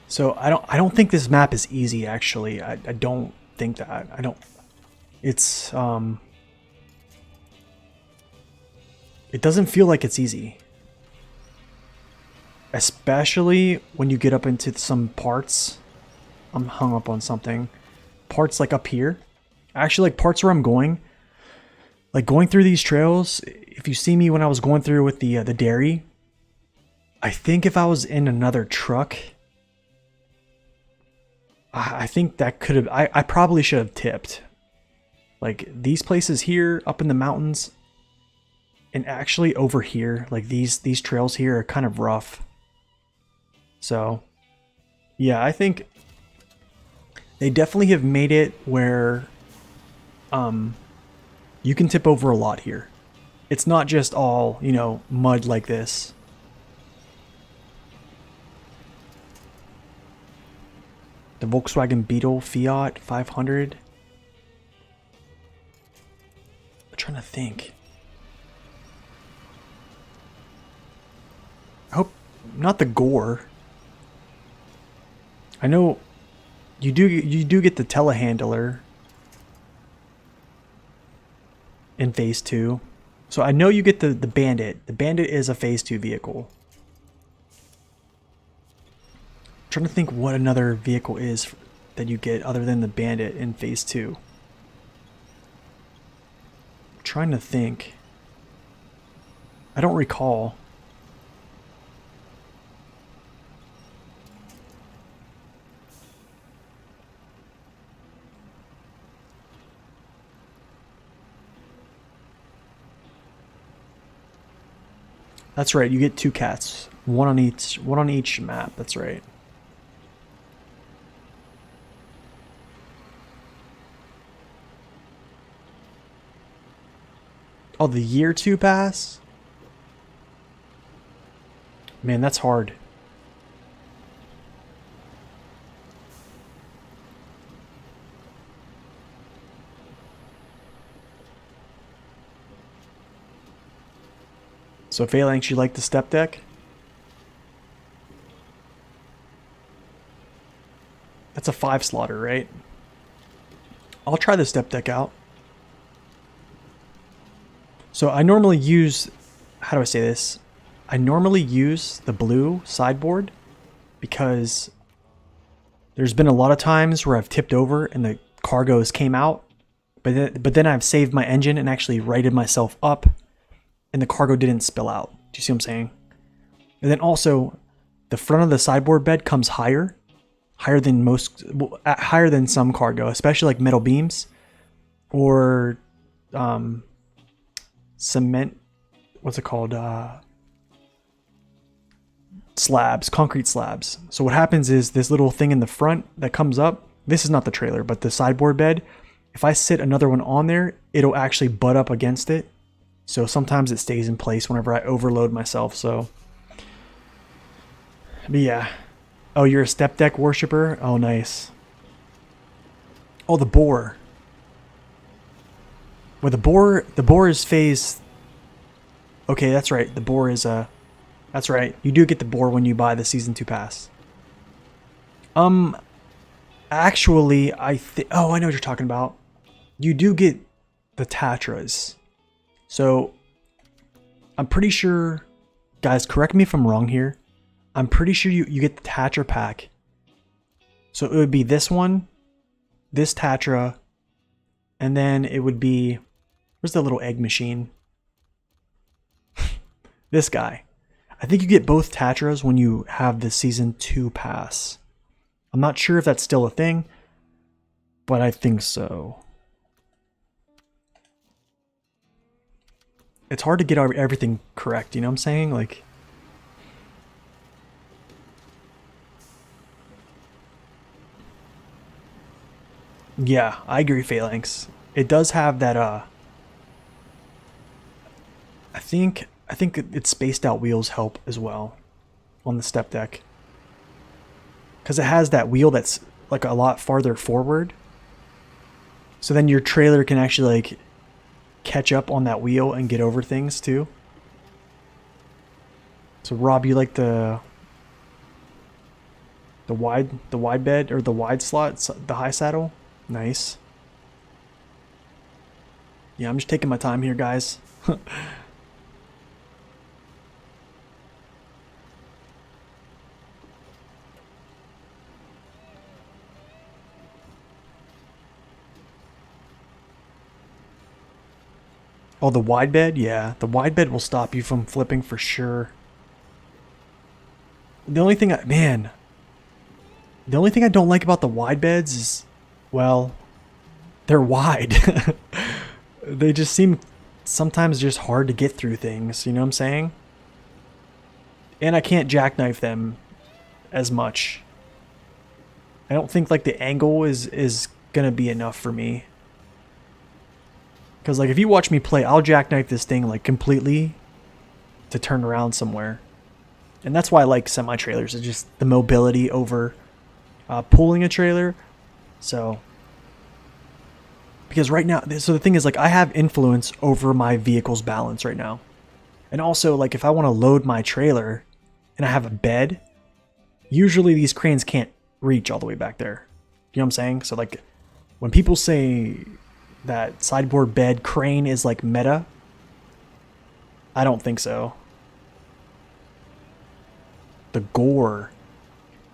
So I don't think this map is easy, actually. I don't think that. I don't... It's it doesn't feel like it's easy. Especially when you get up into some parts. I'm hung up on something. Parts like up here. Actually, like parts where I'm going. Like going through these trails, if you see me when I was going through with the dairy, I think if I was in another truck, I think that could have, I probably should have tipped. Like these places here up in the mountains, and actually over here, like these trails here are kind of rough. So yeah, I think they definitely have made it where you can tip over a lot here. It's not just all, you know, mud like this. The Volkswagen Beetle Fiat 500. I'm trying to think. I hope not the Gore. I know you do get the telehandler in phase 2. So I know you get the Bandit. The Bandit is a phase 2 vehicle. I'm trying to think what another vehicle is that you get other than the Bandit in phase 2. I'm trying to think. I don't recall. That's right, you get 2 cats. One on each map, that's right. Oh, the year 2 pass? Man, that's hard. So Phalanx, you like the step deck? That's a 5 slotter, right? I'll try the step deck out. So I normally use, how do I say this? I normally use the blue sideboard because there's been a lot of times where I've tipped over and the cargoes came out, but then I've saved my engine and actually righted myself up and the cargo didn't spill out. Do you see what I'm saying? And then also the front of the sideboard bed comes higher than some cargo, especially like metal beams or cement, what's it called? Slabs, concrete slabs. So what happens is this little thing in the front that comes up, this is not the trailer, but the sideboard bed, if I sit another one on there, it'll actually butt up against it. So sometimes it stays in place whenever I overload myself. So, but yeah. Oh, you're a step deck worshiper? Oh, nice. Oh, the boar. Well, the boar is phase. Okay, that's right. The boar is that's right. You do get the boar when you buy the season 2 pass. Actually, oh, I know what you're talking about. You do get the Tatras. So, I'm pretty sure, guys, correct me if I'm wrong here. I'm pretty sure you get the Tatra pack. So it would be this one, this Tatra, and then it would be, where's the little egg machine? This guy. I think you get both Tatras when you have the season 2 pass. I'm not sure if that's still a thing, but I think so. It's hard to get everything correct, you know what I'm saying? Like, yeah, I agree, Phalanx. It does have that, I think its spaced out wheels help as well on the step deck. Because it has that wheel that's like a lot farther forward. So then your trailer can actually like catch up on that wheel and get over things too. So Rob, you like the wide bed or the wide slot, the high saddle? Nice. Yeah, I'm just taking my time here, guys. Oh, the wide bed? Yeah, the wide bed will stop you from flipping for sure. The only thing the only thing I don't like about the wide beds is, well, they're wide. They just seem sometimes just hard to get through things, you know what I'm saying? And I can't jackknife them as much. I don't think like the angle is gonna be enough for me. Because like if you watch me play, I'll jackknife this thing like completely to turn around somewhere. And that's why I like semi-trailers, is just the mobility over pulling a trailer. So, because right now, so the thing is like I have influence over my vehicle's balance right now. And also like if I want to load my trailer and I have a bed, usually these cranes can't reach all the way back there. You know what I'm saying? So like when people say that sideboard bed crane is like meta, I don't think so. The gore.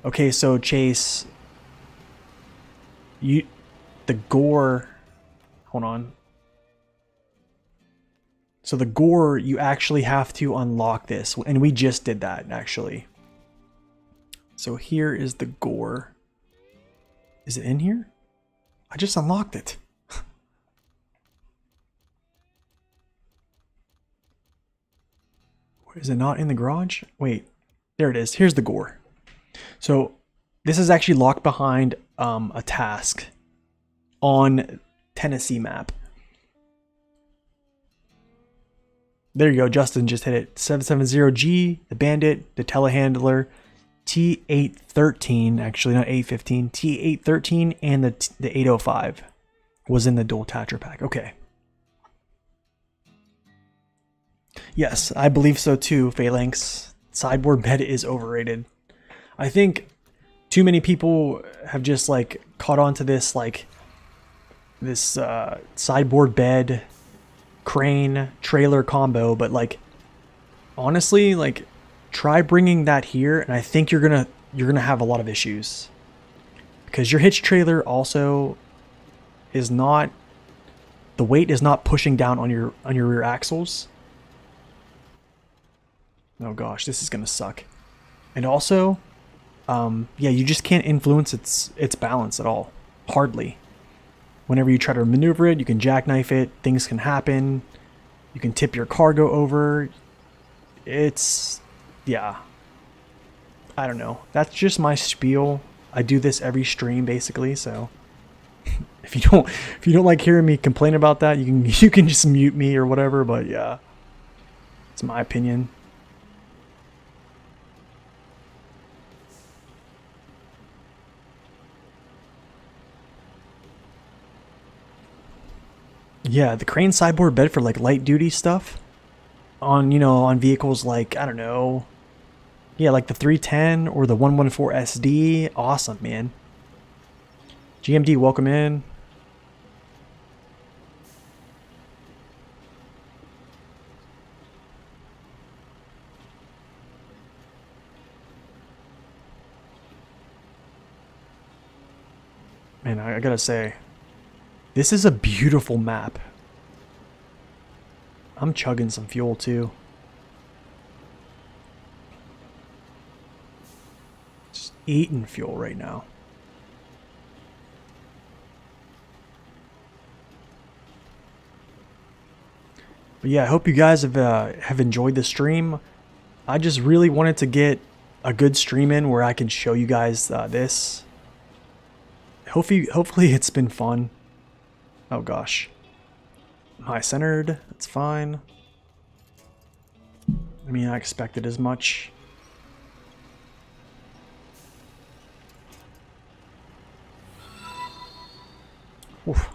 Okay, so Chase, the gore, hold on. So the gore, you actually have to unlock this, and we just did that actually. So here is the gore. Is it in here? I just unlocked it. Is it not in the garage? Wait, there it is. Here's the gore. So this is actually locked behind a task on Tennessee map. There you go. Justin just hit it. 770G, the Bandit, the telehandler, T813, actually not 815, T813, and the 805 was in the dual Tatra pack. Okay. Yes, I believe so too, Phalanx. Sideboard bed is overrated. I think too many people have just like caught on to this like this sideboard bed crane trailer combo, but like honestly, like try bringing that here and I think you're gonna have a lot of issues, because your hitch trailer also is not, the weight is not pushing down on your rear axles. Oh gosh, this is gonna suck. And also, yeah, you just can't influence its balance at all. Hardly. Whenever you try to maneuver it, you can jackknife it. Things can happen. You can tip your cargo over. It's, yeah. I don't know. That's just my spiel. I do this every stream basically, so If you don't like hearing me complain about that, you can just mute me or whatever. But yeah, it's my opinion. Yeah, the crane sideboard bed for like light duty stuff on, on vehicles like, I don't know, yeah, like the 310 or the 114 SD. Awesome, man. GMD, welcome in. Man, I gotta say, this is a beautiful map. I'm chugging some fuel too. Just eating fuel right now. But yeah, I hope you guys have enjoyed the stream. I just really wanted to get a good stream in where I can show you guys this. Hopefully it's been fun. Oh gosh. High centered, that's fine. I mean, I expected as much. Oof.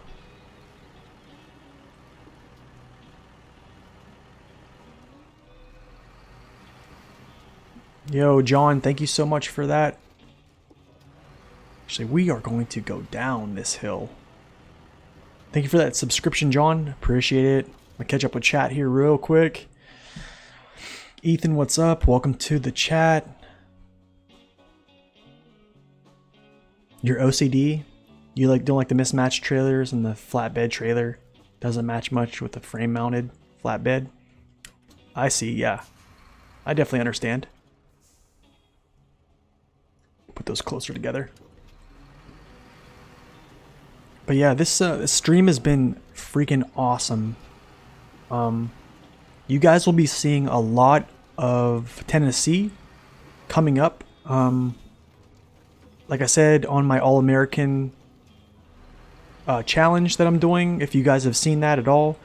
Yo, John, thank you so much for that. Actually, we are going to go down this hill. Thank you for that subscription, John. Appreciate it. I'll catch up with chat here real quick. Ethan, what's up? Welcome to the chat. Your OCD? You don't like the mismatched trailers, and the flatbed trailer doesn't match much with the frame mounted flatbed? I see, yeah. I definitely understand. Put those closer together. But yeah, this stream has been freaking awesome. You guys will be seeing a lot of Tennessee coming up. Like I said, on my All-American challenge that I'm doing, if you guys have seen that at all,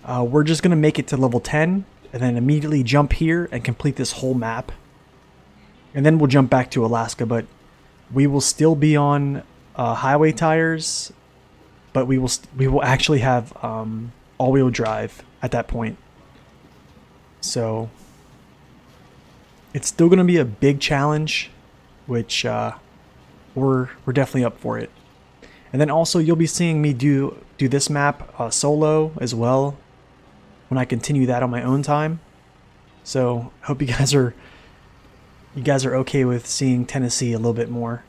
we're just going to make it to level 10 and then immediately jump here and complete this whole map. And then we'll jump back to Alaska, but we will still be on highway tires. But we will actually have all-wheel drive at that point. So it's still going to be a big challenge, which we're definitely up for it. And then also you'll be seeing me do this map solo as well when I continue that on my own time. So I hope you guys are okay with seeing Tennessee a little bit more.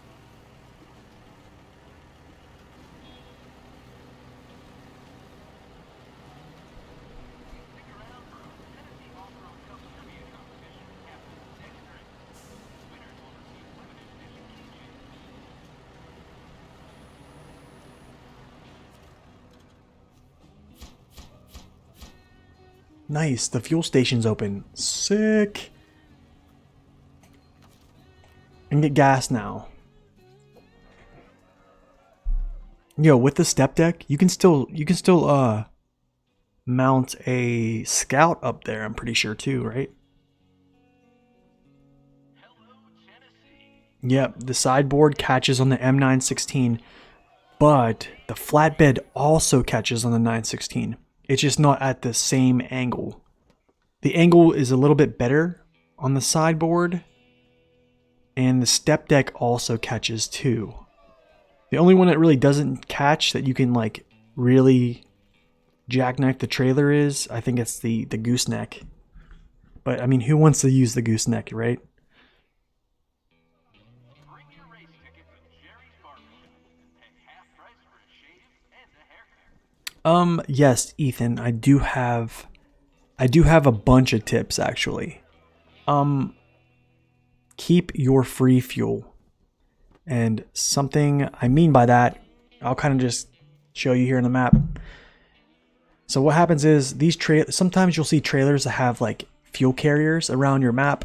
Nice, the fuel station's open. Sick. And get gas now. Yo, with the step deck, you can still mount a scout up there, I'm pretty sure too, right? Yep, the sideboard catches on the M916, but the flatbed also catches on the 916. It's just not at the same angle. The angle is a little bit better on the sideboard, and the step deck also catches too. The only one that really doesn't catch that you can like really jackknife the trailer is, I think it's the gooseneck. But I mean, who wants to use the gooseneck, right? Yes, Ethan, I do have a bunch of tips actually. Keep your free fuel. And something I mean by that, I'll kind of just show you here in the map. So what happens is sometimes you'll see trailers that have like fuel carriers around your map.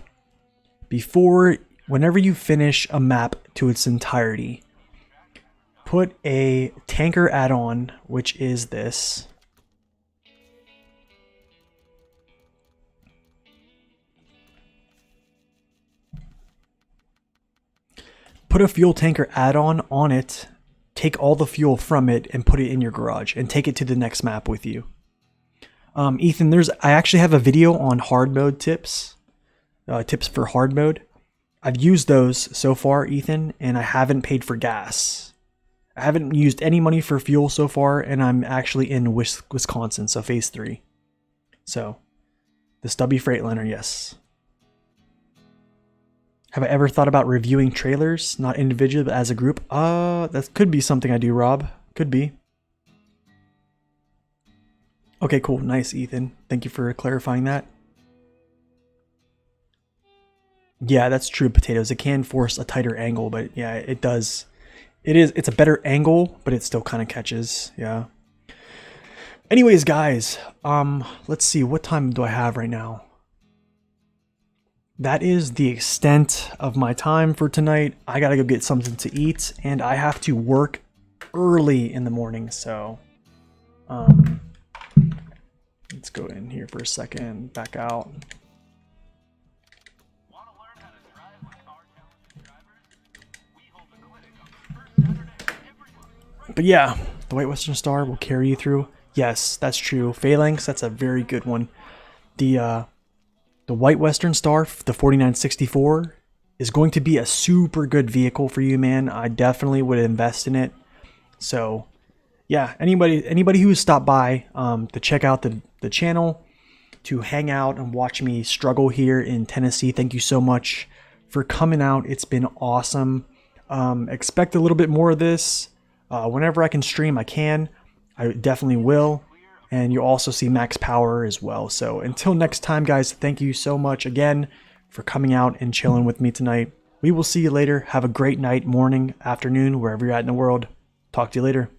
Whenever you finish a map to its entirety, put a tanker add-on, which is this. Put a fuel tanker add-on on it, take all the fuel from it and put it in your garage and take it to the next map with you. Ethan, I actually have a video on hard mode tips, tips for hard mode. I've used those so far, Ethan, and I haven't paid for gas. I haven't used any money for fuel so far, and I'm actually in Wisconsin, so phase 3. So, the stubby Freightliner, yes. Have I ever thought about reviewing trailers, not individually, but as a group? That could be something I do, Rob. Could be. Okay, cool. Nice, Ethan. Thank you for clarifying that. Yeah, that's true, Potatoes. It can force a tighter angle, but yeah, it does. It's a better angle, but it still kind of catches. Yeah. Anyways, guys, let's see. What time do I have right now? That is the extent of my time for tonight. I gotta go get something to eat, and I have to work early in the morning, so let's go in here for a second, back out. But yeah, the White Western Star will carry you through. Yes, that's true. Phalanx, that's a very good one. The White Western Star, the 4964, is going to be a super good vehicle for you, man. I definitely would invest in it. So, yeah, anybody who stopped by to check out the channel, to hang out and watch me struggle here in Tennessee, thank you so much for coming out. It's been awesome. Expect a little bit more of this. Whenever I can stream, I can. I definitely will. And you'll also see max power as well. So until next time, guys, thank you so much again for coming out and chilling with me tonight. We will see you later. Have a great night, morning, afternoon, wherever you're at in the world. Talk to you later.